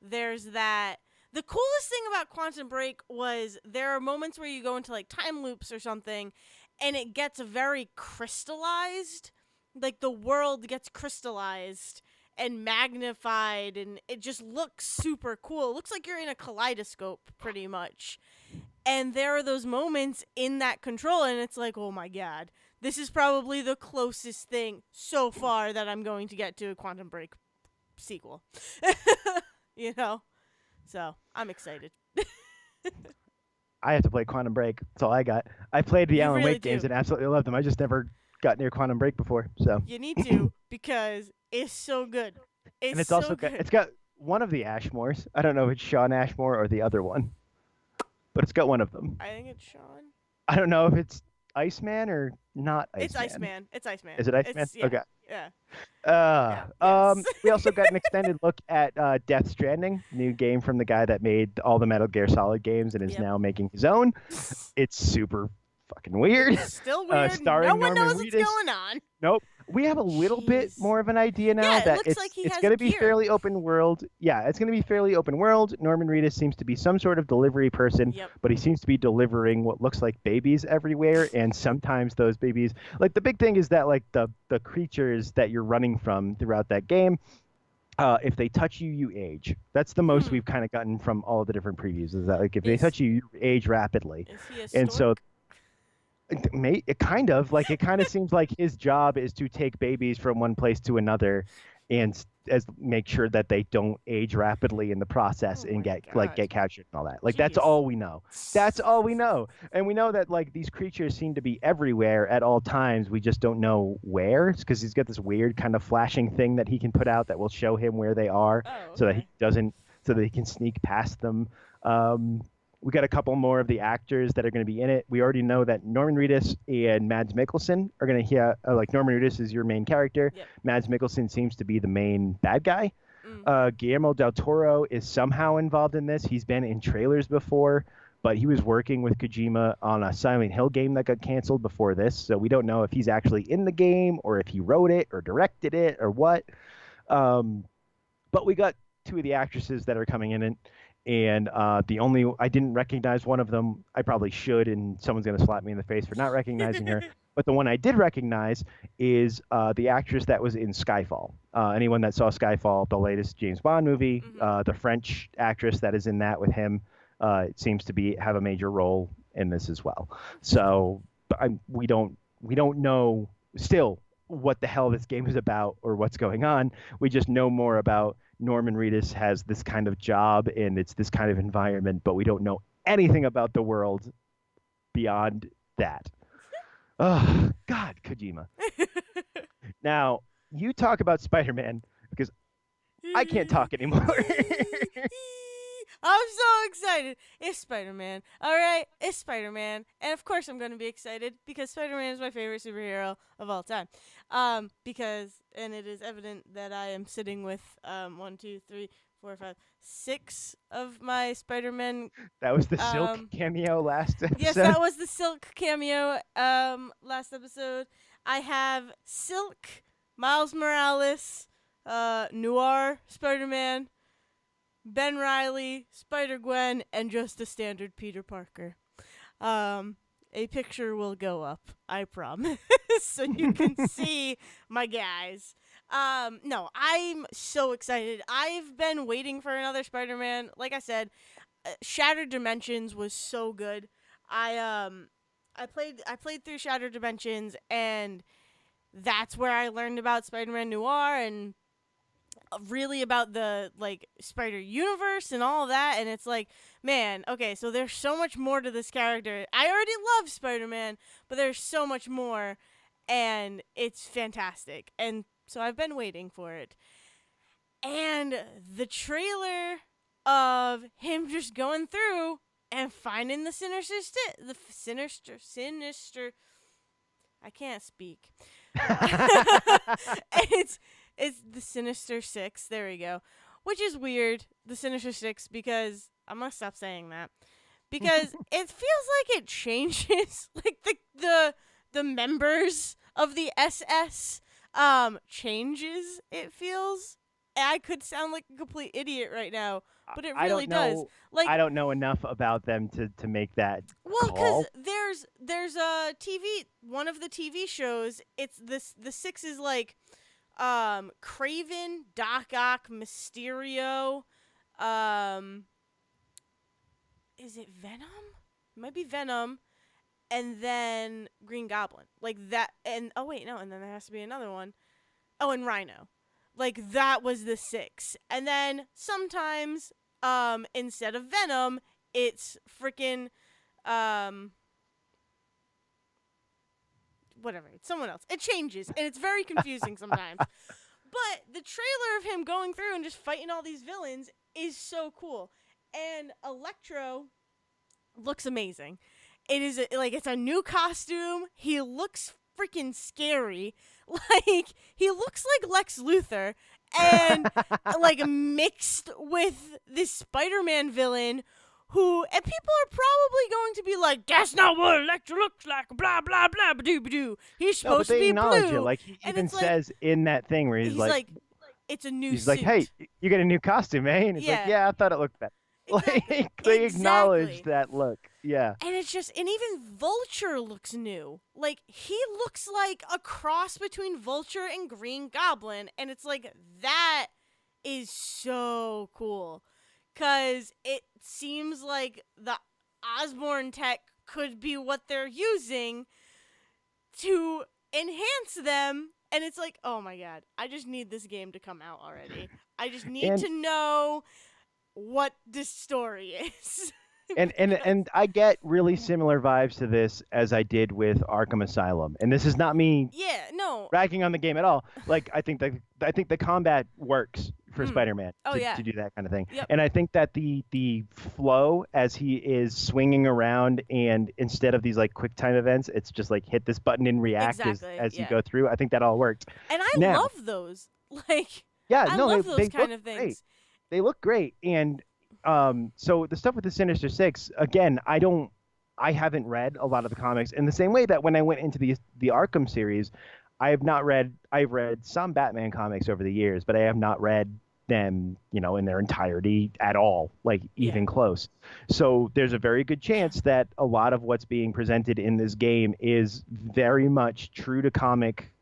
B: there's that. The coolest thing about Quantum Break was there are moments where you go into like time loops or something and it gets very crystallized. Like, the world gets crystallized and magnified and it just looks super cool. It looks like you're in a kaleidoscope pretty much. And there are those moments in that control, and it's like, oh my god, this is probably the closest thing so far that I'm going to get to a Quantum Break sequel. you know? So, I'm excited.
A: I have to play Quantum Break. That's all I got. I played the
B: You
A: Alan
B: really
A: Wake games
B: do.
A: and absolutely loved them. I just never got near Quantum Break before. So,
B: You need to because it's so good.
A: and
B: It's
A: it's also
B: so
A: got
B: good.
A: it's got one of the Ashmores. I don't know if it's Sean Ashmore or the other one, but it's got one of them.
B: I think it's Sean.
A: I don't know if it's Iceman or not
B: It's
A: Iceman.
B: Iceman. It's Iceman.
A: Is it Iceman?
B: It's, yeah.
A: Okay.
B: Yeah. Yes.
A: We also got an extended look at Death Stranding, new game from the guy that made all the Metal Gear Solid games and is
B: Yep.
A: now making his own. It's super fucking weird.
B: It's still weird. No
A: Starring
B: one
A: Norman
B: knows what's
A: Reedus.
B: going on.
A: Nope. We have a little bit
B: Jeez.
A: more of an idea now
B: Yeah, it
A: that
B: looks like he
A: it's
B: has
A: going to be
B: gear.
A: fairly open world. Yeah, it's going to be fairly open world. Norman Reedus seems to be some sort of delivery person,
B: Yep.
A: but he seems to be delivering what looks like babies everywhere. And sometimes those babies, like the big thing is that like the creatures that you're running from throughout that game, if they touch you, you age. That's the most
B: Hmm.
A: we've kind of gotten from all of the different previews. Is that like if they
B: Is
A: touch you, you age rapidly.
B: is he a
A: And so
B: stork?
A: it kind of like it kind of seems like his job is to take babies from one place to another and as make sure that they don't age rapidly in the process
B: Oh
A: and
B: my
A: get
B: god.
A: captured and all that. Like that's
B: Jeez.
A: all we know. That's all we know. And we know that like these creatures seem to be everywhere at all times. We just don't know where because he's got this weird kind of flashing thing that he can put out that will show him where they are
B: Oh,
A: so that he
B: okay.
A: doesn't so that he can sneak past them. Um, we got a couple more of the actors that are going to be in it. We already know that Norman Reedus and Mads Mikkelsen are going to hear like Norman Reedus is your main character.
B: Yep.
A: Mads Mikkelsen seems to be the main bad guy.
B: Mm.
A: Guillermo del Toro is somehow involved in this. He's been in trailers before, but he was working with Kojima on a Silent Hill game that got canceled before this. So we don't know if he's actually in the game or if he wrote it or directed it or what. Um, but we got two of the actresses that are coming in, and the only I didn't recognize one of them. I probably should, and someone's gonna slap me in the face for not recognizing her. But the one I did recognize is the actress that was in Skyfall. Anyone that saw Skyfall, the latest James Bond movie,
B: Mhm.
A: the French actress that is in that with him, it seems to be have a major role in this as well.
B: Interesting.
A: So we don't know still what the hell this game is about or what's going on. We just know more about Norman Reedus has this kind of job and it's this kind of environment, but we don't know anything about the world beyond that. Oh, God, Kojima. Now, you talk about Spider Man because I can't talk anymore.
B: I'm so excited. It's Spider-Man. All right, it's Spider-Man, and of course I'm going to be excited because Spider-Man is my favorite superhero of all time. And it is evident that I am sitting with 1, 2, 3, 4, 5, 6 of my Spider-Man.
A: That was the Silk
B: Um,
A: cameo last
B: yes,
A: episode.
B: that was the Silk cameo. Last episode, I have Silk, Miles Morales, Noir Spider-Man, Ben Riley, Spider Gwen, and just a standard Peter Parker. A picture will go up, I promise, so you can see my guys. No, I'm so excited. I've been waiting for another Spider-Man. Like I said, Shattered Dimensions was so good. I played through Shattered Dimensions, and that's where I learned about Spider-Man Noir and really about the like Spider universe and all of that. And it's like, man, okay, so there's so much more to this character. I already love Spider-Man, but there's so much more, and it's fantastic. And so I've been waiting for it. And the trailer of him just going through and finding the sinister. I can't speak. It's the Sinister Six. There we go. Which is weird, the Sinister Six, because I'm gonna stop saying that because it feels like it changes, like the members of the SS changes. It feels. I could sound like a complete idiot right now, but it
A: I
B: really
A: don't
B: does.
A: know. I
B: Like,
A: don't know enough about them to make that
B: well, cause
A: call.
B: there's a TV, one of the TV shows. It's this the six is like Craven, Doc Ock, Mysterio, um is it Venom? It might be Venom, and then Green Goblin. Like that, and oh wait, no, and then there has to be another one. Oh, and Rhino. Like that was the six. And then sometimes instead of Venom, it's freaking um whatever. It's someone else. It changes, and it's very confusing sometimes. But the trailer of him going through and just fighting all these villains is so cool. And Electro looks amazing. It is like it's a new costume. He looks freaking scary. Like, he looks like Lex Luthor, and like mixed with this Spider-Man villain and people are probably going to be like, that's not what Electro looks like, blah, blah, blah, ba-doo. He's
A: No, but
B: supposed to
A: they
B: be
A: acknowledge it.
B: blue.
A: Like he
B: And
A: even
B: it's like,
A: says in that thing where
B: he's like, it's a new
A: he's
B: suit.
A: like, hey, you get a new costume, eh? And he's like,
B: Yeah.
A: yeah, I thought it looked better.
B: Exactly.
A: Like they acknowledge
B: Exactly.
A: that look. Yeah.
B: And it's just, and even Vulture looks new. Like, he looks like a cross between Vulture and Green Goblin. And it's like, that is so cool. Because it seems like the Osborn tech could be what they're using to enhance them. And it's like, oh my god, I just need this game to come out already. I just need to know what this story is.
A: And I get really similar vibes to this as I did with Arkham Asylum. And this is not me ragging on the game at all. Like I think the combat works for Spider-Man to do that kind of thing.
B: Yep.
A: And I think that the flow as he is swinging around and instead of these like quick time events, it's just like hit this button and react as you go through. I think that all worked.
B: And I love those. Like I love those kind of things.
A: Great. They look great. And so the stuff with the Sinister Six, again, I haven't read a lot of the comics in the same way that when I went into the Arkham series, I've read some Batman comics over the years, but I have not read them, in their entirety at all, like even close. So there's a very good chance that a lot of what's being presented in this game is very much true to comic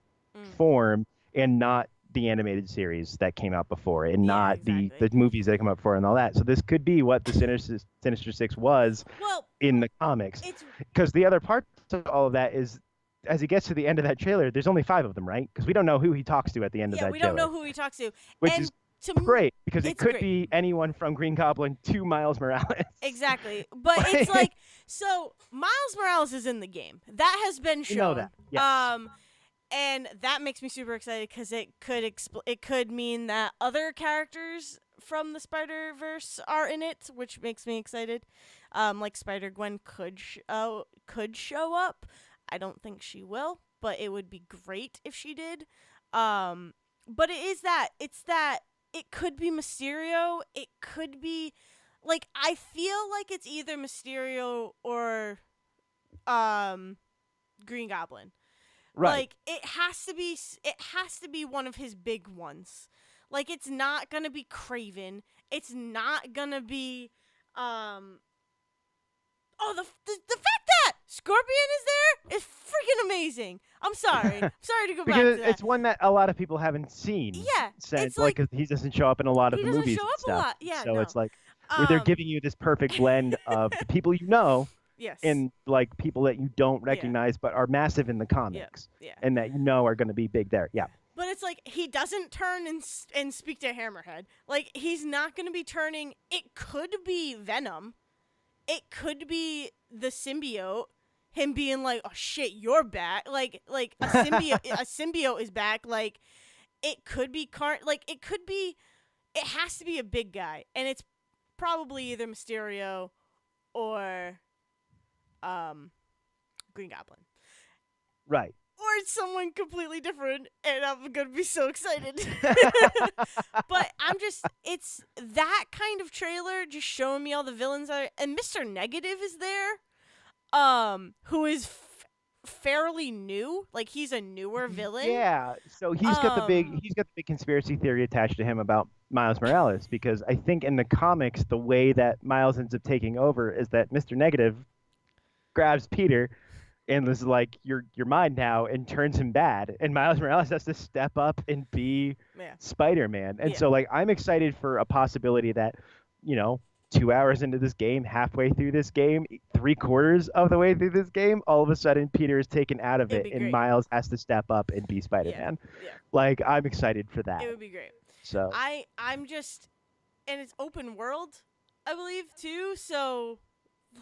A: form and not the animated series that came out before and not the movies that come out before and all that. So this could be what the Sinister Six was in the comics. Because the other part of all of that is as he gets to the end of that trailer, there's only 5 of them, right? Because we don't know who he talks to at the end of that trailer.
B: Yeah, we don't know who he talks to.
A: Which is great because it could be anyone from Green Goblin to Miles Morales.
B: Exactly. But it's like, so Miles Morales is in the game. That has been shown.
A: You know that. Yes.
B: And that makes me super excited because it could mean that other characters from the Spider-Verse are in it, which makes me excited. Like Spider-Gwen could show up. I don't think she will, but it would be great if she did. But it could be Mysterio. It could be, like, I feel like it's either Mysterio or Green Goblin.
A: Right.
B: Like it has to be one of his big ones. Like it's not going to be Kraven. It's not going to be the fact that Scorpion is there is freaking amazing. I'm sorry. Sorry to go back to that.
A: It's one that a lot of people haven't seen.
B: Yeah.
A: Since, like he doesn't show up in a lot of the movies
B: show up
A: and stuff.
B: a lot. Yeah,
A: so it's like where they're giving you this perfect blend of the people you know.
B: Yes.
A: And like people that you don't recognize but are massive in the comics.
B: Yeah.
A: And that you know are going to be big there. Yeah.
B: But it's like he doesn't turn and speak to Hammerhead. Like he's not going to be turning. It could be Venom. It could be the symbiote. Him being like, "Oh shit, you're back." Like a symbiote is back. Like it could be it could be. It has to be a big guy, and it's probably either Mysterio or Green Goblin.
A: Right.
B: Or it's someone completely different, and I'm gonna be so excited. But it's that kind of trailer just showing me all the villains and Mr. Negative is there, who is fairly new. Like he's a newer villain.
A: Yeah. So he's got the big conspiracy theory attached to him about Miles Morales because I think in the comics the way that Miles ends up taking over is that Mr. Negative grabs Peter and was like, you're mine now, and turns him bad. And Miles Morales has to step up and be Spider-Man. And so, like, I'm excited for a possibility that, 2 hours into this game, halfway through this game, 3/4 of the way through this game, all of a sudden Peter is taken out of it and Miles has to step up and be Spider-Man. Yeah. Like, I'm excited for that.
B: It would be great.
A: So
B: I'm just, and it's open world, I believe, too. So,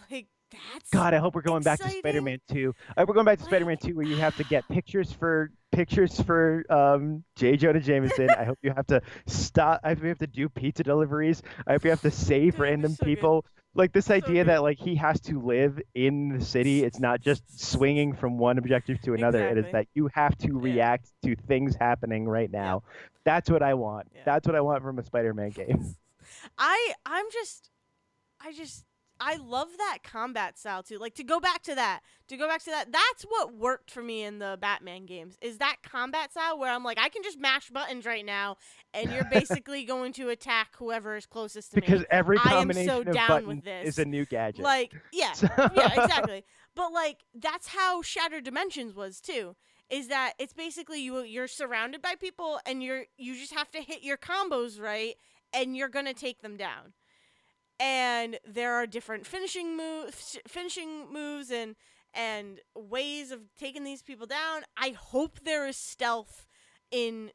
B: like, that's
A: God, I hope we're going back to Spider-Man 2. I hope we're going back to Spider-Man 2 where you have to get pictures for J. Jonah Jameson. I hope you have to stop. I hope you have to do pizza deliveries. I hope you have to save random people Like this
B: So
A: idea
B: great.
A: that like he has to live in the city. It's not just swinging from one objective to another. It is
B: Exactly.
A: that you have to
B: Yeah.
A: react to things happening right
B: Yep.
A: now. That's what I want.
B: Yeah.
A: That's what I want from a Spider-Man game.
B: I'm just I just I love that combat style too. Like to go back to that. That's what worked for me in the Batman games. Is that combat style where I'm like I can just mash buttons right now and you're basically going to attack whoever is closest to
A: Because
B: me.
A: every
B: I am so
A: combination of
B: down with
A: buttons is a
B: this.
A: new gadget.
B: Like, yeah.
A: So
B: Yeah, exactly. But like that's how Shattered Dimensions was too. Is that it's basically you're surrounded by people and you just have to hit your combos right and you're going to take them down and there are different finishing moves and ways of taking these people down. I hope there is stealth in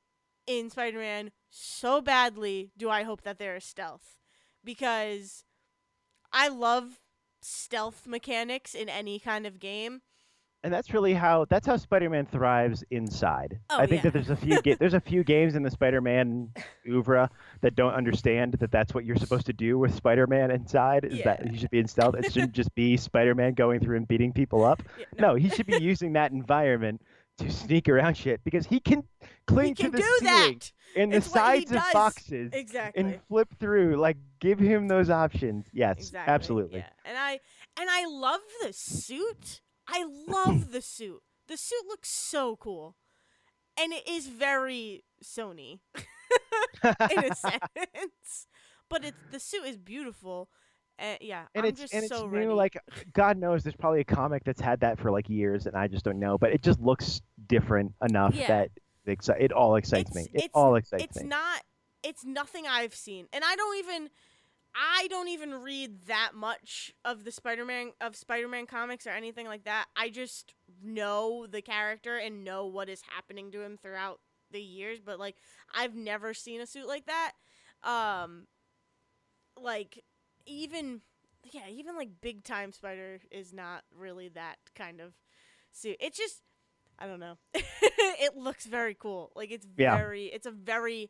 B: Spider-Man so badly. Do I hope that there is stealth because I love stealth mechanics in any kind of game.
A: and that's how Spider-Man thrives inside.
B: Oh
A: I think
B: yeah.
A: that there's a few games in the Spider-Man oeuvre that don't understand that that's what you're supposed to do with Spider-Man inside is
B: Yeah.
A: that he should be in stealth. It shouldn't just be Spider-Man going through and beating people up.
B: Yeah, no.
A: No, he should be using that environment to sneak around shit because he can
B: He
A: cling to
B: can
A: the
B: do that.
A: ceiling and the
B: It's what he
A: sides of
B: does.
A: boxes and
B: Exactly.
A: flip through. Like give him those options. Yes,
B: Exactly.
A: absolutely.
B: Yeah. And I love the suit. I love the suit. The suit looks so cool. And it is very Sony in a sense. But it's the suit is beautiful. Yeah,
A: And
B: I'm
A: it's
B: just so
A: new.
B: ready.
A: Like God knows, there's probably a comic that's had that for like years, and I just don't know. But it just looks different enough
B: Yeah.
A: that it all excites
B: It's
A: me. It all excites
B: it's
A: me.
B: not it's nothing I've seen. And I don't even read that much of the Spider-Man comics or anything like that. I just know the character and know what is happening to him throughout the years, but like I've never seen a suit like that. Um like even even like big time Spider is not really that kind of suit. It's just I don't know. It looks very cool. Like
A: Yeah,
B: it's a very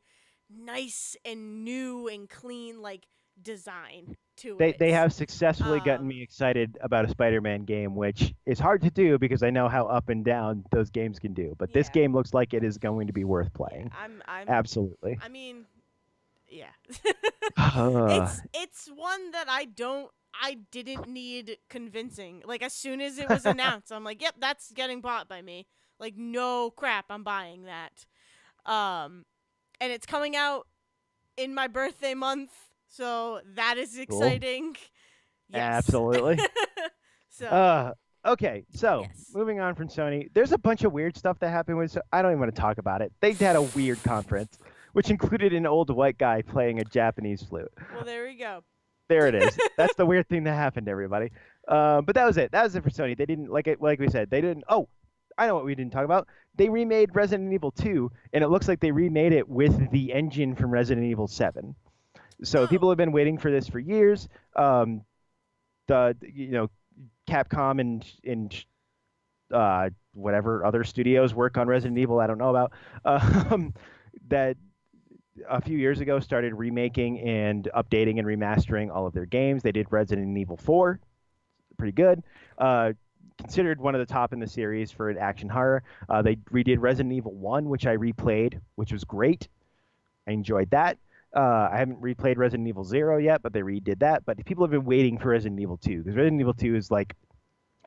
B: nice and new and clean like design to
A: they
B: it.
A: have successfully gotten
B: Um
A: me excited about a Spider-Man game, which is hard to do because I know how up and down those games can do. But this
B: yeah.
A: game looks like it is going to be worth
B: Yeah,
A: playing.
B: I'm
A: Absolutely.
B: I mean, yeah.
A: Uh,
B: It's one that I didn't need convincing. Like as soon as it was announced, I'm like, "Yep, that's getting bought by me." Like no crap, I'm buying that. Um and it's coming out in my birthday month, so that is
A: cool.
B: exciting. Yes.
A: Absolutely.
B: So,
A: Uh, okay, so
B: yes.
A: moving on from Sony, there's a bunch of weird stuff that happened with. I don't even want to talk about it. They had a weird conference, which included an old white guy playing a Japanese flute.
B: Well, there we go.
A: There it is. That's the weird thing that happened, everybody. But that was it. That was it for Sony. They didn't like we said. They didn't. Oh, I know what we didn't talk about. They remade Resident Evil 2, and it looks like they remade it with the engine from Resident Evil 7. So
B: Oh,
A: people have been waiting for this for years. The Capcom and whatever other studios work on Resident Evil I don't know about that a few years ago started remaking and updating and remastering all of their games. They did Resident Evil 4, pretty good. Considered one of the top in the series for an action horror. They redid Resident Evil 1, which I replayed, which was great. I enjoyed that. I haven't replayed Resident Evil 0 yet, but they redid that. But people have been waiting for Resident Evil 2 because Resident Evil 2 is like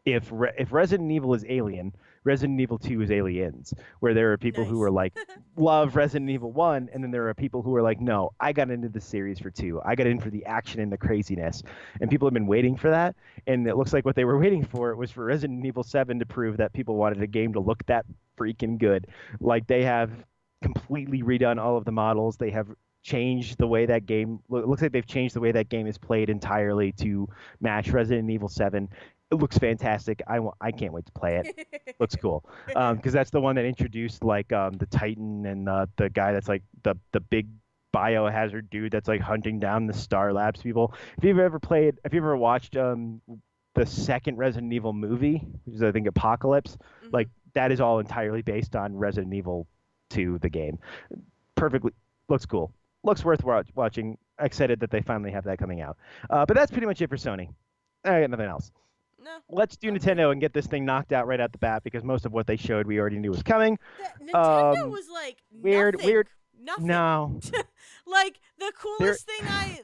A: if Resident Evil is Alien, Resident Evil 2 is Aliens, where there are people who
B: nice.
A: are like love Resident Evil 1 and then there are people who are like no, I got into the series for 2. I got in for the action and the craziness. And people have been waiting for that and it looks like what they were waiting for was for Resident Evil 7 to prove that people wanted a game to look that freaking good. Like they have completely redone all of the models. They have changed the way that game looks like they've changed the way that game is played entirely to match Resident Evil 7. It looks fantastic. I can't wait to play it. Looks cool. Because that's the one that introduced like the Titan and the guy that's like the big biohazard dude that's like hunting down the Star Labs people. If you've ever watched the second Resident Evil movie, which is I think Apocalypse,
B: Mhm.
A: like that is all entirely based on Resident Evil 2, the game. Perfectly looks cool. Looks worth watching. excited that they finally have that coming out. But that's pretty much it for Sony. I got nothing else.
B: No,
A: Let's do
B: I'm good.
A: Nintendo and get this thing knocked out right out the bat because most of what they showed we already knew was coming.
B: The Nintendo
A: Um,
B: was like
A: weird,
B: nothing,
A: weird.
B: nothing.
A: No,
B: Like the
A: they're
B: coolest thing I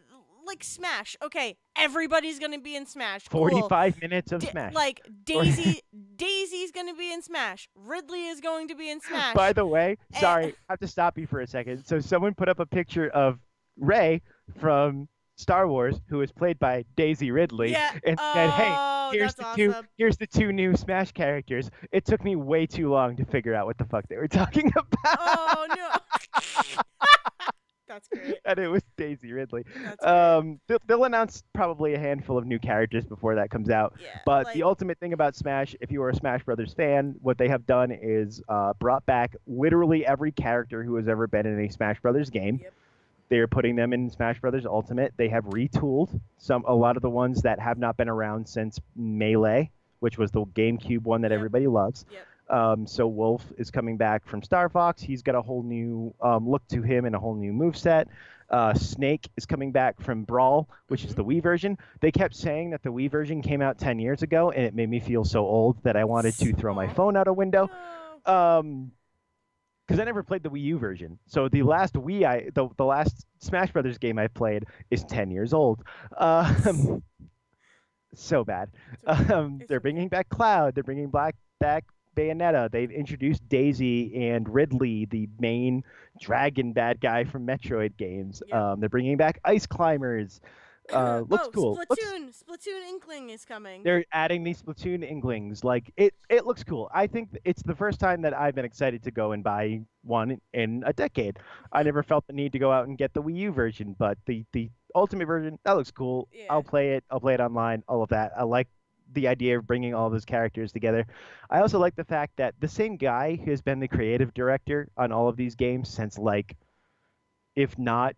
B: like Smash. Okay, everybody's gonna be in Smash. Cool.
A: 45 minutes of Smash.
B: Like Daisy's gonna be in Smash. Ridley is going to be in
A: By
B: Smash.
A: the way,
B: Eh,
A: sorry, I have to stop you for a second. So someone put up a picture of Rey from Star Wars, who is played by Daisy Ridley,
B: yeah.
A: and said, "Hey,
B: Oh, that's awesome.
A: here's the two new Smash characters." It took me way too long to figure out what the fuck they were talking about,
B: Oh no. That's great.
A: and it was Daisy Ridley.
B: That's great.
A: They'll announce probably a handful of new characters before that comes out.
B: Yeah,
A: But the
B: like
A: ultimate thing about Smash, if you are a Smash Brothers fan, what they have done is brought back literally every character who has ever been in a Smash Brothers game.
B: yep.
A: They're putting them in Smash Brothers Ultimate. They have retooled a lot of the ones that have not been around since Melee, which was the GameCube one that
B: Yep.
A: everybody loves.
B: Yep.
A: So Wolf is coming back from Star Fox. He's got a whole new look to him and a whole new moveset. Snake is coming back from Brawl, which is the Wii version. They kept saying that the Wii version came out 10 years ago, and it made me feel so old that I wanted to throw my
B: Aw.
A: phone out a window.
B: No.
A: Because I never played the Wii U version. So the last the last Smash Brothers game I played is 10 years old. So bad.
B: It's okay. It's
A: They're
B: okay.
A: bringing back Cloud. They're bringing back Bayonetta. They've introduced Daisy and Ridley, the main dragon bad guy from Metroid games.
B: Yep.
A: They're bringing back Ice Climbers. Looks
B: Oh,
A: cool.
B: Splatoon Inkling is coming.
A: They're adding these Splatoon Inklings. Like it looks cool. I think it's the first time that I've been excited to go and buy one in a decade. I never felt the need to go out and get the Wii U version, but the Ultimate version that looks cool.
B: Yeah.
A: I'll play it. I'll play it online. All of that. I like the idea of bringing all those characters together. I also like the fact that the same guy who has been the creative director on all of these games since like, if not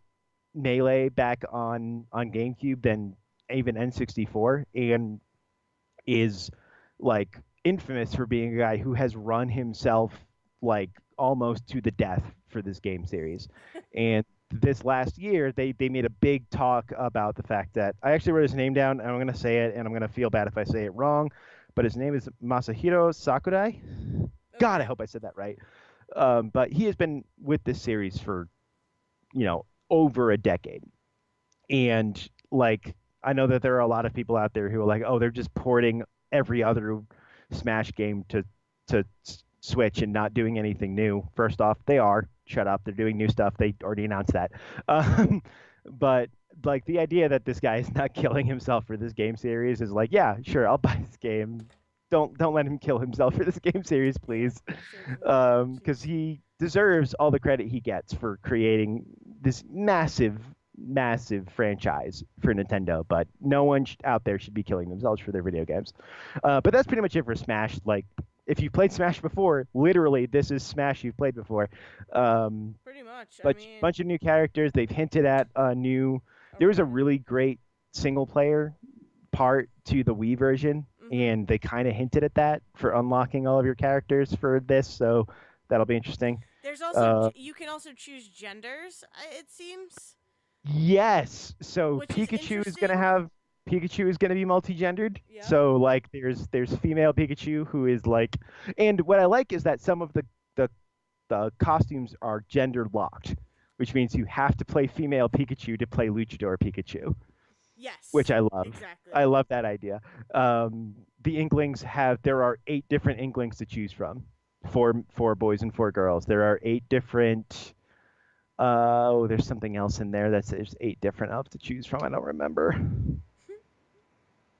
A: Melee back on GameCube, then even N64, and is like infamous for being a guy who has run himself like almost to the death for this game series. And this last year, they made a big talk about the fact that I actually wrote his name down, and I'm going to say it, and I'm going to feel bad if I say it wrong, but his name is Masahiro Sakurai. God, I hope I said that right. But he has been with this series for, over a decade. And like, I know that there are a lot of people out there who are like, oh, they're just porting every other Smash game to Switch and not doing anything new. First off, they are. Shut up. They're doing new stuff. They already announced that. But like the idea that this guy is not killing himself for this game series is like, yeah, sure, I'll buy this game. Don't let him kill himself for this game series, please, because he deserves all the credit he gets for creating this massive franchise for Nintendo. But no one out there should be killing themselves for their video games. But that's pretty much it for Smash. Like, if you've played Smash before, literally this is Smash you've played before.
B: Pretty much.
A: But
B: I mean,
A: bunch of new characters. They've hinted at new. There was a really great single player part to the Wii version, and they kind of hinted at that for unlocking all of your characters for this. So that'll be interesting.
B: there's also you can also choose genders. It seems.
A: Yes. So
B: Which is
A: Pikachu is gonna be multi-gendered.
B: Yeah.
A: So like there's female Pikachu who is like, and what I like is that some of the costumes are gender locked, which means you have to play female Pikachu to play Luchador Pikachu,
B: Yes.
A: which I love.
B: Exactly.
A: I love that idea. The Inklings there are 8 different Inklings to choose from, four boys and 4 girls. There are 8 different. Oh, there's something else in there there's 8 different elves to choose from. I don't remember.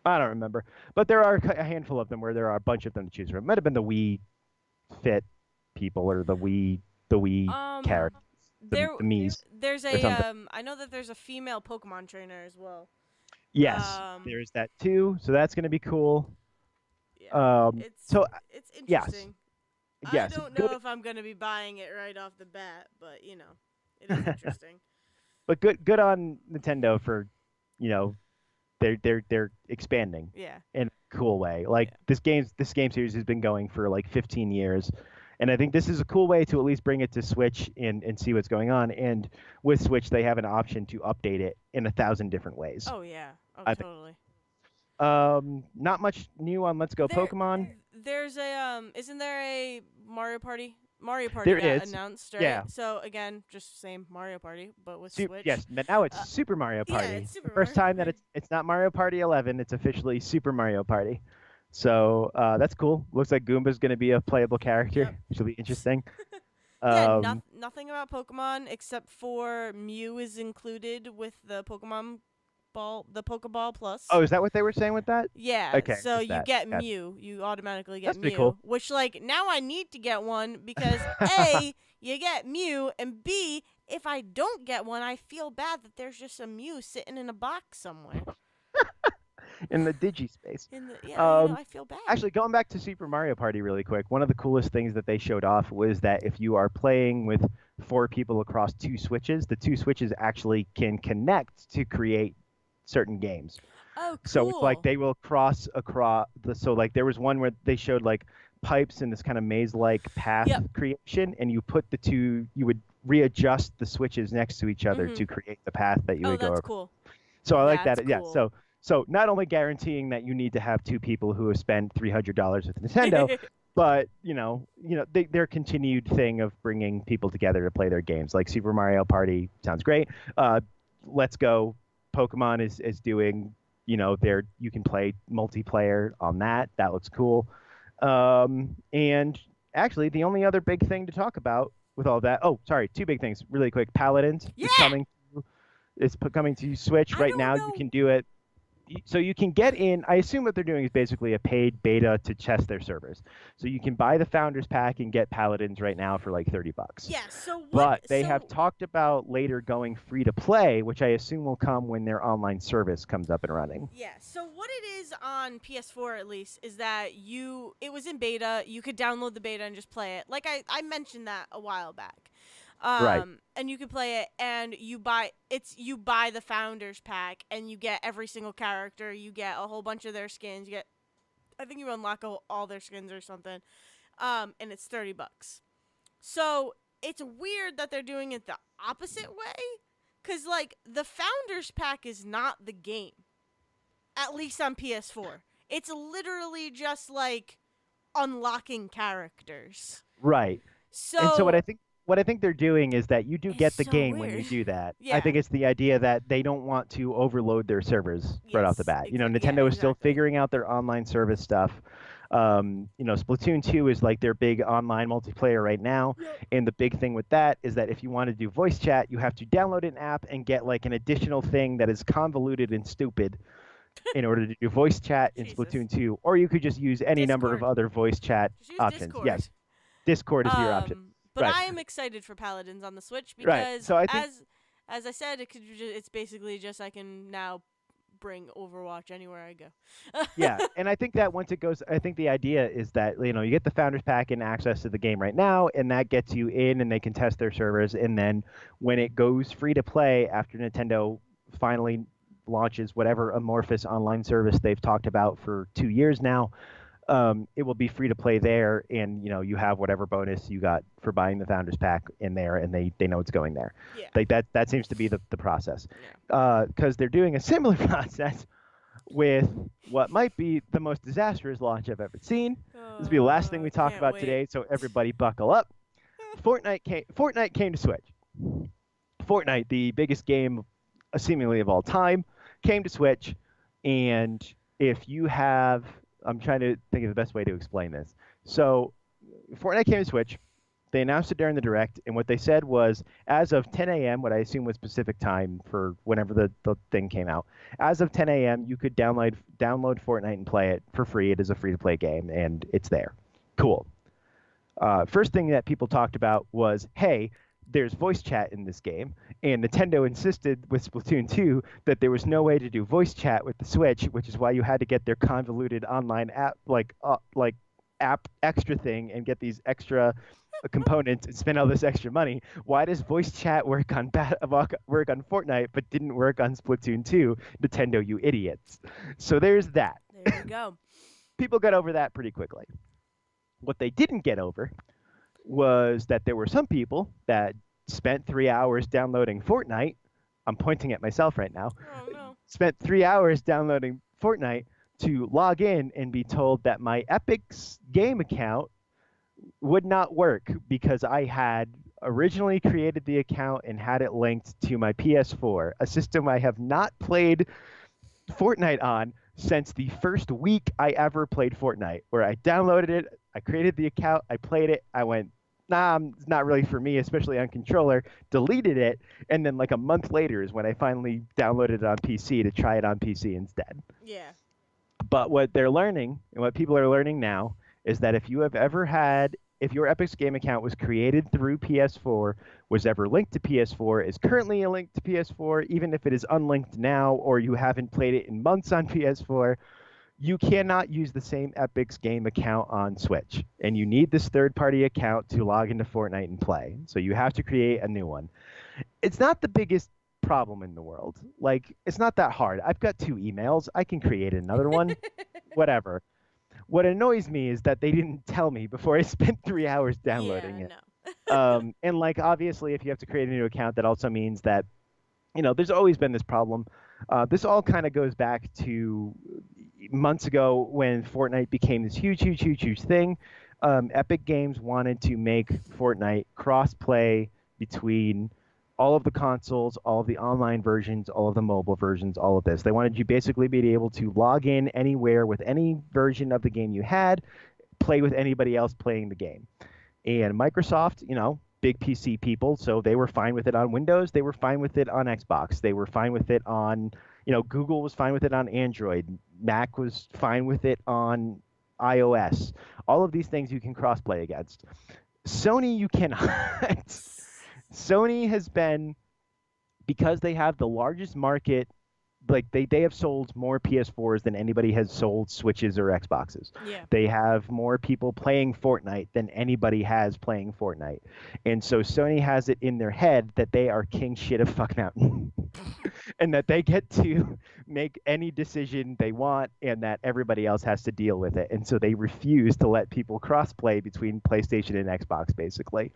A: But there are a handful of them where there are a bunch of them to choose from. It might have been the Wii Fit people or the Wii characters, the Mii's.
B: There's
A: or something.
B: I know that there's a female Pokemon trainer as well.
A: Yes, there's that too. So that's going to be cool.
B: Yeah. It's
A: yes.
B: interesting.
A: Yes.
B: I don't know if I'm gonna be buying it right off the bat, but it is interesting.
A: But good on Nintendo for, they're expanding
B: Yeah.
A: in a cool way. Like
B: Yeah.
A: this game series has been going for like 15 years, And I think this is a cool way to at least bring it to Switch and see what's going on. And with Switch, they have an option to update it in 1,000 different ways.
B: Oh yeah. Oh
A: I think.
B: totally.
A: Not much new on Let's Go
B: There,
A: Pokemon.
B: there's a Isn't there a Mario Party? Mario Party
A: There
B: got
A: is.
B: announced, right?
A: Yeah.
B: So again, just same Mario Party, but with Switch.
A: Yes, but now it's
B: Uh,
A: Super Mario
B: yeah,
A: Party.
B: it's
A: The
B: Super
A: first
B: Mario
A: time that
B: Party.
A: it's not Mario Party 11, it's officially Super Mario Party. So that's cool. Looks like Goomba's going to be a playable character,
B: Yep.
A: which will be interesting.
B: Yeah,
A: Um,
B: nothing about Pokemon except for Mew is included with the Pokemon Ball, the Pokeball Plus.
A: oh, is that what they were saying with that?
B: Yeah,
A: Okay, I
B: so
A: missed
B: you
A: that.
B: get
A: Gotcha.
B: Mew. You automatically get
A: That's pretty cool.
B: Mew, which like now I need to get one because A, you get Mew, and B, if I don't get one, I feel bad that there's just a Mew sitting in a box somewhere.
A: In the Digi space.
B: In the Yeah,
A: Um,
B: I feel bad.
A: Actually, going back to Super Mario Party really quick, one of the coolest things that they showed off was that if you are playing with four people across two switches, the two switches actually can connect to create certain games.
B: Oh,
A: So it's like
B: cool.
A: they will cross across the. So like there was one where they showed like pipes in this kind of maze-like path
B: Yep.
A: creation, and you put the two, you would readjust the switches next to each other
B: Mhm.
A: to create the path that you
B: Oh,
A: would go
B: that's
A: over.
B: cool.
A: So I like
B: That's
A: that. Yeah.
B: cool.
A: So not only guaranteeing that you need to have two people who have spent $300 with Nintendo, but their continued thing of bringing people together to play their games, like Super Mario Party sounds great. Let's Go Pokemon is doing their you can play multiplayer on that. That looks cool. And actually, the only other big thing to talk about with all that. Oh, sorry, two big things really quick. Paladins is
B: Yeah.
A: coming. It's coming to Switch
B: I
A: right
B: don't
A: now. You
B: know.
A: can do it. So you can get in. I assume what they're doing is basically a paid beta to test their servers. So you can buy the Founders Pack and get Paladins right now for like $30.
B: Yeah. So what?
A: But they have
B: So
A: talked about later going free to play, which I assume will come when their online service comes up and running.
B: Yeah. So what it is on PS4 at least is that it was in beta. You could download the beta and just play it. Like I mentioned that a while back.
A: Right.
B: And you can play it and you buy the founders pack and you get every single character. You get a whole bunch of their skins. You get I think you unlock all their skins or something. And it's $30. So it's weird that they're doing it the opposite way. Cause like the founders pack is not the game. At least on PS4. It's literally just like unlocking characters.
A: Right. And so
B: So
A: what I think they're doing is that you do
B: it's
A: get the
B: so
A: game when you
B: weird.
A: do that. I
B: Yeah.
A: think it's the idea that they don't want to overload their servers right off the
B: Yes.
A: bat.
B: Yeah,
A: Nintendo is still
B: exactly.
A: figuring out their online service stuff. Splatoon 2 is like their big online multiplayer right now.
B: Yep.
A: And the big thing with that is that if you want to do voice chat, you have to download an app and get like an additional thing that is convoluted and stupid in order to do voice chat in
B: Jesus.
A: Splatoon 2. Or you could just use any number of
B: Discord.
A: other voice chat
B: Just use
A: options.
B: Discord.
A: Yes, Discord is your option.
B: But
A: Right.
B: I am excited for Paladins on the Switch
A: Right.
B: because
A: So I think
B: as I said, it's basically just I can now bring Overwatch anywhere I go.
A: yeah, and I think that once it goes, I think the idea is that you get the Founders Pack and access to the game right now, and that gets you in, and they can test their servers, and then when it goes free to play after Nintendo finally launches whatever amorphous online service they've talked about for 2 years now, it will be free to play there, and you have whatever bonus you got for buying the Founders Pack in there, and they know it's going there.
B: Yeah.
A: Like that seems to be the process,
B: Yeah.
A: because they're doing a similar process with what might be the most disastrous launch I've ever seen. This will be the last thing we talk
B: Can't
A: about
B: wait.
A: today, so everybody buckle up. Fortnite came to Switch. Fortnite, the biggest game seemingly of all time, came to Switch, and if you have, I'm trying to think of the best way to explain this. So, Fortnite came to Switch. They announced it during the direct, and what they said was, as of 10 a.m., what I assume was Pacific time for whenever the thing came out, as of 10 a.m., you could download Fortnite and play it for free. It is a free-to-play game, and it's there. Cool. First thing that people talked about was, hey, there's voice chat in this game, and Nintendo insisted with Splatoon 2 that there was no way to do voice chat with the Switch, which is why you had to get their convoluted online app, like app extra thing, and get these extra components and spend all this extra money. Why does voice chat work on Fortnite but didn't work on Splatoon 2? Nintendo, you idiots. So there's that.
B: There you go.
A: People got over that pretty quickly. What they didn't get over was that there were some people that spent 3 hours downloading Fortnite. I'm pointing at myself right now.
B: Oh no.
A: Spent 3 hours downloading Fortnite to log in and be told that my Epic's game account would not work because I had originally created the account and had it linked to my PS4, a system I have not played Fortnite on since the first week I ever played Fortnite, where I downloaded it, I created the account, I played it, I went, nah, it's not really for me, especially on controller, deleted it, and then like a month later is when I finally downloaded it on PC to try it on PC instead.
B: Yeah.
A: But what they're learning and what people are learning now is that if your Epic's game account was created through PS4, was ever linked to PS4, is currently a link to PS4, even if it is unlinked now or you haven't played it in months on PS4, you cannot use the same Epic's game account on Switch. And you need this third party account to log into Fortnite and play. So you have to create a new one. It's not the biggest problem in the world. Like, it's not that hard. I've got 2 emails. I can create another one. Whatever. What annoys me is that they didn't tell me before I spent 3 hours downloading
B: Yeah,
A: it.
B: no.
A: And like, obviously, if you have to create a new account, that also means that, there's always been this problem. This all kind of goes back to months ago when Fortnite became this huge, huge, huge, huge thing. Epic Games wanted to make Fortnite cross-play between all of the consoles, all of the online versions, all of the mobile versions, all of this. They wanted you basically be able to log in anywhere with any version of the game you had, play with anybody else playing the game. And Microsoft, big PC people, so they were fine with it on Windows. They were fine with it on Xbox. They were fine with it on, Google was fine with it on Android. Mac was fine with it on iOS. All of these things you can crossplay against. Sony, you cannot. Sony has been, because they have the largest market, like they have sold more PS4s than anybody has sold Switches or Xboxes.
B: Yeah.
A: They have more people playing Fortnite than anybody has playing Fortnite. And so Sony has it in their head that they are king shit of fuck mountain. And that they get to make any decision they want and that everybody else has to deal with it. And so they refuse to let people cross-play between PlayStation and Xbox, basically.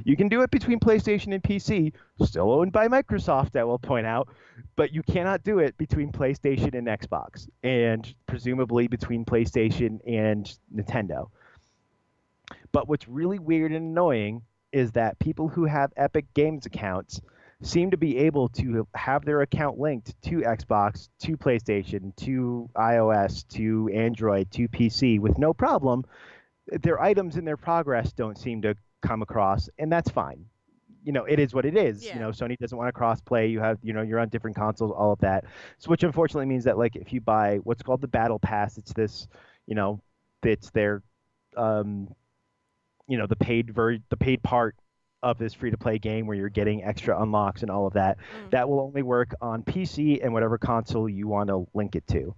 A: You can do it between PlayStation and PC, still owned by Microsoft, I will point out, but you cannot do it between PlayStation and Xbox, and presumably between PlayStation and Nintendo. But what's really weird and annoying is that people who have Epic Games accounts seem to be able to have their account linked to Xbox, to PlayStation, to iOS, to Android, to PC with no problem. Their items in their progress don't seem to come across, and that's fine. It is what it is.
B: Yeah.
A: Sony doesn't want to cross-play. You have, you're on different consoles, all of that. So, which unfortunately means that, like, if you buy what's called the Battle Pass, it's this, it's their, the paid part of this free-to-play game where you're getting extra unlocks and all of that. That will only work on PC and whatever console you want to link it to,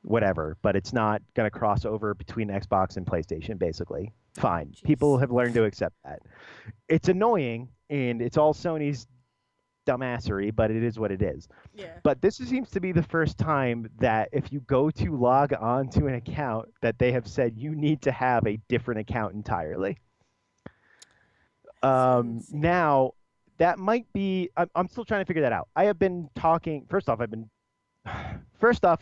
A: whatever. But it's not going to cross over between Xbox and PlayStation, basically. Fine.
B: Jeez.
A: People have learned to accept that. It's annoying, and it's all Sony's dumbassery, but it is what it is.
B: Yeah.
A: But this seems to be the first time that if you go to log on to an account that they have said you need to have a different account entirely. Now, that might be, I'm still trying to figure that out. I have been talking, first off,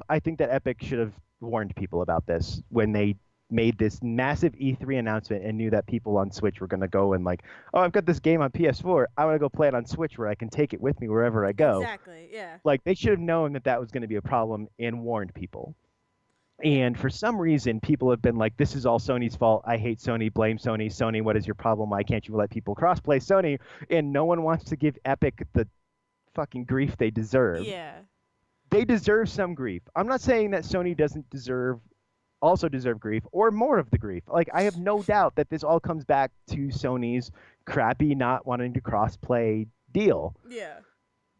A: I think that Epic should have warned people about this when they made this massive E3 announcement and knew that people on Switch were going to go and like, oh, I've got this game on PS4. I want to go play it on Switch where I can take it with me wherever I go.
B: Exactly, yeah.
A: Like, they should have known that that was going to be a problem and warned people. And for some reason, people have been like, this is all Sony's fault. I hate Sony. Blame Sony. Sony, what is your problem? Why can't you let people crossplay Sony? And no one wants to give Epic the fucking grief they deserve.
B: Yeah.
A: They deserve some grief. I'm not saying that Sony doesn't also deserve grief or more of the grief. Like, I have no doubt that this all comes back to Sony's crappy not wanting to crossplay deal.
B: Yeah.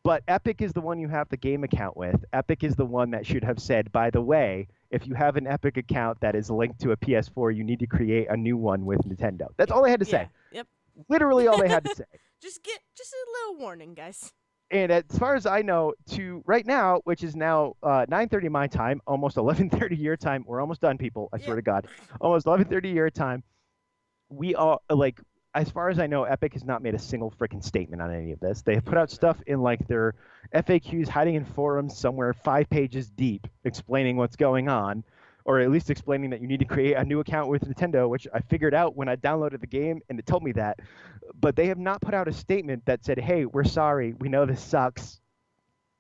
A: But Epic is the one you have the game account with. Epic is the one that should have said, by the way, if you have an Epic account that is linked to a PS4, you need to create a new one with Nintendo. That's all they had to say.
B: Yep.
A: Literally all they had to say.
B: Just a little warning, guys.
A: And as far as I know, to right now, which is now 9:30 my time, almost 11:30 your time. We're almost done, people. I swear to God. Almost 11:30 your time. We are like, as far as I know, Epic has not made a single freaking statement on any of this. They have put out stuff in like their FAQs, hiding in forums somewhere 5 pages deep, explaining what's going on, or at least explaining that you need to create a new account with Nintendo, which I figured out when I downloaded the game, and it told me that. But they have not put out a statement that said, "Hey, we're sorry. We know this sucks,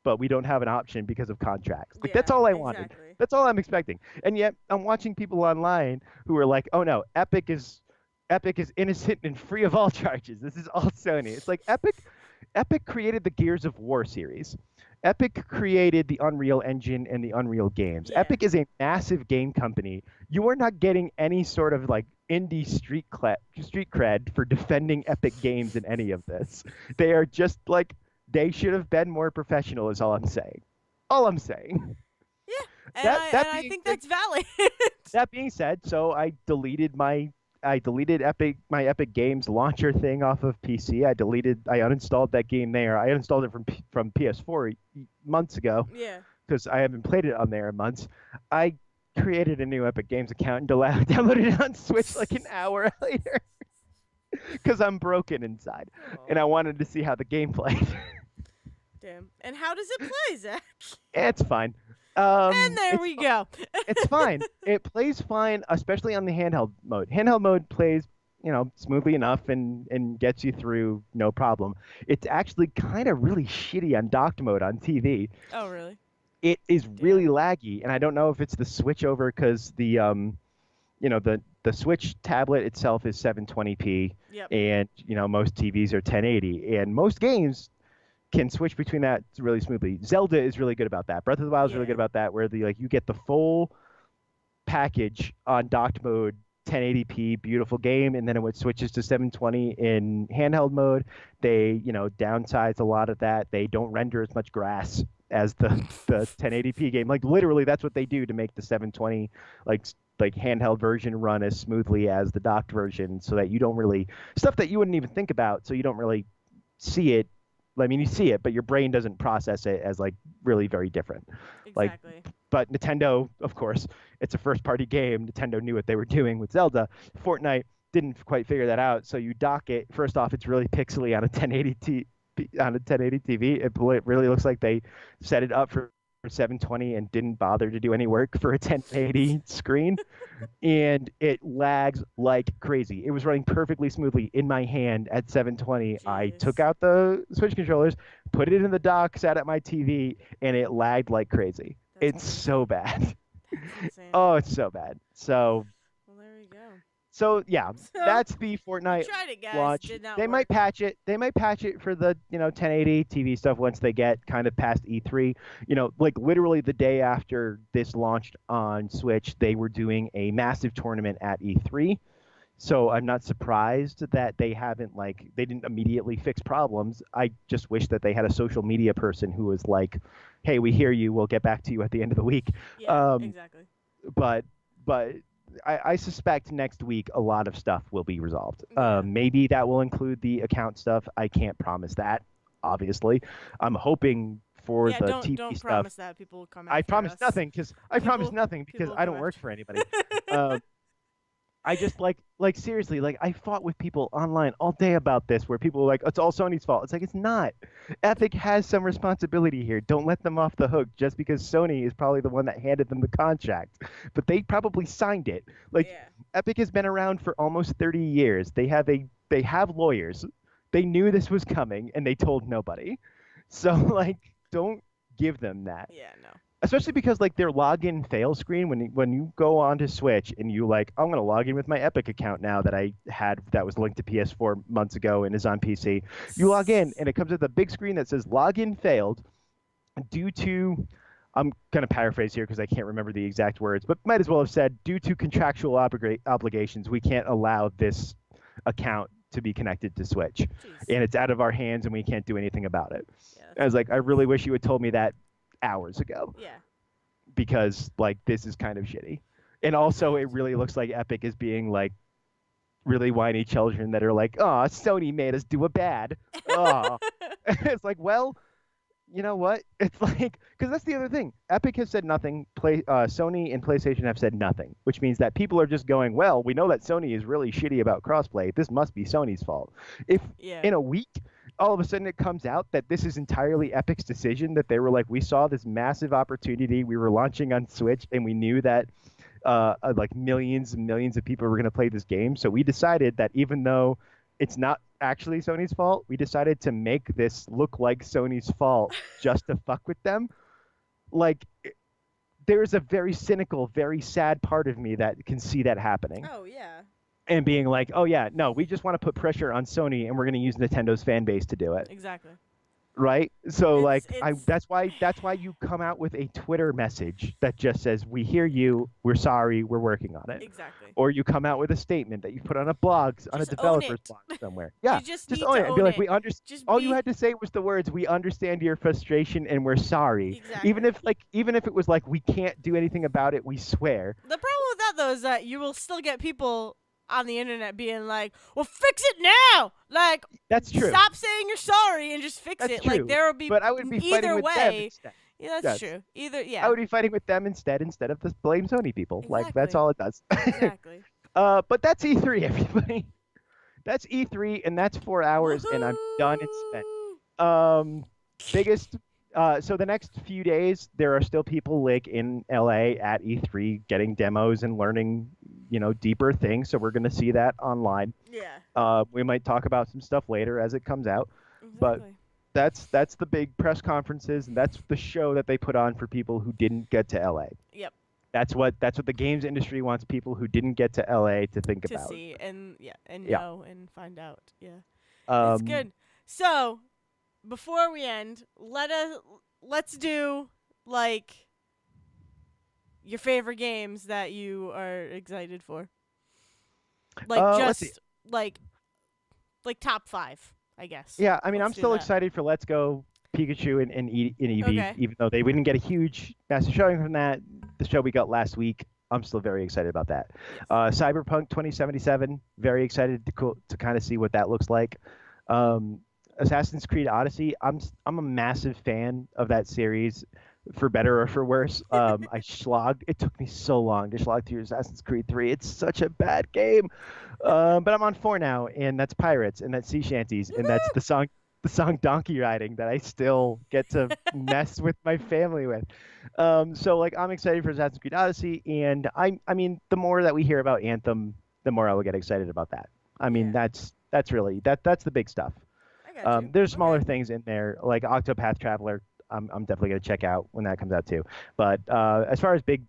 A: but we don't have an option because of contracts." Like that's
B: Yeah,
A: all I wanted.
B: exactly.
A: That's all I'm expecting. And yet I'm watching people online who are like, "Oh no, Epic is innocent and free of all charges. This is all Sony." It's like Epic created the Gears of War series. Epic created the Unreal Engine and the Unreal games.
B: Yeah.
A: Epic is a massive game company. You are not getting any sort of like indie street cred for defending Epic Games in any of this. They are just like they should have been more professional is all I'm saying. All I'm saying.
B: Yeah, and I
A: Being
B: think that's valid.
A: that being said, so I deleted my Epic Games launcher thing off of PC. I uninstalled that game there. I uninstalled it from PS4 months ago
B: Yeah.
A: because I haven't played it on there in months. I created a new Epic Games account and downloaded it on Switch like an hour later because I'm broken inside and I
B: Aw.
A: wanted to see how the game played.
B: Damn. And how does it play, Zach?
A: It's fine.
B: And there
A: It's
B: we go.
A: It's fine. It plays fine, especially on the handheld mode. Handheld mode plays, smoothly enough and gets you through no problem. It's actually kind of really shitty on docked mode on TV.
B: Oh, really?
A: It is really
B: Damn.
A: laggy, and I don't know if it's the switch over because the Switch tablet itself is 720p,
B: Yep.
A: and most TVs are 1080, and most games can switch between that really smoothly. Zelda is really good about that. Breath of the Wild is really
B: Yeah.
A: good about that, where you get the full package on docked mode, 1080p, beautiful game, and then when it switches to 720 in handheld mode, they downsize a lot of that. They don't render as much grass as the 1080p game. Like literally, that's what they do to make the 720 like handheld version run as smoothly as the docked version, so that you don't really stuff that you wouldn't even think about, so you don't really see it. I mean, you see it, but your brain doesn't process it as like really very different. Like,
B: Exactly.
A: but Nintendo, of course, it's a first-party game. Nintendo knew what they were doing with Zelda. Fortnite didn't quite figure that out, so you dock it. First off, it's really pixely on a 1080 TV. It really looks like they set it up for 720 and didn't bother to do any work for a 1080 screen, and it lags like crazy. It was running perfectly smoothly in my hand at 720. I took
B: Jeez.
A: out the Switch controllers, put it in the dock, sat at my TV, and it lagged like crazy.
B: That's
A: It's so bad.
B: That's insane.
A: Oh, it's so bad.
B: Well, there you go.
A: So yeah,
B: So,
A: that's the
B: we
A: Fortnite
B: tried it, guys.
A: launch.
B: Did not
A: They
B: work.
A: might patch it. They might patch it for the 1080 TV stuff once they get kind of past E3. Like literally the day after this launched on Switch, they were doing a massive tournament at E3. So I'm not surprised that they didn't immediately fix problems. I just wish that they had a social media person who was like, "Hey, we hear you. We'll get back to you at the end of the week."
B: Yeah, exactly.
A: But I suspect next week a lot of stuff will be resolved.
B: Yeah.
A: Maybe that will include the account stuff. I can't promise that, obviously. I'm hoping for
B: Yeah,
A: the
B: don't
A: TV stuff.
B: promise that people will come
A: I
B: after
A: promise
B: us.
A: nothing because
B: People will
A: I
B: come
A: don't work
B: after-
A: for anybody. I just like seriously, like I fought with people online all day about this where people were like, "It's all Sony's fault." It's like it's not. Epic has some responsibility here. Don't let them off the hook just because Sony is probably the one that handed them the contract. But they probably signed it. Like
B: Yeah.
A: Epic has been around for almost 30 years. They have lawyers. They knew this was coming and they told nobody. So like don't give them that.
B: Yeah, no.
A: Especially because like their login fail screen when you go onto Switch and you like I'm gonna log in with my Epic account now that I had that was linked to PS4 months ago and is on PC. You log in and it comes with a big screen that says login failed due to I'm gonna paraphrase here because I can't remember the exact words, but might as well have said due to contractual obligations we can't allow this account to be connected to Switch
B: Jeez.
A: and it's out of our hands and we can't do anything about it.
B: Yeah,
A: I was like, I really wish you had told me that hours ago
B: yeah.
A: because like this is kind of shitty. And also it really looks like Epic is being like really whiny children that are like, "Oh, Sony made us do a bad." Oh. It's like, well, you know what? It's like because that's the other thing. Epic has said nothing. Sony and PlayStation have said nothing, which means that people are just going, well, we know that Sony is really shitty about crossplay. This must be Sony's fault. If
B: Yeah.
A: in a week all of a sudden it comes out that this is entirely Epic's decision, that they were like, we saw this massive opportunity, we were launching on Switch, and we knew that like millions and millions of people were going to play this game. So we decided that even though it's not actually Sony's fault, we decided to make this look like Sony's fault just to fuck with them. Like, there's a very cynical, very sad part of me that can see that happening
B: Oh yeah.
A: and being like, oh, yeah, no, we just want to put pressure on Sony and we're going to use Nintendo's fan base to do it.
B: Exactly.
A: Right? So like
B: It's
A: that's why you come out with a Twitter message that just says, we hear you, we're sorry, we're working on it.
B: exactly.
A: Or you come out with a statement that you put on a blog, on a
B: Just own
A: developer's
B: it.
A: blog somewhere.
B: You
A: Yeah,
B: just
A: just
B: need
A: own
B: to
A: it and be
B: own
A: like,
B: it.
A: we understand.
B: Just
A: All
B: be
A: you had to say was the words, "We understand your frustration and we're sorry."
B: exactly.
A: Even if it was like, we can't do anything about it, we swear.
B: The problem with that though is that you will still get people on the internet being like, "Well, fix it now!" Like,
A: That's true.
B: stop saying you're sorry and just fix
A: That's
B: it.
A: true.
B: Like, there will be
A: But I would be fighting
B: either
A: with them
B: way.
A: instead.
B: Yeah, that's
A: Yes.
B: true. Either
A: I
B: yeah,
A: would be fighting with them instead of the blame Sony people. Like that's
B: exactly,
A: all it does.
B: exactly.
A: But that's E3, everybody. That's E3, and that's 4 hours, and I'm done and spent.
B: Woohoo!
A: Biggest. So the next few days, there are still people like in LA at E3 getting demos and learning, deeper things. So we're going to see that online.
B: Yeah,
A: We might talk about some stuff later as it comes out. But
B: exactly.
A: that's the big press conferences, and that's the show that they put on for people who didn't get to LA.
B: Yep.
A: That's what the games industry wants people who didn't get to LA to think
B: To
A: about.
B: see and yeah and
A: Yeah.
B: know and find out. Yeah, it's
A: Um,
B: good. So before we end, let's do like your favorite games that you are excited for. Like
A: let's see.
B: just like top 5, I guess.
A: Yeah, I mean, I'm
B: Let's do
A: still
B: that.
A: excited for Let's Go Pikachu and Eevee,
B: Okay.
A: even though they didn't get a huge massive showing from that. The show we got last week, I'm still very excited about that.
B: Yes.
A: Cyberpunk 2077, very excited to kind of see what that looks like. Assassin's Creed Odyssey, I'm a massive fan of that series, for better or for worse. I slogged. It took me so long to slog through Assassin's Creed 3. It's such a bad game. But I'm on 4 now, and that's pirates, and that's sea shanties, and that's the song Donkey Riding that I still get to mess with my family with. So like I'm excited for Assassin's Creed Odyssey, and I mean the more that we hear about Anthem, the more I will get excited about that. I mean
B: Yeah.
A: that's really that's the big stuff.
B: I got you.
A: There's smaller
B: Okay.
A: things in there like Octopath Traveler. I'm definitely gonna check out when that comes out too. But as far as big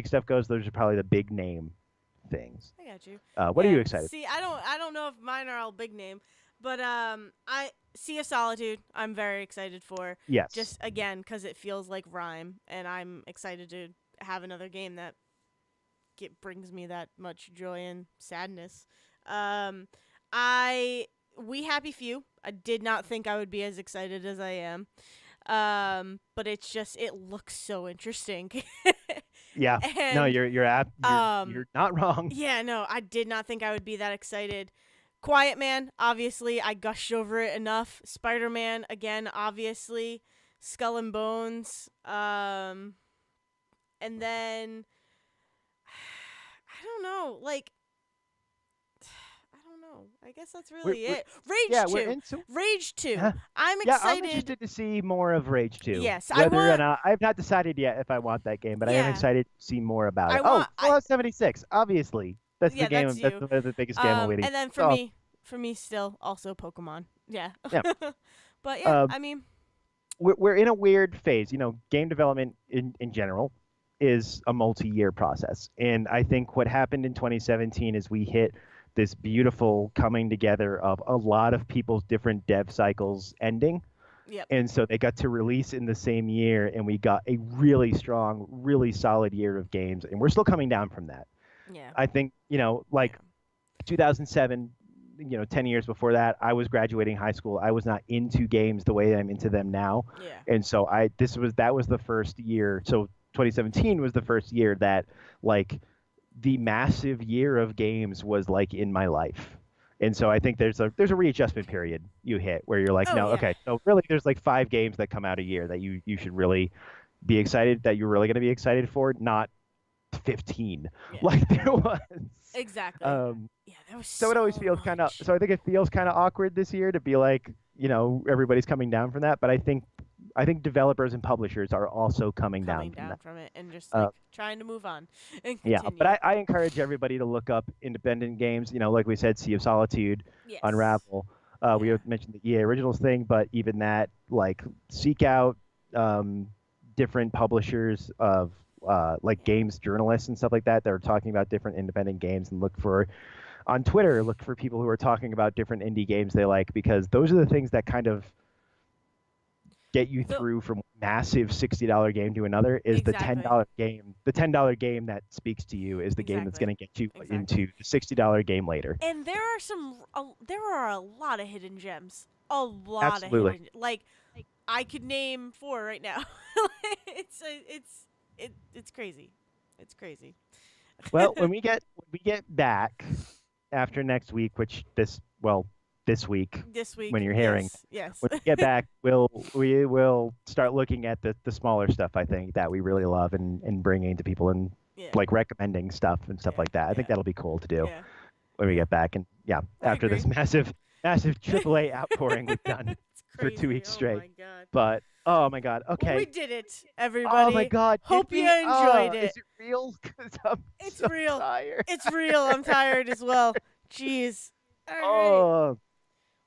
A: stuff goes, those are probably the big name things.
B: I got you.
A: What are
B: Yeah.
A: you excited?
B: See, I don't know if mine are all big name, but I Sea of Solitude. I'm very excited for.
A: Yes.
B: Just again because it feels like rhyme, and I'm excited to have another game that brings me that much joy and sadness. Um, I We Happy Few. I did not think I would be as excited as I am. But it looks so interesting.
A: Yeah. No,
B: and
A: you're not wrong.
B: yeah, no, I did not think I would be that excited. Quiet Man, obviously, I gushed over it enough. Spider Man, again, obviously. Skull and Bones, and then I don't know, like I don't know. I guess that's really
A: We're-
B: it. Rage
A: Yeah,
B: 2.
A: we're into.
B: Rage 2.
A: Huh.
B: I'm
A: Yeah, I'm
B: excited.
A: interested to see more of Rage 2.
B: Yes, I
A: Whether or
B: want-
A: not I've not decided yet if I want that game, but I am
B: Yeah.
A: excited to see more about
B: I
A: it.
B: want-
A: Fallout 76, obviously. That's
B: Yeah,
A: the game.
B: that's
A: That's
B: you.
A: the biggest game I'm waiting.
B: And then
A: Oh,
B: for me still also Pokemon. Yeah.
A: Yeah.
B: But yeah,
A: Um,
B: I mean,
A: we're in a weird phase. Game development in general is a multi-year process, and I think what happened in 2017 is we hit this beautiful coming together of a lot of people's different dev cycles ending.
B: yep.
A: And so they got to release in the same year, and we got a really strong, really solid year of games, and we're still coming down from that.
B: Yeah.
A: I think, like 2007, 10 years before that, I was graduating high school. I was not into games the way I'm into them now.
B: Yeah.
A: And so that was the first year. So 2017 was the first year that like the massive year of games was like in my life. And so I think there's a readjustment period you hit where you're like,
B: Oh
A: no,
B: yeah.
A: okay, so really there's like 5 games that come out a year that you should really be excited that you're really going to be excited for, not 15
B: Yeah.
A: like there was.
B: Exactly.
A: Um,
B: Yeah, there was
A: so it always
B: so
A: feels kind of
B: much
A: so I think it feels kind of awkward this year to be like, everybody's coming down from that, but I think developers and publishers are also coming down
B: coming
A: from
B: down
A: that.
B: from it and just
A: Uh,
B: like trying to move on and
A: yeah, but
B: continue.
A: I encourage everybody to look up independent games. Like we said, Sea of Solitude,
B: Yes.
A: Unravel. We
B: Yeah.
A: have mentioned the EA Originals thing, but even that, like, seek out different publishers of like
B: Yeah.
A: games journalists and stuff like that are talking about different independent games, and look for on Twitter, look for people who are talking about different indie games they like, because those are the things that kind of get you
B: The
A: through from massive $60 game to another. Is the ten
B: exactly.
A: dollar game. The $10 game that speaks to you is the game that's going
B: Exactly.
A: to get you
B: Exactly.
A: into the $60 game later.
B: And there are a lot of hidden gems. A lot of
A: Absolutely.
B: hidden like I could name 4 right now. It's crazy. It's crazy.
A: Well, when we get back after next week, which this week
B: This
A: when
B: week,
A: you're hearing,
B: yes. Yes.
A: when we get back, we will start looking at the smaller stuff. I think that we really love and bringing to people, and
B: Yeah.
A: like recommending stuff and stuff
B: Yeah.
A: like that. I think
B: Yeah.
A: that'll be cool to do
B: Yeah.
A: when we
B: Yeah.
A: get back. And yeah,
B: I
A: after
B: agree.
A: this massive AAA outpouring we've done
B: It's
A: for two
B: crazy.
A: weeks
B: Oh
A: straight.
B: my god.
A: But oh my God,
B: Well, we
A: okay.
B: did it,
A: Oh my
B: everybody.
A: God, did
B: Hope you
A: we?
B: enjoyed
A: Is
B: it.
A: it real? Because I'm
B: It's
A: so
B: real.
A: tired.
B: It's real. I'm tired as well. Jeez. All right.
A: Oh,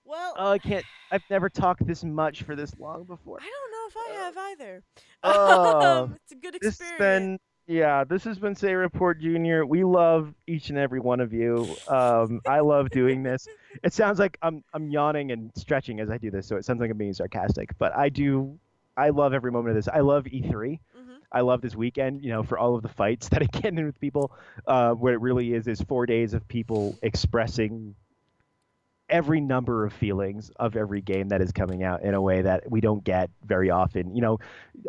B: Well,
A: oh, I can't. I've never talked this much for this long before.
B: I don't know if I have either.
A: Oh,
B: It's a good
A: this has
B: experiment.
A: been yeah. This has been Say Report Junior. We love each and every one of you. I love doing this. It sounds like I'm yawning and stretching as I do this, so it sounds like I'm being sarcastic. But I do. I love every moment of this. I love E3.
B: Mhm.
A: I love this weekend, for all of the fights that I get in with people. What it really is 4 days of people expressing every number of feelings of every game that is coming out in a way that we don't get very often.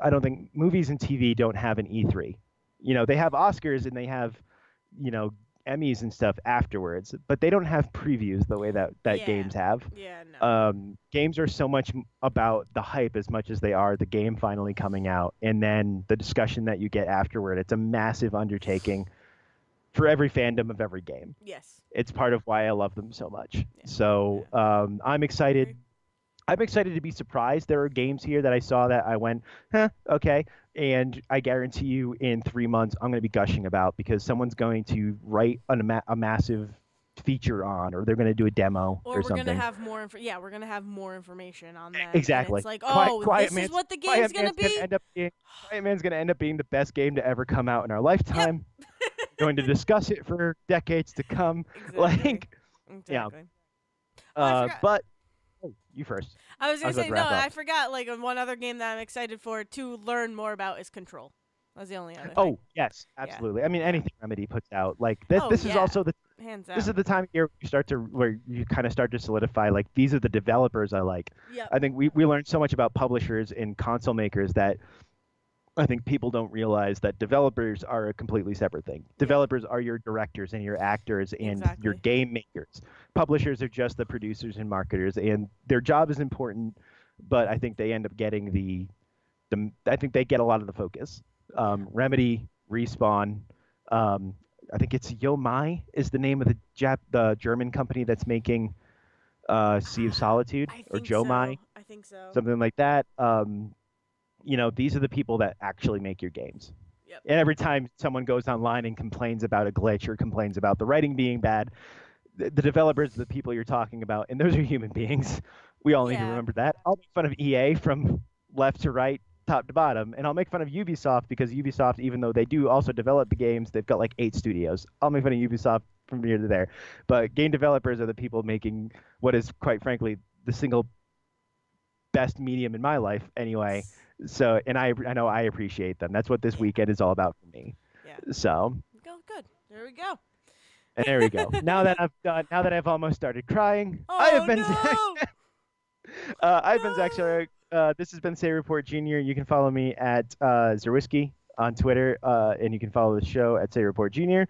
A: I don't think movies and TV don't have an E3. They have Oscars and they have, you know, Emmys and stuff afterwards, but they don't have previews the way that
B: Yeah.
A: games have.
B: Yeah. No.
A: Games are so much about the hype as much as they are the game finally coming out, and then the discussion that you get afterward. It's a massive undertaking for every fandom of every game.
B: Yes.
A: It's part of why I love them so much.
B: Yeah.
A: So
B: Yeah.
A: I'm
B: I
A: excited.
B: agree.
A: I'm excited to be surprised. There are games here that I saw that I went, huh, okay. And I guarantee you in 3 months, I'm going to be gushing about because someone's going to write a massive feature on, or they're going to do a demo
B: Or
A: or
B: we're gonna
A: something.
B: have more yeah, we're gonna have more information on them, and it's
A: Exactly.
B: like,
A: Quiet,
B: oh,
A: Quiet
B: this is
A: Man's
B: what the game's
A: Quiet
B: gonna
A: Man's going to
B: be.
A: end up being Quiet Man's going to end up being the best game to ever come out in our
B: Yep.
A: lifetime. Going to discuss it for decades to come.
B: Exactly.
A: Like, yeah.
B: Exactly. Oh, I forgot.
A: But oh, you first.
B: I was
A: I
B: gonna
A: was about
B: say
A: to
B: no.
A: wrap up.
B: I forgot. Like one other game that I'm excited for to learn more about is Control. That's the only other thing.
A: Oh, yes,
B: Yeah.
A: absolutely. I mean,
B: Yeah.
A: anything Remedy puts out, like this,
B: Oh
A: this is
B: yeah.
A: also the
B: Hands
A: this is
B: down.
A: the time of year where you kind of start to solidify, like, these are the developers I like.
B: Yep.
A: I think we learned so much about publishers and console makers that I think people don't realize that developers are a completely separate thing.
B: Yep.
A: Developers are your directors and your actors and your
B: Exactly.
A: game makers. Publishers are just the producers and marketers, and their job is important, but I think they end up getting I think they get a lot of the focus.
B: Yeah.
A: Remedy, Respawn, um, I think it's Yomai is the name of the German company that's making Sea of Solitude,
B: I
A: or
B: think so.
A: Jomai,
B: I think so.
A: something like that. These are the people that actually make your games.
B: Yep.
A: And every time someone goes online and complains about a glitch or complains about the writing being bad, the developers are the people you're talking about, and those are human beings. We all need to
B: Yeah.
A: remember that. I'll make fun of EA from left to right, top to bottom, and I'll make fun of Ubisoft because Ubisoft, even though they do also develop the games, they've got like 8 studios. I'll make fun of Ubisoft from here to there. But game developers are the people making what is, quite frankly, the single best medium in my life anyway. So, and I know I appreciate them. That's what this
B: Yeah.
A: weekend is all about for me.
B: Yeah.
A: So,
B: Go good. There we go.
A: and there we go. Now that I've almost started crying, I have
B: Oh
A: been Zach.
B: no!
A: I've been Zach
B: No!
A: Sawyer. This has been Say Report Junior. You can follow me at Zerwisky on Twitter, and you can follow the show at Say Report Junior.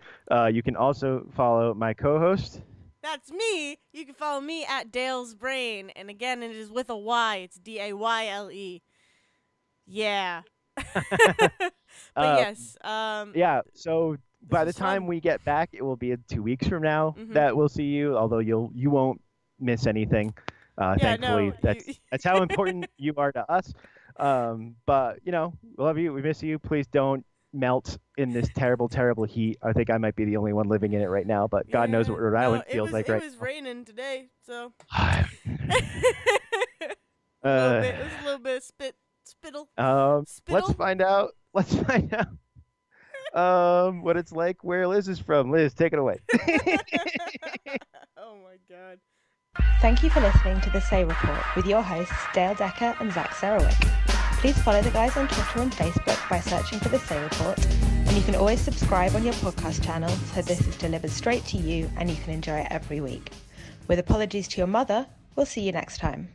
A: You can also follow my co-host.
B: That's me. You can follow me at Dale's Brain. And again, it is with a Y. It's Dayle. Yeah. But
A: Uh,
B: yes.
A: yeah. So
B: This
A: by the
B: was
A: time
B: fun.
A: we get back, it will be 2 weeks from now
B: Mhm.
A: that we'll see you. Although you won't miss anything.
B: Yeah.
A: Thankfully,
B: No. You.
A: that's how important you are to us. But we love you. We miss you. Please don't melt in this terrible, terrible heat. I think I might be the only one living in it right now, but God knows what
B: Yeah.
A: Rhode
B: No.
A: Island feels like
B: It
A: right
B: was raining today, so.
A: now.
B: A little
A: uh,
B: bit. It was a little bit of spittle,
A: let's
B: spittle.
A: find out. Let's find out what it's like where Liz is from. Liz, take it away.
B: Oh my god.
C: Thank you for listening to The Say Report with your hosts Dale Decker and Zach Sarowik. Please follow the guys on Twitter and Facebook by searching for The Say Report, and you can always subscribe on your podcast channel so this is delivered straight to you and you can enjoy it every week. With apologies to your mother, we'll see you next time.